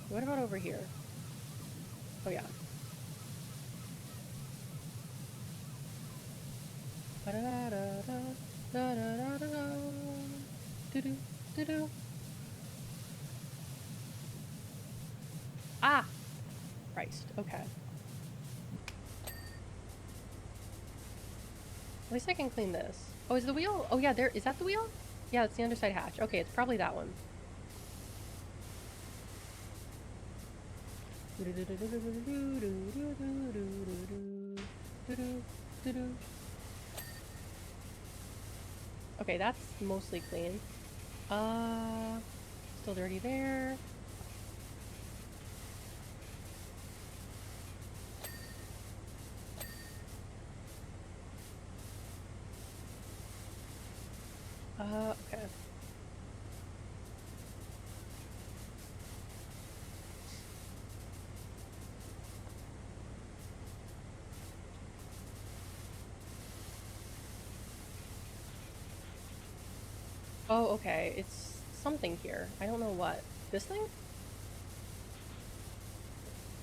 What about over here? Oh, yeah. Ah! Christ. Okay. At least I can clean this. Oh, is the wheel? Oh, yeah, there. Is that the wheel? Yeah, it's the underside hatch. Okay, it's probably that one. Okay, that's mostly clean. Still dirty there. Okay. Oh, okay. It's something here. I don't know what. This thing?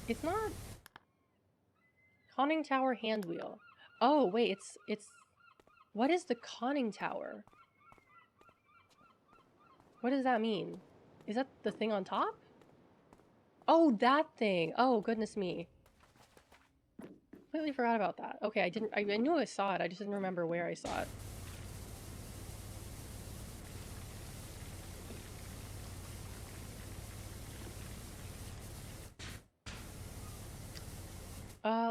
It's not... Conning tower hand wheel. Oh, wait, it's... What is the conning tower? What does that mean? Is that the thing on top? Oh, that thing! Oh, goodness me. Completely forgot about that. Okay, I knew I saw it, I just didn't remember where I saw it.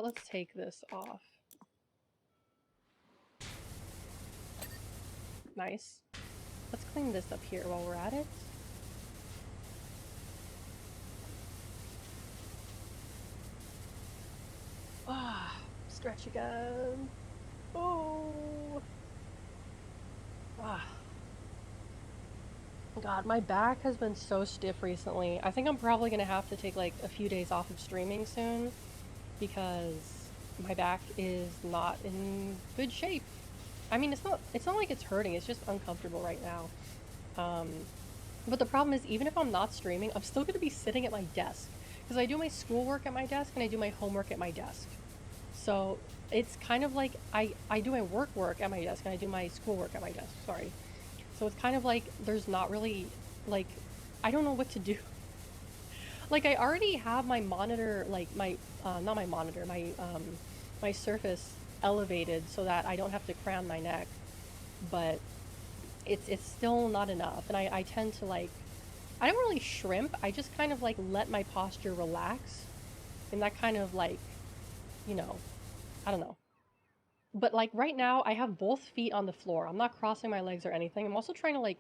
Let's take this off. Nice. Let's clean this up here while we're at it. Ah, stretch again. Oh. Ah. God, my back has been so stiff recently. I think I'm probably gonna have to take like a few days off of streaming soon because my back is not in good shape. I mean, it's not like it's hurting, it's just uncomfortable right now. But the problem is, even if I'm not streaming, I'm still gonna be sitting at my desk because I do my schoolwork at my desk and I do my homework at my desk. So it's kind of like I do my work at my desk and I do my schoolwork at my desk, sorry. So it's kind of like there's not really, like, I don't know what to do. Like, I already have my monitor, like, my, not my monitor, my Surface elevated so that I don't have to cram my neck, but it's still not enough, and I tend to, like, I don't really shrimp, I just kind of, like, let my posture relax, and that kind of, like, you know, I don't know. But, like, right now, I have both feet on the floor. I'm not crossing my legs or anything. I'm also trying to, like,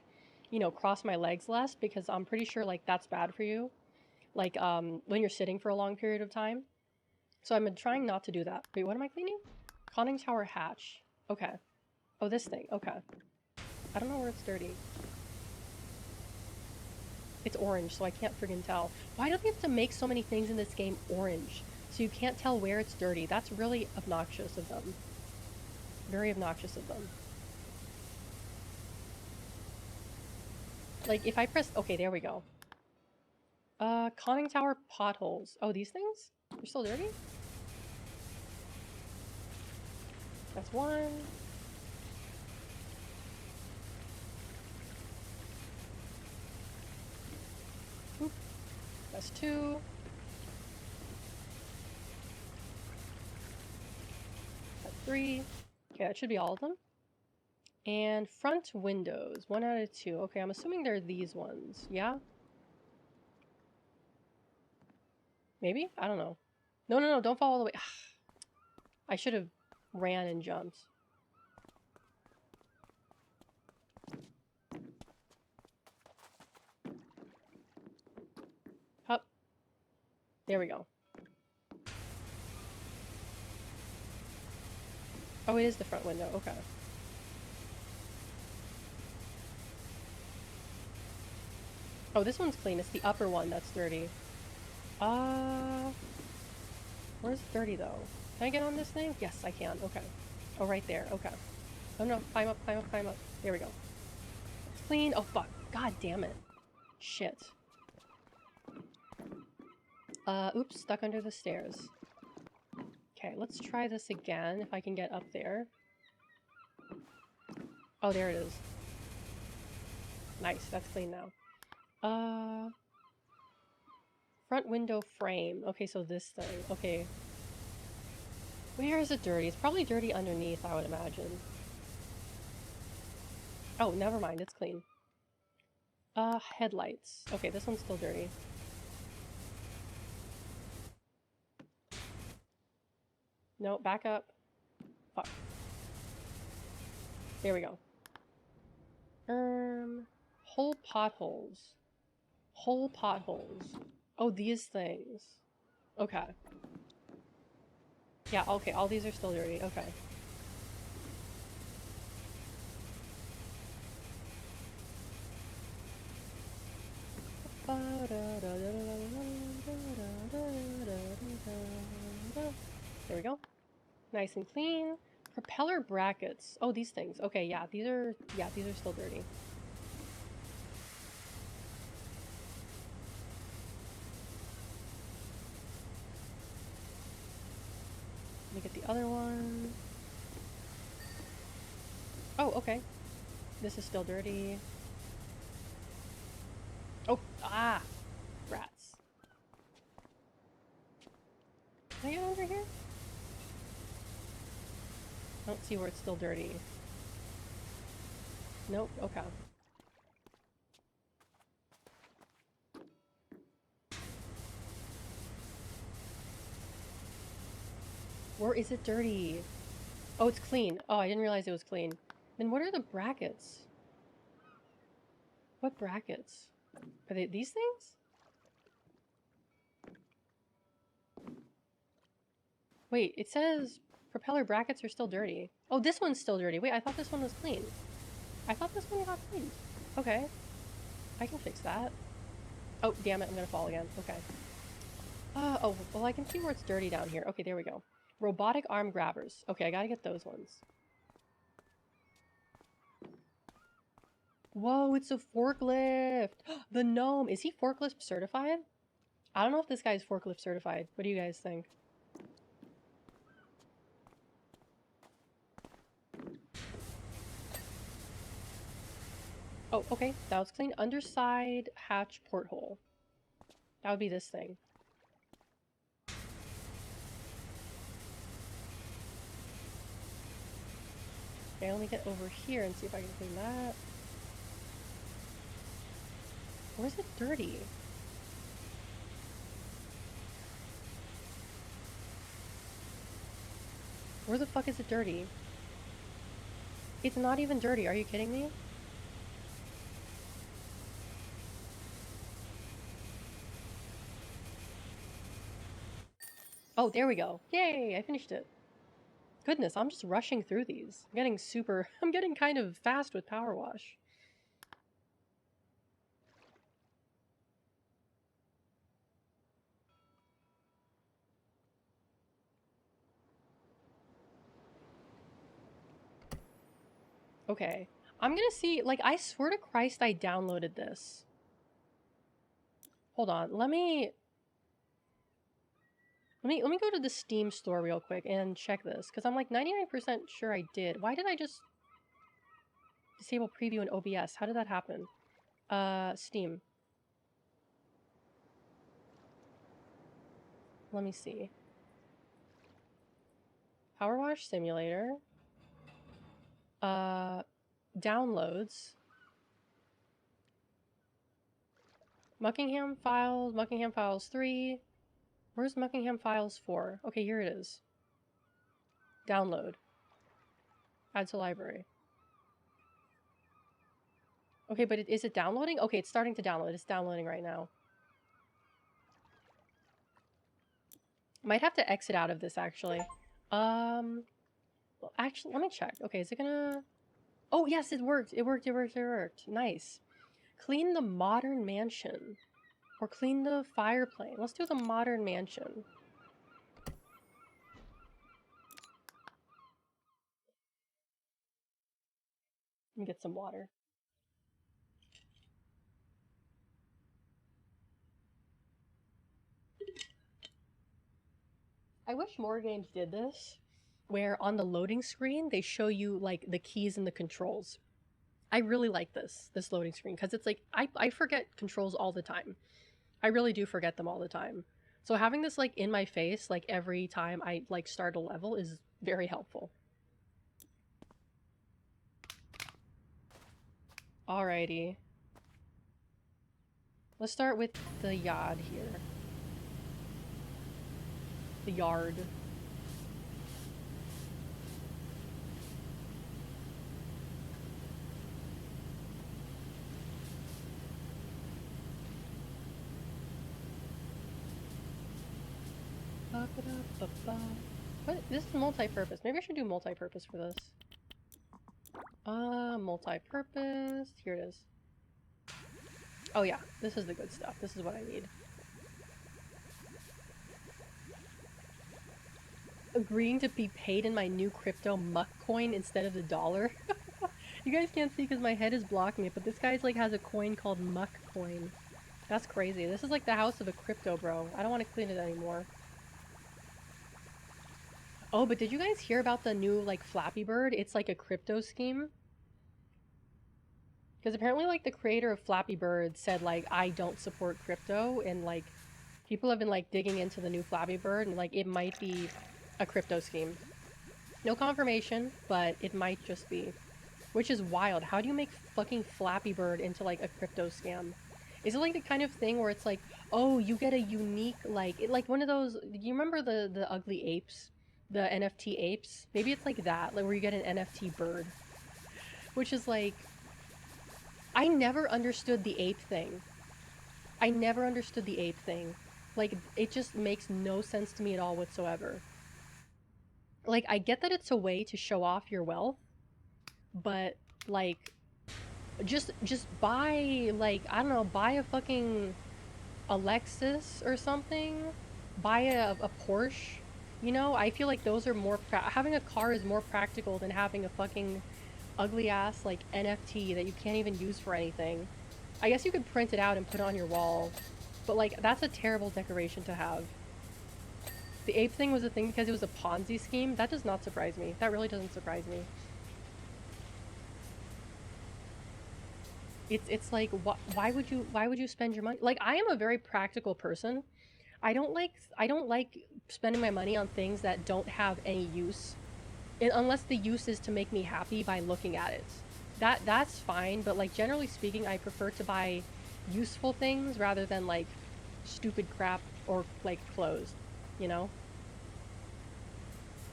you know, cross my legs less because I'm pretty sure, like, that's bad for you. Like, when you're sitting for a long period of time. So I've been trying not to do that. Wait, what am I cleaning? Conning tower hatch. Okay. Oh, this thing. Okay. I don't know where it's dirty. It's orange, so I can't friggin' tell. Why do they have to make so many things in this game orange? So you can't tell where it's dirty. That's really obnoxious of them. Very obnoxious of them. Like, if I press... Okay, there we go. Conning tower potholes. Oh, these things? They're still dirty? That's one. Oop. That's two. That's three. Okay, that should be all of them. And front windows. 1 out of 2. Okay, I'm assuming they're these ones. Yeah? Maybe? I don't know. No, no, no, don't fall all the way. I should have ran and jumped. Up. There we go. Oh, it is the front window. Okay. Oh, this one's clean. It's the upper one that's dirty. Where's dirty though? Can I get on this thing? Yes, I can. Okay. Oh, right there. Okay. Oh no, climb up, climb up, climb up. There we go. It's clean. Oh fuck. God damn it. Shit. Oops, stuck under the stairs. Okay, let's try this again if I can get up there. Oh, there it is. Nice, that's clean now. Front window frame. Okay, so this thing. Okay. Where is it dirty? It's probably dirty underneath, I would imagine. Oh, never mind, it's clean. Headlights. Okay, this one's still dirty. No, back up. Fuck. There we go. Whole potholes. Whole potholes. Oh, these things. Okay. Yeah, okay, all these are still dirty. Okay. There we go. Nice and clean. Propeller brackets. Oh, these things. Okay, yeah, these are still dirty. Let me get the other one. Oh, okay. This is still dirty. Oh, ah! Rats. Can I get under here? I don't see where it's still dirty. Nope, okay. Where is it dirty? Oh, it's clean. Oh, I didn't realize it was clean. Then what are the brackets? What brackets? Are they these things? Wait, it says propeller brackets are still dirty. Oh, this one's still dirty. Wait, I thought this one was clean. I thought this one got clean. Okay. I can fix that. Oh, damn it, I'm gonna fall again. Okay. Oh, well, I can see where it's dirty down here. Okay, there we go. Robotic arm grabbers. Okay, I gotta get those ones. Whoa, it's a forklift! The gnome! Is he forklift certified? I don't know if this guy's forklift certified. What do you guys think? Oh, okay. That was clean. Underside hatch porthole. That would be this thing. Okay, let me get over here and see if I can clean that. Where's it dirty? Where the fuck is it dirty? It's not even dirty. Are you kidding me? Oh, there we go. Yay, I finished it. Goodness, I'm just rushing through these. I'm getting kind of fast with Power Wash. Okay. I'm gonna see, like, I swear to Christ I downloaded this. Hold on, let me go to the Steam store real quick and check this, because I'm like 99% sure I did. Why did I just disable preview in OBS? How did that happen? Steam. Let me see. Power Wash Simulator. Downloads. Muckingham Files 3. Where's Muckingham Files 4? Okay, here it is. Download. Add to library. Okay, but is it downloading? Okay, it's starting to download. It's downloading right now. Might have to exit out of this, actually. Well, actually, let me check. Okay, is it gonna... Oh, yes, it worked. It worked. Nice. Clean the modern mansion. Or clean the fireplace. Let's do the modern mansion. Let me get some water. I wish more games did this, where on the loading screen, they show you, like, the keys and the controls. I really like this loading screen, because it's like, I forget controls all the time. I really do forget them all the time. So having this, like, in my face, like, every time I, like, start a level is very helpful. Alrighty. Let's start with the yard here. The yard. What? This is multi-purpose. Maybe I should do multi-purpose for this. Multi-purpose. Here it is. Oh yeah, this is the good stuff. This is what I need. Agreeing to be paid in my new crypto muck coin instead of the dollar. You guys can't see because my head is blocking it, but this guy's like has a coin called muck coin. That's crazy. This is like the house of a crypto bro. I don't want to clean it anymore. Oh, but did you guys hear about the new, like, Flappy Bird? It's like a crypto scheme. Because apparently, like, the creator of Flappy Bird said, like, I don't support crypto, and, like, people have been, like, digging into the new Flappy Bird, and, like, it might be a crypto scheme. No confirmation, but it might just be. Which is wild. How do you make fucking Flappy Bird into, like, a crypto scam? Is it like the kind of thing where it's like, oh, you get a unique, like one of those, you remember the ugly apes? The NFT apes? Maybe it's like that, like where you get an NFT bird. Which is like, I never understood the ape thing. I never understood the ape thing. Like, it just makes no sense to me at all whatsoever. Like, I get that it's a way to show off your wealth, but, like, just buy, like, I don't know, buy a fucking a Lexus or something, buy a Porsche. You know, I feel like those are more having a car is more practical than having a fucking ugly ass like NFT that you can't even use for anything. I guess you could print it out and put it on your wall, but like that's a terrible decoration to have. The ape thing was a thing because it was a Ponzi scheme. That does not surprise me. That really doesn't surprise me. It's like why would you spend your money? Like, I am a very practical person. I don't like spending my money on things that don't have any use, unless the use is to make me happy by looking at it. That's fine, but like generally speaking, I prefer to buy useful things rather than like stupid crap or like clothes, you know?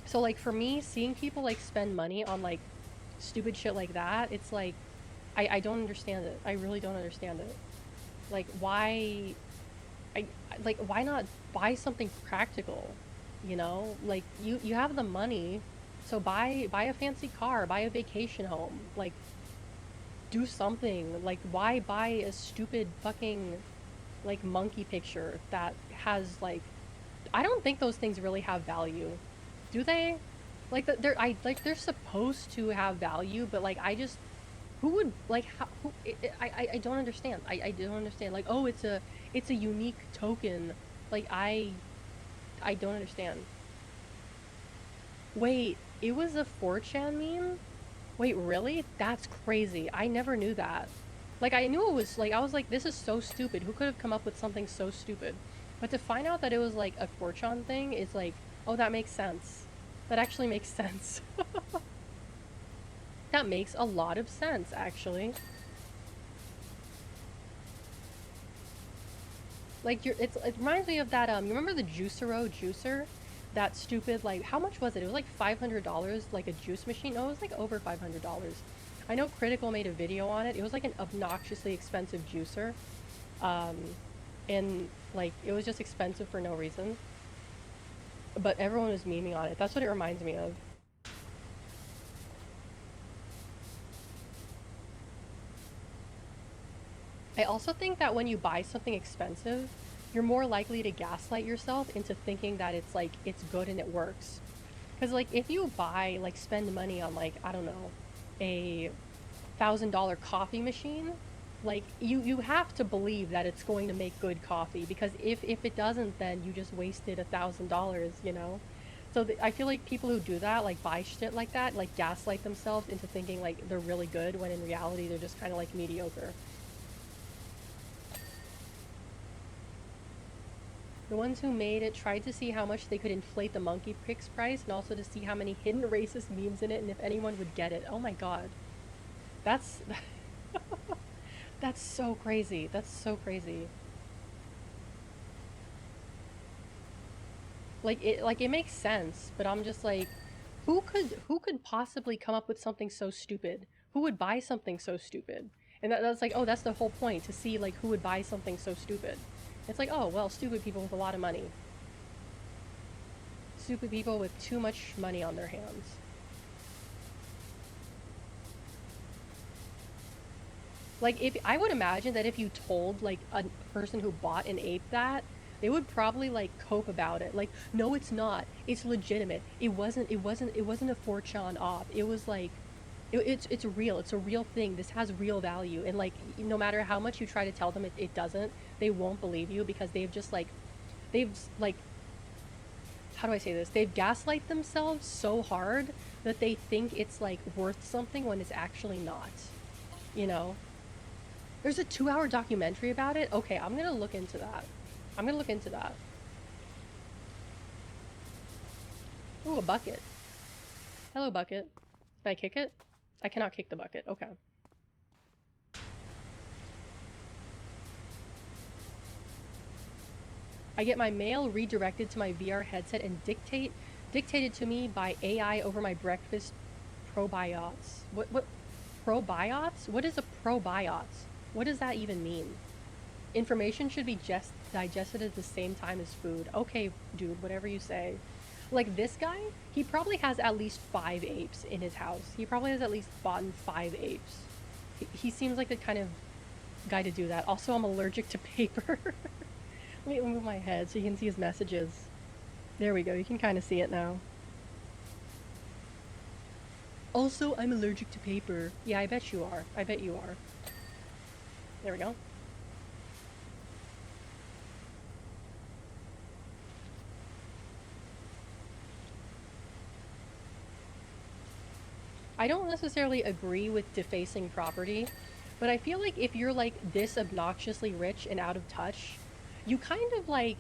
So like for me, seeing people like spend money on like stupid shit like that, it's like I don't understand it. I really don't understand it. Like why like why not buy something practical, you know? Like you have the money, so buy a fancy car, buy a vacation home, like do something. Like why buy a stupid fucking like monkey picture that has like I don't think those things really have value. Do they? Like they're supposed to have value, but like I just who would like how who I don't understand. I don't understand. Like, oh, it's a unique token. Like I don't understand. Wait, it was a 4chan meme? Wait, really? That's crazy. I never knew that. Like, I knew it was like I was like, this is so stupid. Who could have come up with something so stupid? But to find out that it was like a 4chan thing is like, oh, that makes sense. That actually makes sense. That makes a lot of sense, actually. Like, it reminds me of that, you remember the Juicero juicer? That stupid, like, how much was it? It was like $500, like a juice machine? No, it was like over $500. I know Critical made a video on it. It was like an obnoxiously expensive juicer. And, like, it was just expensive for no reason. But everyone was memeing on it. That's what it reminds me of. I also think that when you buy something expensive, you're more likely to gaslight yourself into thinking that it's like it's good and it works. Because like if you buy like spend money on like I don't know a $1,000 coffee machine, like you have to believe that it's going to make good coffee because if it doesn't, then you just wasted $1,000, you know. So I feel like people who do that, like buy shit like that, like gaslight themselves into thinking like they're really good when in reality they're just kind of like mediocre. The ones who made it tried to see how much they could inflate the monkey picks price and also to see how many hidden racist memes in it and if anyone would get it. Oh my god. That's that's so crazy. That's so crazy. Like it makes sense, but I'm just like who could possibly come up with something so stupid? Who would buy something so stupid? And that's like, oh, that's the whole point, to see like who would buy something so stupid. It's like, oh, well, stupid people with a lot of money. Stupid people with too much money on their hands. Like if I would imagine that if you told like a person who bought an ape that, they would probably like cope about it. Like, no, it's not. It's legitimate. It wasn't a 4chan op. It was like it's real. It's a real thing. This has real value. And like no matter how much you try to tell them it doesn't, they won't believe you because they've like how do I say this? They've gaslight themselves so hard that they think it's like worth something when it's actually not. You know? There's a 2-hour documentary about it? Okay, I'm gonna look into that. I'm gonna look into that. Ooh, a bucket. Hello, bucket. Can I kick it? I cannot kick the bucket. Okay. I get my mail redirected to my VR headset and dictated to me by AI over my breakfast probiotics. What probiotics? What is a probiotics? What does that even mean? Information should be just digested at the same time as food. Okay, dude, whatever you say. Like this guy, he probably has at least 5 apes in his house. He probably has at least bought 5 apes. He seems like the kind of guy to do that. Also, I'm allergic to paper. Let me move my head so you can see his messages. There we go. You can kind of see it now. Also, I'm allergic to paper. Yeah, I bet you are. I bet you are. There we go. I don't necessarily agree with defacing property, but I feel like if you're like this obnoxiously rich and out of touch, you kind of like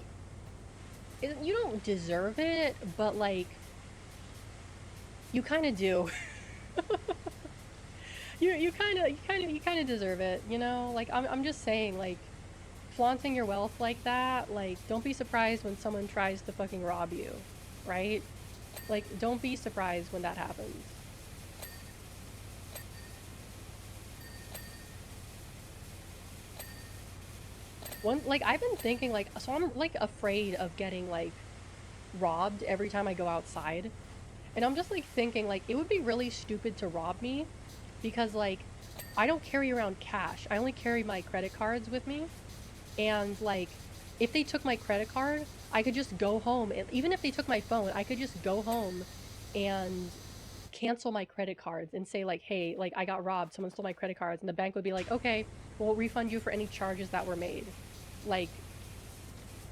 you don't deserve it, but like you kind of do. You kind of deserve it, you know? Like I'm just saying like flaunting your wealth like that, like don't be surprised when someone tries to fucking rob you, right? Like don't be surprised when that happens. One like I've been thinking like so I'm like afraid of getting like robbed every time I go outside. And I'm just like thinking like it would be really stupid to rob me because like I don't carry around cash. I only carry my credit cards with me. And like if they took my credit card, I could just go home and even if they took my phone, I could just go home and cancel my credit cards and say like, "Hey, like I got robbed. Someone stole my credit cards." And the bank would be like, "Okay, we'll refund you for any charges that were made." Like,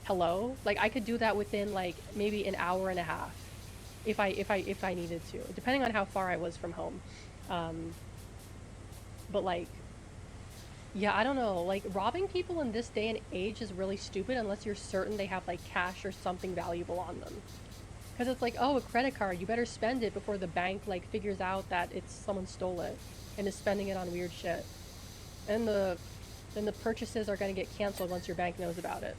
hello? Like I could do that within like maybe an hour and a half if I needed to, depending on how far I was from home. Um, but like, yeah, I don't know. Like robbing people in this day and age is really stupid unless you're certain they have like cash or something valuable on them. Because it's like, oh, a credit card, you better spend it before the bank like figures out that it's someone stole it and is spending it on weird shit. And then the purchases are gonna get canceled once your bank knows about it.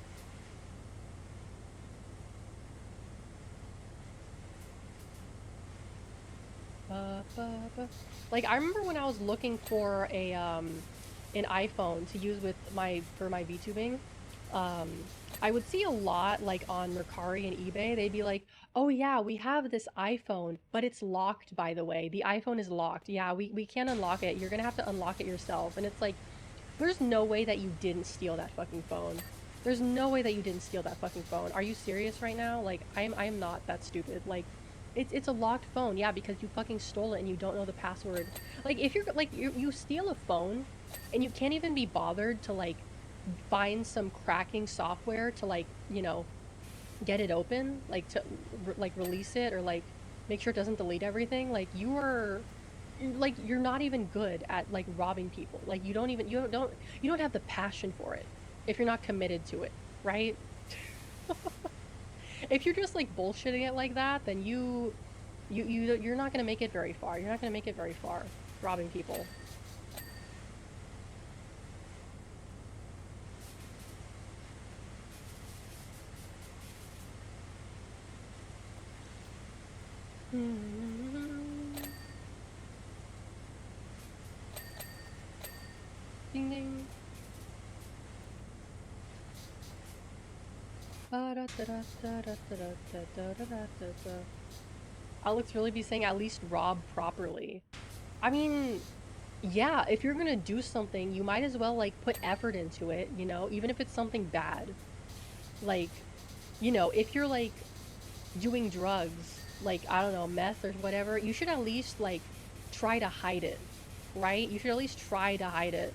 Like I remember when I was looking for a an iPhone to use with my for my VTubing, um, I would see a lot like on Mercari and eBay. They'd be like, "Oh yeah, we have this iPhone, but it's locked, by the way. The iPhone is locked. Yeah, we can't unlock it. You're gonna have to unlock it yourself." And it's like, There's no way that you didn't steal that fucking phone. There's no way that you didn't steal that fucking phone. Are you serious right now? Like, I am not that stupid. Like, it's a locked phone, yeah, because you fucking stole it and you don't know the password. Like, if you're, like, you steal a phone and you can't even be bothered to, like, find some cracking software to, like, you know, get it open, like, to, like, release it or, like, make sure it doesn't delete everything, like, like, you're not even good at, like, robbing people. Like, you don't even, you don't have the passion for it if you're not committed to it, right? If you're just, like, bullshitting it like that, then you're not gonna make it very far. You're not gonna make it very far robbing people. Ding ding. Alex really be saying at least rob properly. I mean, yeah, if you're gonna do something, you might as well, like, put effort into it, you know, even if it's something bad. Like, you know, if you're, like, doing drugs, like, I don't know, meth or whatever, you should at least, like, try to hide it, right? You should at least try to hide it,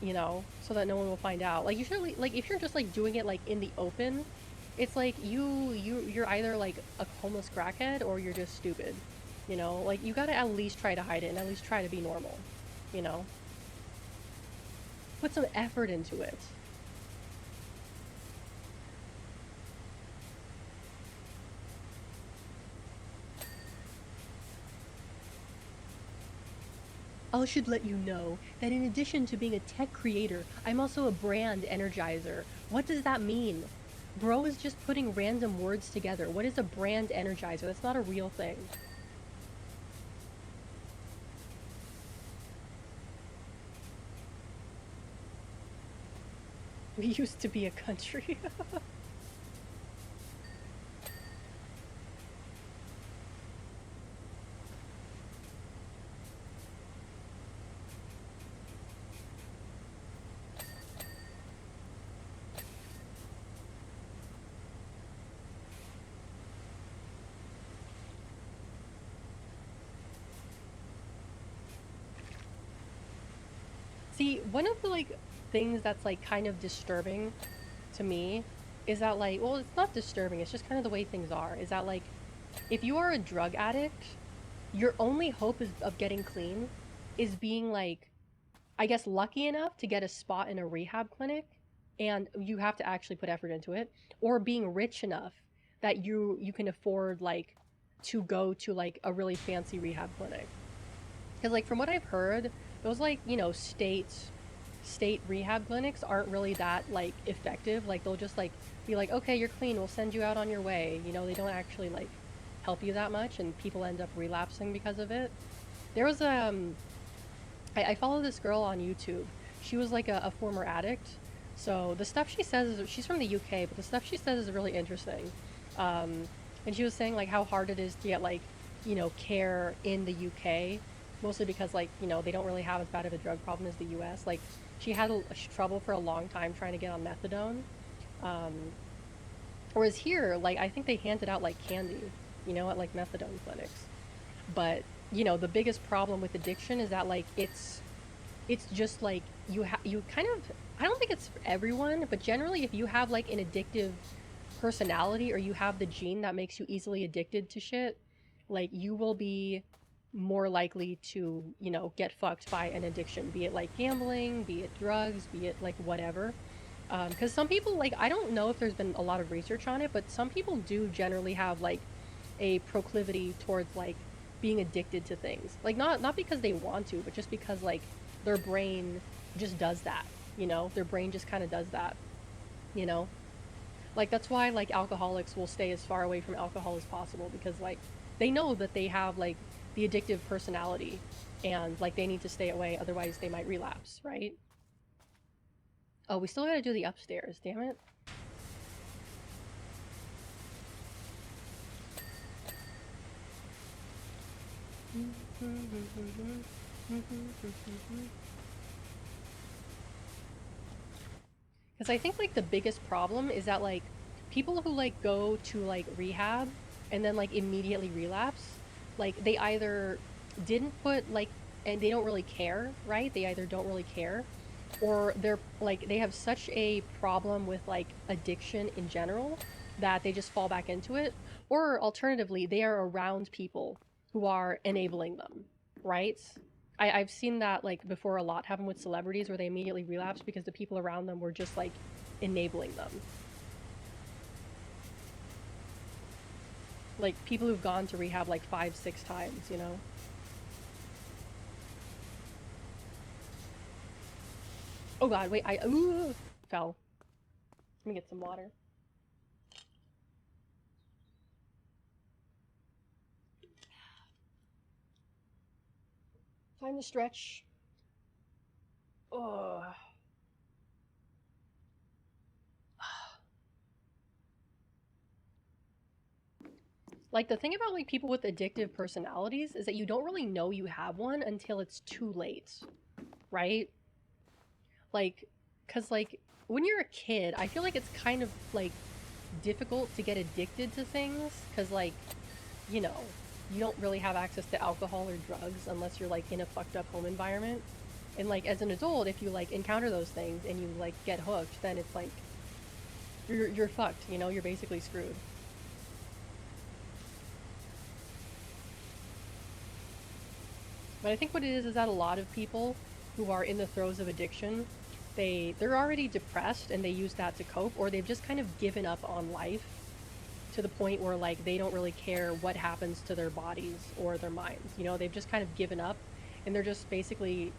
you know, so that no one will find out. Like, you should, like, if you're just, like, doing it, like, in the open, it's like you're either, like, a homeless crackhead or you're just stupid, you know? Like, you gotta at least try to hide it and at least try to be normal, you know? Put some effort into it. I should let you know that in addition to being a tech creator, I'm also a brand energizer. What does that mean? Bro is just putting random words together. What is a brand energizer? That's not a real thing. We used to be a country. See, one of the, like, things that's, like, kind of disturbing to me is that, like, well, it's not disturbing, it's just kind of the way things are, is that, like, if you are a drug addict, your only hope of getting clean is being, like, I guess, lucky enough to get a spot in a rehab clinic, and you have to actually put effort into it, or being rich enough that you can afford, like, to go to, like, a really fancy rehab clinic. Because, like, from what I've heard, those, like, you know, state rehab clinics aren't really that, like, effective. Like, they'll just, like, be like, okay, you're clean, we'll send you out on your way. You know, they don't actually, like, help you that much, and people end up relapsing because of it. There was I follow this girl on YouTube. She was, like, a former addict. So the stuff she says is, she's from the UK, but the stuff she says is really interesting. Um, and she was saying, like, how hard it is to get, like, you know, care in the UK, mostly because, like, you know, they don't really have as bad of a drug problem as the US. Like, she had trouble for a long time trying to get on methadone. Um, Whereas here, like, I think they handed out, like, candy, you know, at, like, methadone clinics. But, you know, the biggest problem with addiction is that, like, it's just like you kind of, I don't think it's for everyone, but generally if you have, like, an addictive personality or you have the gene that makes you easily addicted to shit, like, you will be more likely to, you know, get fucked by an addiction, be it, like, gambling, be it drugs, be it, like, whatever. Because some people, like, I don't know if there's been a lot of research on it, but some people do generally have, like, a proclivity towards, like, being addicted to things. Like, not because they want to, but just because, like, their brain just does that, you know? Their brain just kind of does that, you know? Like, that's why, like, alcoholics will stay as far away from alcohol as possible because, like, they know that they have, like, the addictive personality and, like, they need to stay away, otherwise they might relapse, right? Oh, we still gotta do the upstairs, damn it. Because I think like the biggest problem is that like people who like go to like rehab and then like immediately relapse, like they either didn't put like, and they don't really care, right? They either don't really care, or they're like they have such a problem with like addiction in general that they just fall back into it, or alternatively they are around people who are enabling them, right? I've seen that like before a lot happen with celebrities where they immediately relapse because the people around them were just like enabling them. Like people who've gone to rehab like 5, 6 times, you know? Oh god, wait, I ooh, fell. Let me get some water. Time to stretch. Oh. Like the thing about like people with addictive personalities is that you don't really know you have one until it's too late, right? Like, cause like when you're a kid, I feel like it's kind of like difficult to get addicted to things, cause like, you know, you don't really have access to alcohol or drugs unless you're like in a fucked up home environment. And like as an adult, if you like encounter those things and you like get hooked, then it's like you're fucked, you know, you're basically screwed. But I think what it is that a lot of people who are in the throes of addiction, they're already depressed and they use that to cope, or they've just kind of given up on life to the point where like they don't really care what happens to their bodies or their minds. You know, they've just kind of given up and they're just basically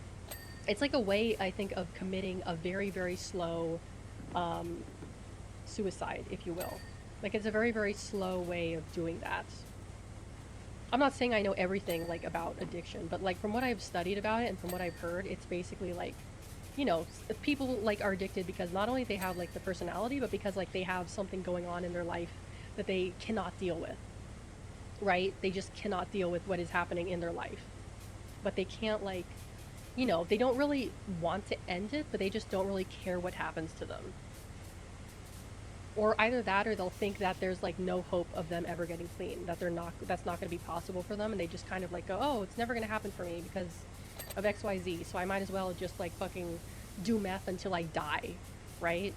it's like a way I think of committing a very very slow um, suicide, if you will. Like it's a very very slow way of doing that. I'm not saying I know everything like about addiction, but like from what I've studied about it and from what I've heard, it's basically like, you know, people like are addicted because not only they have like the personality, but because like they have something going on in their life that they cannot deal with, right? They just cannot deal with what is happening in their life. But they can't like, you know, they don't really want to end it, but they just don't really care what happens to them. Or either that or they'll think that there's like no hope of them ever getting clean, that they're not that's not going to be possible for them, and they just kind of like go, oh, it's never going to happen for me because of XYZ, so I might as well just like fucking do meth until I die, right?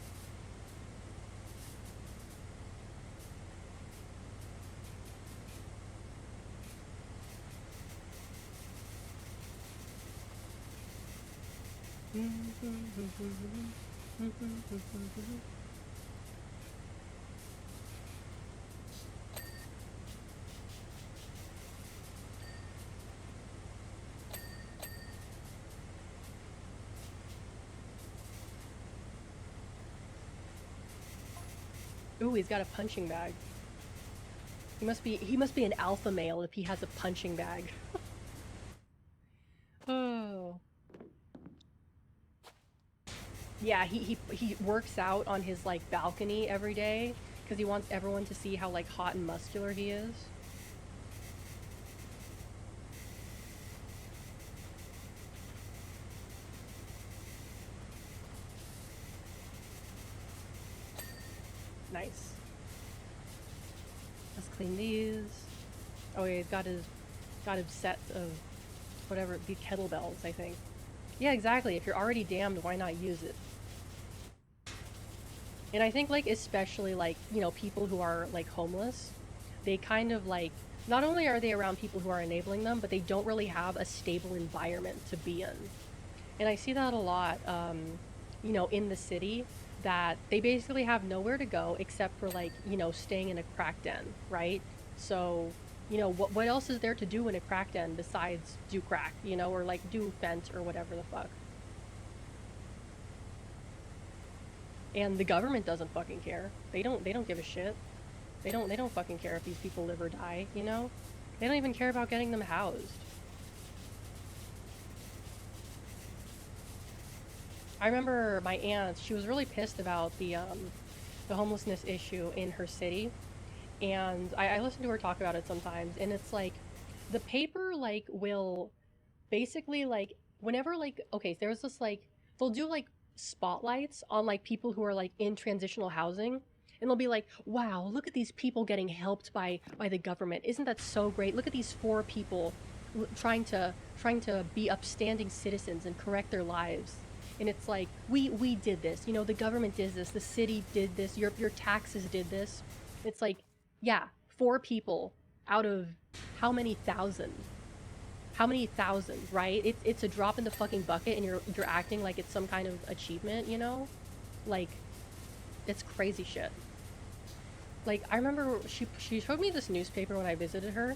Ooh, he's got a punching bag. He must be an alpha male if he has a punching bag. Oh. Yeah, he works out on his like balcony every day because he wants everyone to see how like hot and muscular he is. Nice. Let's clean these. Oh yeah, he's got his set of whatever the kettlebells, I think. Yeah, exactly. If you're already damned, why not use it? And I think like especially like, you know, people who are like homeless, they kind of like not only are they around people who are enabling them, but they don't really have a stable environment to be in. And I see that a lot, you know, in the city that they basically have nowhere to go except for like, you know, staying in a crack den, right? So, you know, what else is there to do in a crack den besides do crack, you know, or like do fence or whatever the fuck? And the government doesn't fucking care. They don't give a shit. They don't fucking care if these people live or die, you know? They don't even care about getting them housed. I remember my aunt, she was really pissed about the homelessness issue in her city. And I listen to her talk about it sometimes, and it's like the paper like will basically like whenever like okay, there's this like they'll do like spotlights on like people who are like in transitional housing, and they'll be like, wow, look at these people getting helped by the government, isn't that so great, look at these 4 people trying to be upstanding citizens and correct their lives. And it's like, we did this, you know, the government did this, the city did this, your taxes did this. It's like, yeah, 4 people out of how many thousand? How many thousand, right? It's a drop in the fucking bucket, and you're acting like it's some kind of achievement, you know? Like, it's crazy shit. Like, I remember she showed me this newspaper when I visited her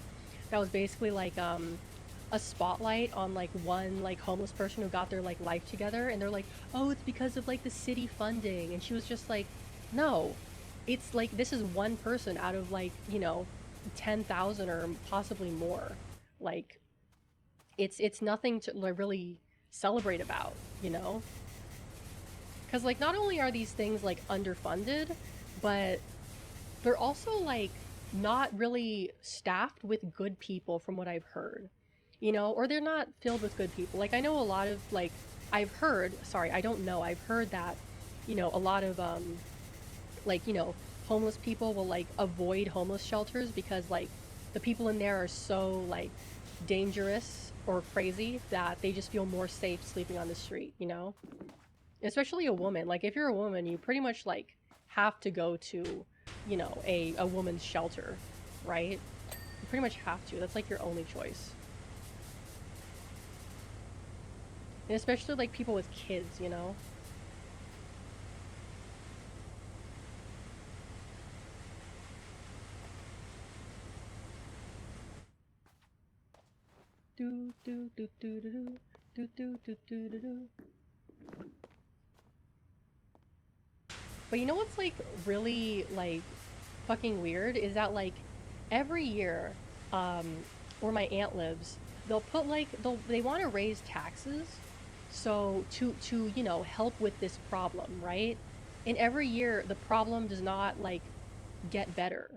that was basically like a spotlight on like one like homeless person who got their like life together, and they're like, oh, it's because of like the city funding, and she was just like, no, it's like this is one person out of like, you know, 10,000 or possibly more. Like, it's nothing to like really celebrate about, you know? Because like not only are these things like underfunded, but they're also like not really staffed with good people from what I've heard, you know, or they're not filled with good people. Like I know a lot of like, I've heard, sorry, I don't know, I've heard that, you know, a lot of like, you know, homeless people will like avoid homeless shelters because like the people in there are so like dangerous or crazy that they just feel more safe sleeping on the street, you know? Especially a woman. Like if you're a woman, you pretty much like have to go to, you know, a woman's shelter, right? You pretty much have to. That's like your only choice. And especially like people with kids, you know? Do do do do do do do do do do do. But you know what's like really like fucking weird is that like every year, um, where my aunt lives, they'll put like they want to raise taxes, so to you know help with this problem, right? And every year the problem does not like get better.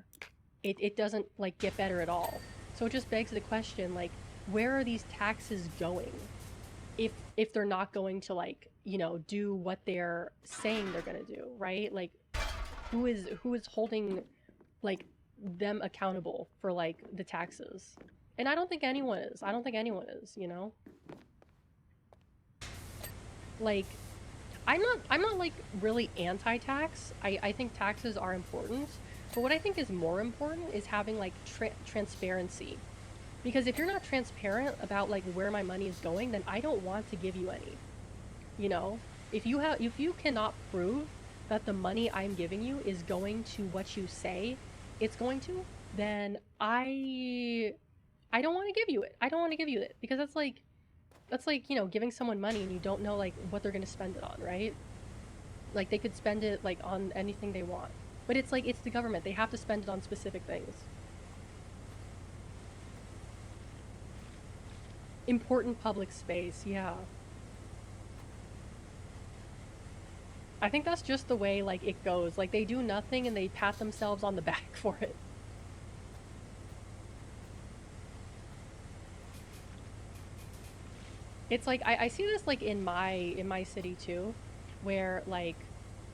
It doesn't like get better at all. So it just begs the question like, where are these taxes going? If they're not going to like, you know, do what they're saying they're gonna do, right? Like who is holding like them accountable for like the taxes? And I don't think anyone is. I don't think anyone is, you know? Like I'm not like really anti-tax. I think taxes are important. But what I think is more important is having like transparency. Because if you're not transparent about like where my money is going, then I don't want to give you any. You know? If you cannot prove that the money I'm giving you is going to what you say it's going to, then I don't want to give you it. I don't want to give you it because that's like, you know, giving someone money and you don't know like what they're going to spend it on, right? Like they could spend it like on anything they want. But it's like it's the government. They have to spend it on specific things. Important public space, yeah. I think that's just the way like it goes. Like they do nothing and they pat themselves on the back for it. It's like I see this like in my city too, where like,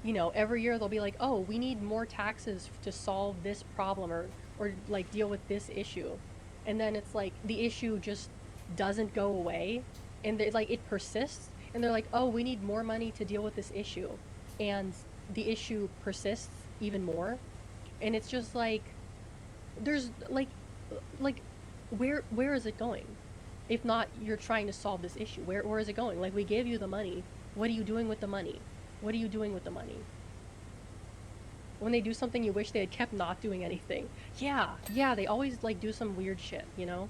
you know, every year they'll be like, oh, we need more taxes to solve this problem or like deal with this issue. And then it's like the issue just doesn't go away and like it persists and they're like, oh, we need more money to deal with this issue. And the issue persists even more. And it's just like there's like where is it going? If not you're trying to solve this issue, where is it going? Like we gave you the money. What are you doing with the money? What are you doing with the money? When they do something you wish they had kept not doing anything. Yeah, they always like do some weird shit, you know?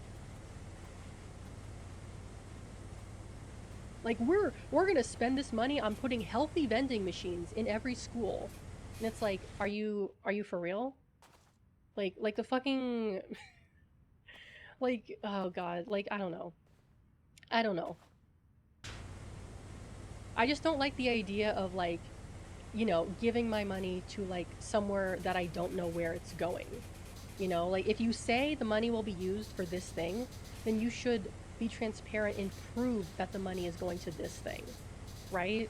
Like we're gonna spend this money on putting healthy vending machines in every school. And it's like, are you for real? Like the fucking like oh god, like I don't know. I don't know. I just don't like the idea of like, you know, giving my money to like somewhere that I don't know where it's going. You know, like if you say the money will be used for this thing, then you should be transparent and prove that the money is going to this thing, right?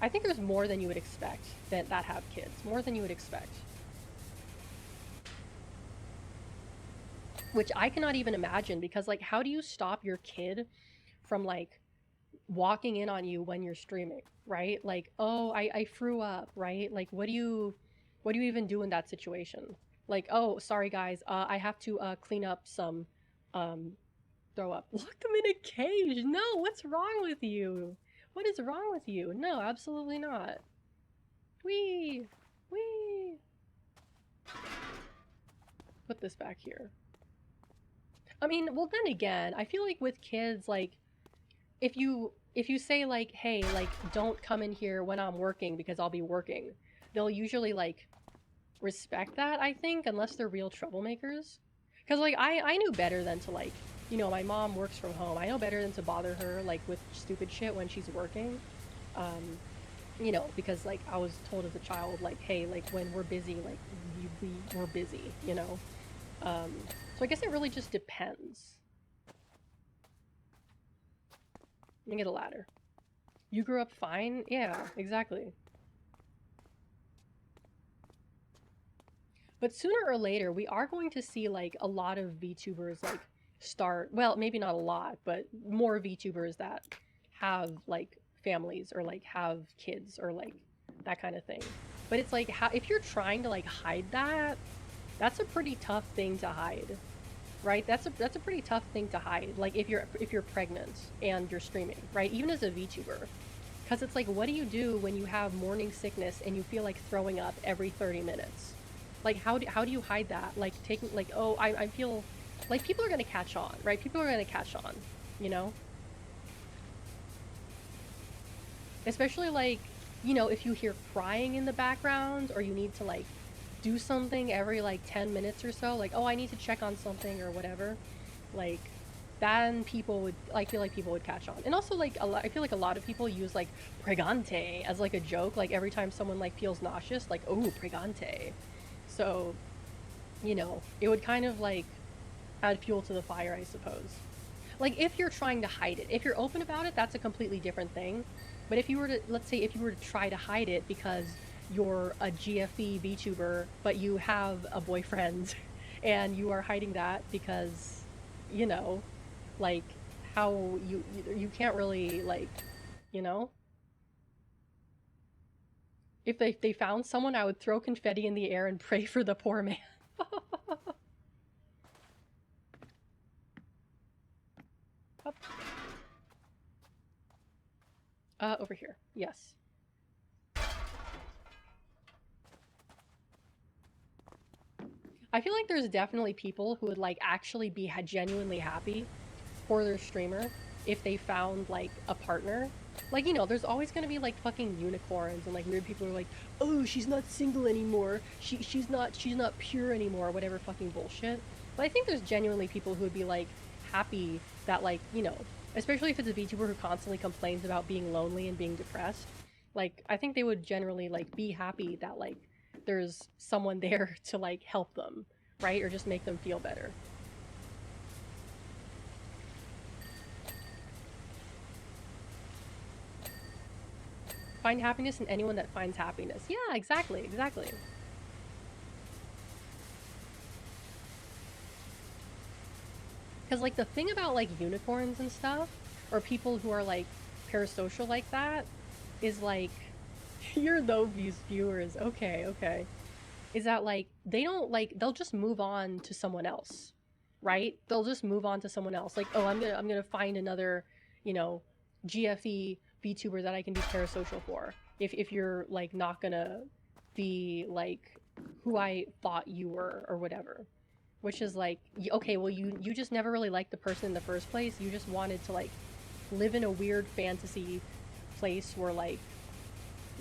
I think there's more than you would expect that have kids. More than you would expect. Which I cannot even imagine, because like, how do you stop your kid from like walking in on you when you're streaming, right? Like, oh, I threw up, right? Like, what do you even do in that situation? Like, oh, sorry guys, I have to clean up some um throw up. Lock them in a cage. No, what's wrong with you? What is wrong with you? No, absolutely not. Wee, wee. Put this back here. I mean, well, then again, I feel like with kids, like, if you say like, hey, like, don't come in here when I'm working because I'll be working, they'll usually like respect that, I think, unless they're real troublemakers. Because like, I knew better than to like, you know, my mom works from home. I know better than to bother her like with stupid shit when she's working. Um, you know, because like I was told as a child, like, hey, like when we're busy, like we're busy, you know. So I guess it really just depends. Let me get a ladder. You grew up fine? Yeah, exactly. But sooner or later, we are going to see like a lot of VTubers like start, well, maybe not a lot, but more VTubers that have like families or like have kids or like that kind of thing. But it's like, how, if you're trying to like hide that, that's a pretty tough thing to hide, right? That's a pretty tough thing to hide. Like if you're pregnant and you're streaming, right? Even as a VTuber, because it's like, what do you do when you have morning sickness and you feel like throwing up every 30 minutes? Like, how do you hide that? Like, taking, like, oh, I feel like people are going to catch on, right? People are going to catch on, you know? Especially, like, you know, if you hear crying in the background or you need to, like, do something every, like, 10 minutes or so, like, oh, I need to check on something or whatever. Like, then people would, I feel like people would catch on. And also, like, I feel like a lot of people use like pregante as like a joke, like every time someone like feels nauseous, like, oh, pregante. So, you know, it would kind of like add fuel to the fire, I suppose. Like, if you're trying to hide it, if you're open about it, that's a completely different thing. But if you were to, let's say, if you were to try to hide it because you're a GFE VTuber, but you have a boyfriend and you are hiding that because, you know, like, how you can't really, like, you know? If they found someone, I would throw confetti in the air and pray for the poor man. Up. Over here. Yes. I feel like there's definitely people who would like actually be genuinely happy for their streamer if they found like a partner. Like, you know, there's always gonna be like fucking unicorns and like weird people who are like, oh, she's not single anymore. She's not pure anymore, whatever fucking bullshit. But I think there's genuinely people who would be like happy that, like, you know, especially if it's a VTuber who constantly complains about being lonely and being depressed. Like, I think they would generally like be happy that like there's someone there to like help them, right? Or just make them feel better. Find happiness in anyone that finds happiness. Yeah, exactly, exactly. Because, like, the thing about, like, unicorns and stuff, or people who are, like, parasocial like that, is, like, you're those viewers, okay, okay. Is that, like, they don't, like, they'll just move on to someone else, right? They'll just move on to someone else. Like, oh, I'm gonna find another, you know, GFE VTuber that I can be parasocial for. If you're, like, not gonna be, like, who I thought you were, or whatever. Which is like, okay, well, you just never really liked the person in the first place. You just wanted to like live in a weird fantasy place where like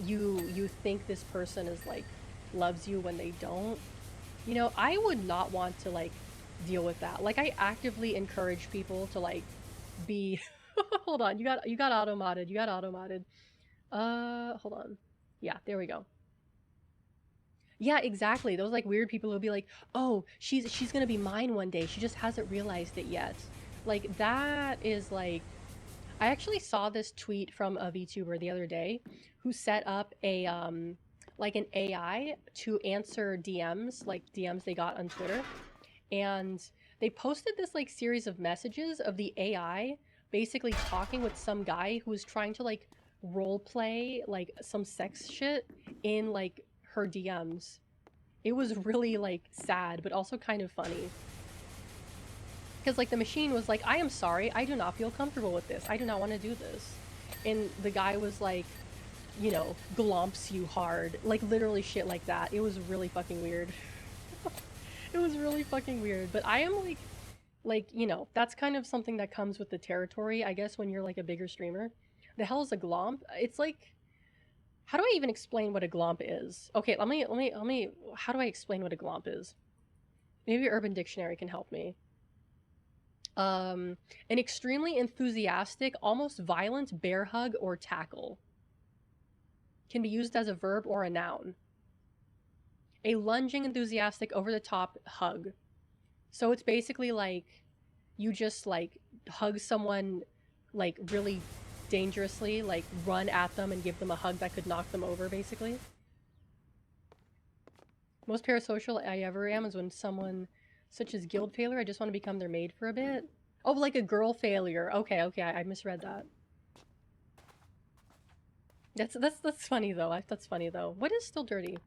you think this person is like loves you when they don't. You know, I would not want to like deal with that. Like, I actively encourage people to like be hold on, you got auto modded. You got auto modded. Hold on. Yeah, there we go. Yeah, exactly. Those like weird people who'll be like, "Oh, she's gonna be mine one day. She just hasn't realized it yet." Like, that is like, I actually saw this tweet from a VTuber the other day who set up a like an AI to answer DMs, like DMs they got on Twitter. And they posted this like series of messages of the AI basically talking with some guy who was trying to like role play like some sex shit in like her DMs. It was really like sad, but also kind of funny. Because like the machine was like, I am sorry, I do not feel comfortable with this. I do not want to do this. And the guy was like, you know, glomps you hard. Like literally shit like that. It was really fucking weird. It was really fucking weird. But I am like, you know, that's kind of something that comes with the territory, I guess, when you're like a bigger streamer. The hell is a glomp? It's like, how do I even explain what a glomp is? Okay, let me, how do I explain what a glomp is? Maybe Urban Dictionary can help me. An extremely enthusiastic, almost violent bear hug or tackle. Can be used as a verb or a noun. A lunging, enthusiastic, over-the-top hug. So it's basically like you just like hug someone like really dangerously, like run at them and give them a hug that could knock them over, basically. Most parasocial I ever am is when someone such as guild failure, I just want to become their maid for a bit. Oh, like a girl failure. Okay, I misread that. That's funny though. That's funny though. What is still dirty?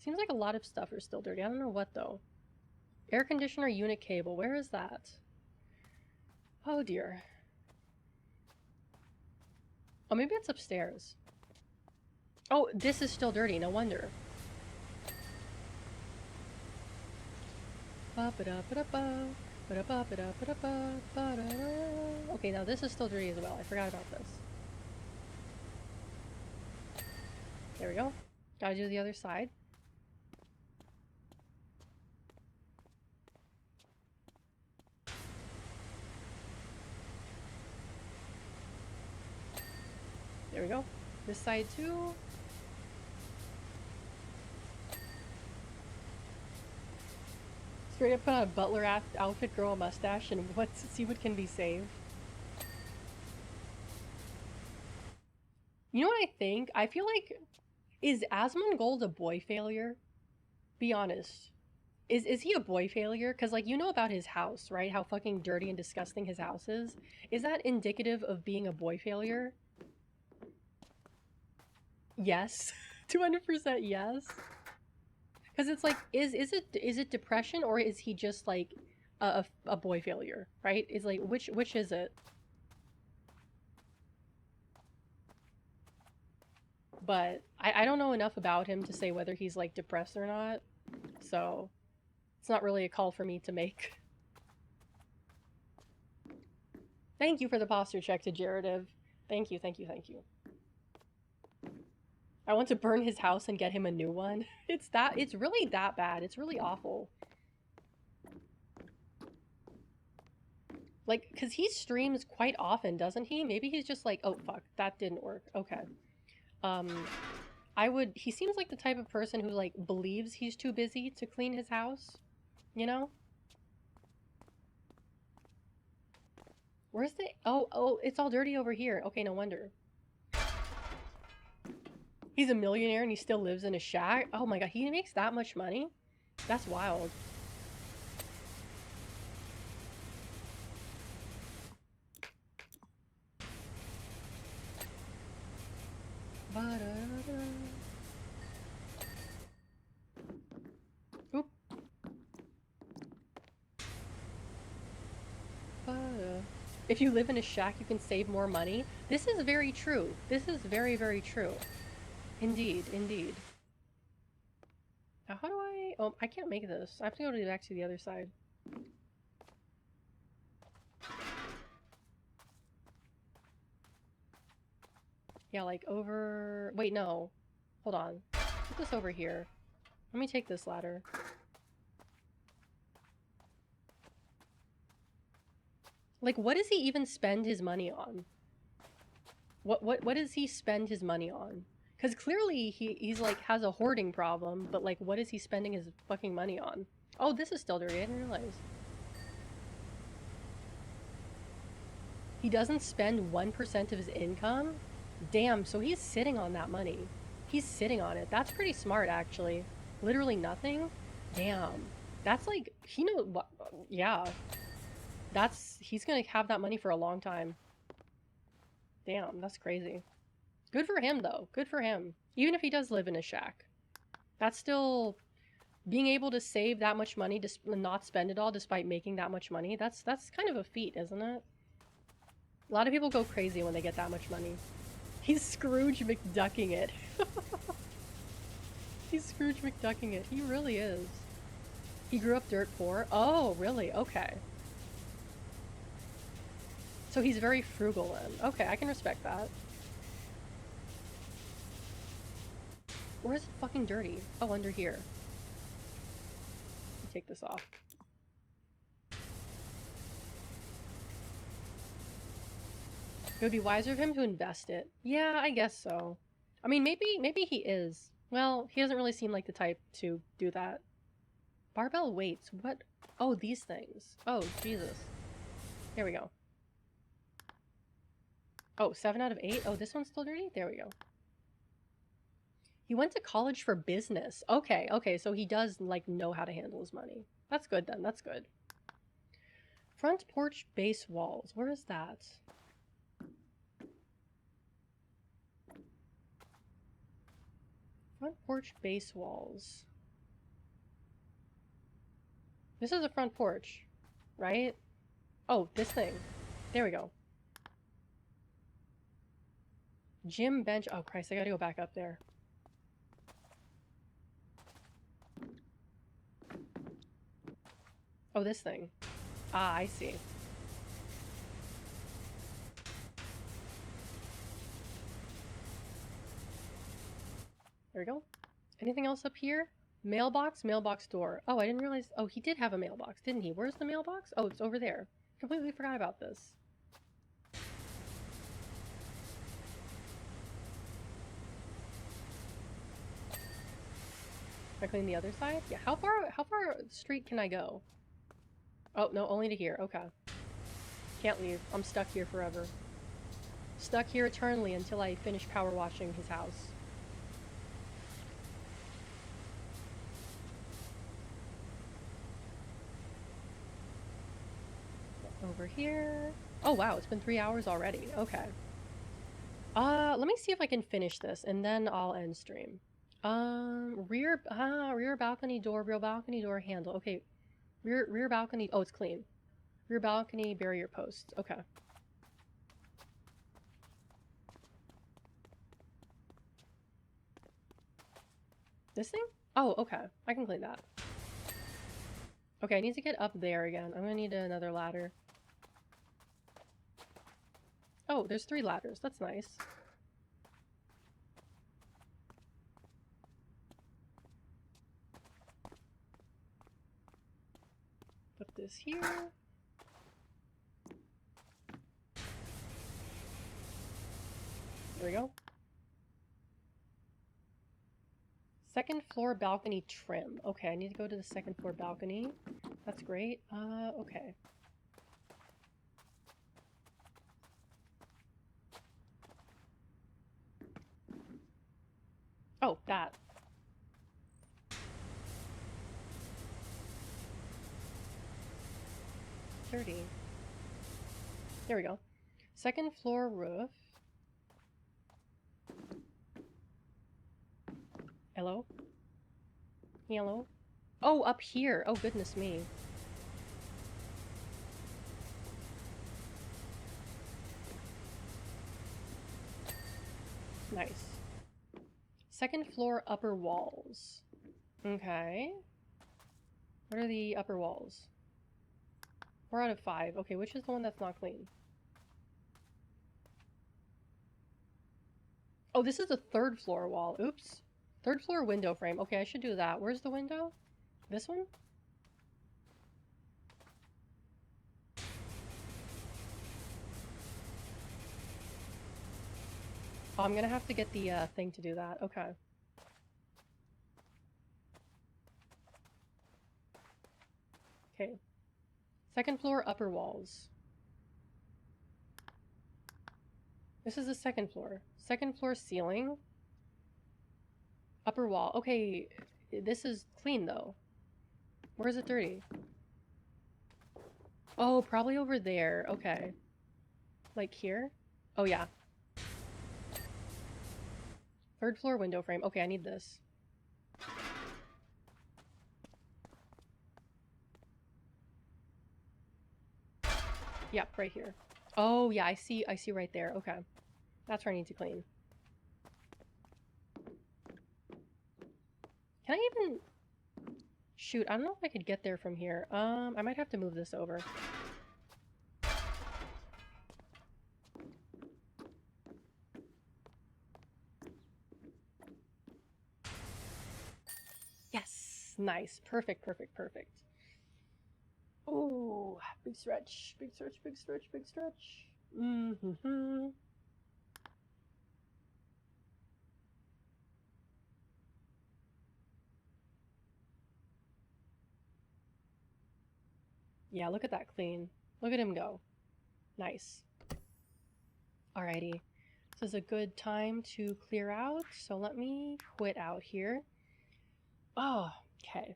Seems like a lot of stuff are still dirty. I don't know what though. Air conditioner unit cable. Where is that? Oh dear. Oh, maybe it's upstairs. Oh, this is still dirty. No wonder. Okay, now this is still dirty as well. I forgot about this. There we go. Gotta do the other side. There we go. This side too. Straight up put on a butler outfit, grow a mustache, and see what can be saved. You know what I think? I feel like, is Asmongold a boy failure? Be honest. Is he a boy failure? Because, like, you know about his house, right? How fucking dirty and disgusting his house is. Is that indicative of being a boy failure? Yes. 200% yes. Because it's like, is it depression or is he just like a boy failure, right? It's like, which is it? But I don't know enough about him to say whether he's like depressed or not. So it's not really a call for me to make. Thank you for the posture check to Jarediv. Thank you, thank you, thank you. I want to burn his house and get him a new one. It's really that bad. It's really awful. Like, because he streams quite often, doesn't he? Maybe he's just like, oh, fuck, that didn't work. Okay. He seems like the type of person who, like, believes he's too busy to clean his house, you know? Where's the, oh, it's all dirty over here. Okay, no wonder. He's a millionaire and he still lives in a shack? Oh my god, he makes that much money? That's wild. Oop. If you live in a shack, you can save more money. This is very true. This is very, very true. Indeed, indeed. Now, how do I... Oh, I can't make this. I have to go back to the other side. Yeah, like over... Wait, no. Hold on. Put this over here. Let me take this ladder. Like, what does he even spend his money on? What does he spend his money on? Because clearly he's like, has a hoarding problem, but like, what is he spending his fucking money on? Oh, this is still dirty. I didn't realize. He doesn't spend 1% of his income? Damn, so he's sitting on that money. He's sitting on it. That's pretty smart, actually. Literally nothing? Damn. That's like, he knows what, yeah. He's gonna have that money for a long time. Damn, that's crazy. Good for him, though. Good for him. Even if he does live in a shack. That's still, being able to save that much money, not spend it all despite making that much money, that's kind of a feat, isn't it? A lot of people go crazy when they get that much money. He's Scrooge McDucking it. He's Scrooge McDucking it. He really is. He grew up dirt poor? Oh, really? Okay. So he's very frugal then. Okay, I can respect that. Where is it fucking dirty? Oh, under here. Take this off. It would be wiser of him to invest it. Yeah, I guess so. I mean, maybe he is. Well, he doesn't really seem like the type to do that. Barbell weights. What? Oh, these things. Oh, Jesus. There we go. Oh, 7 out of 8? Oh, this one's still dirty? There we go. He went to college for business. Okay, okay, so he does, like, know how to handle his money. That's good, then. That's good. Front porch base walls. Where is that? Front porch base walls. This is a front porch, right? Oh, this thing. There we go. Gym bench. Oh, Christ, I gotta go back up there. Oh, this thing. Ah, I see. There we go. Anything else up here? Mailbox, mailbox door. Oh, I didn't realize. Oh, he did have a mailbox, didn't he? Where's the mailbox? Oh, it's over there. Completely forgot about this. Can I clean the other side? Yeah. How far street can I go? Oh, no, only to here. Okay. Can't leave. I'm stuck here forever. Stuck here eternally until I finish power washing his house. Over here. Oh, wow, it's been 3 hours already. Okay. Let me see if I can finish this, and then I'll end stream. Rear balcony door handle. Okay. Rear balcony. Oh, it's clean. Rear balcony barrier post. Okay. This thing? Oh, okay. I can clean that. Okay, I need to get up there again. I'm gonna need another ladder. Oh, there's 3 ladders. That's nice. Put this here. There we go. Second floor balcony trim. Okay, I need to go to the second floor balcony. That's great. Okay. Oh, that. Dirty. There we go. Second floor roof. Hello? Hello? Oh, up here. Oh, goodness me. Nice. Second floor upper walls. Okay. What are the upper walls? 4 out of 5. Okay, which is the one that's not clean? Oh, this is the 3rd floor wall. Oops. 3rd floor window frame. Okay, I should do that. Where's the window? This one? Oh, I'm gonna have to get the thing to do that. Okay. Okay. Second floor upper walls. This is the second floor. Second floor ceiling. Upper wall. Okay, this is clean though. Where is it dirty? Oh, probably over there. Okay. Like here? Oh yeah. Third floor window frame. Okay, I need this. Yep, right here. Oh yeah, I see right there. Okay. That's where I need to clean. Can I even... Shoot, I don't know if I could get there from here. I might have to move this over. Yes! Nice. Perfect, perfect, perfect. Oh, big stretch, big stretch, big stretch, big stretch. Mm-hmm. Yeah, look at that clean. Look at him go. Nice. Alrighty. This is a good time to clear out, so let me quit out here. Oh, okay.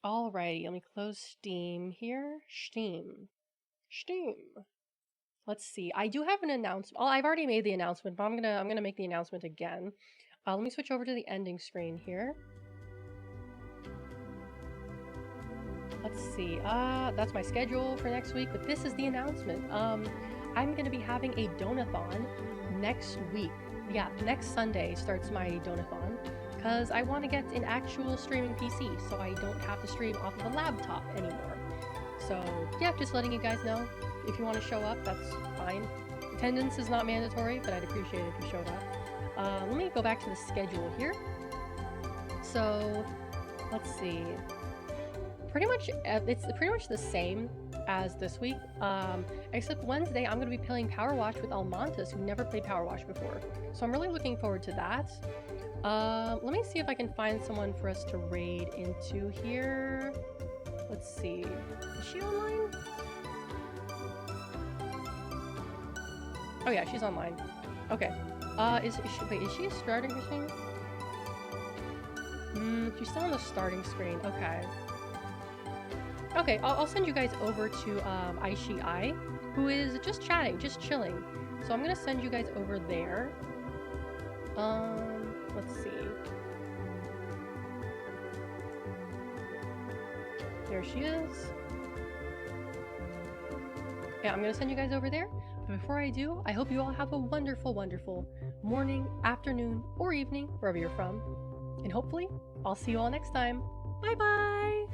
Alrighty, let me close Steam here. Steam. Let's see. I do have an announcement. Oh, I've already made the announcement, but I'm gonna make the announcement again. Let me switch over to the ending screen here. Let's see. That's my schedule for next week, but this is the announcement. I'm gonna be having a donathon next week. Yeah, next Sunday starts my donathon because I want to get an actual streaming PC so I don't have to stream off of a laptop anymore. So yeah, just letting you guys know. If you want to show up, that's fine. Attendance is not mandatory, but I'd appreciate it if you showed up. Let me go back to the schedule here. So let's see. It's pretty much the same as this week, except Wednesday I'm going to be playing Powerwash with Almontas, who never played Powerwash before. So I'm really looking forward to that. Let me see if I can find someone for us to raid into here. Let's see. Is she online? Oh yeah, she's online. Okay. Is she starting her screen? She's still on the starting screen. Okay. Okay, I'll send you guys over to Aishi, who is just chatting, just chilling. So I'm gonna send you guys over there. Let's see. There she is. Yeah, I'm gonna send you guys over there. But before I do, I hope you all have a wonderful, wonderful morning, afternoon, or evening, wherever you're from. And hopefully, I'll see you all next time. Bye-bye!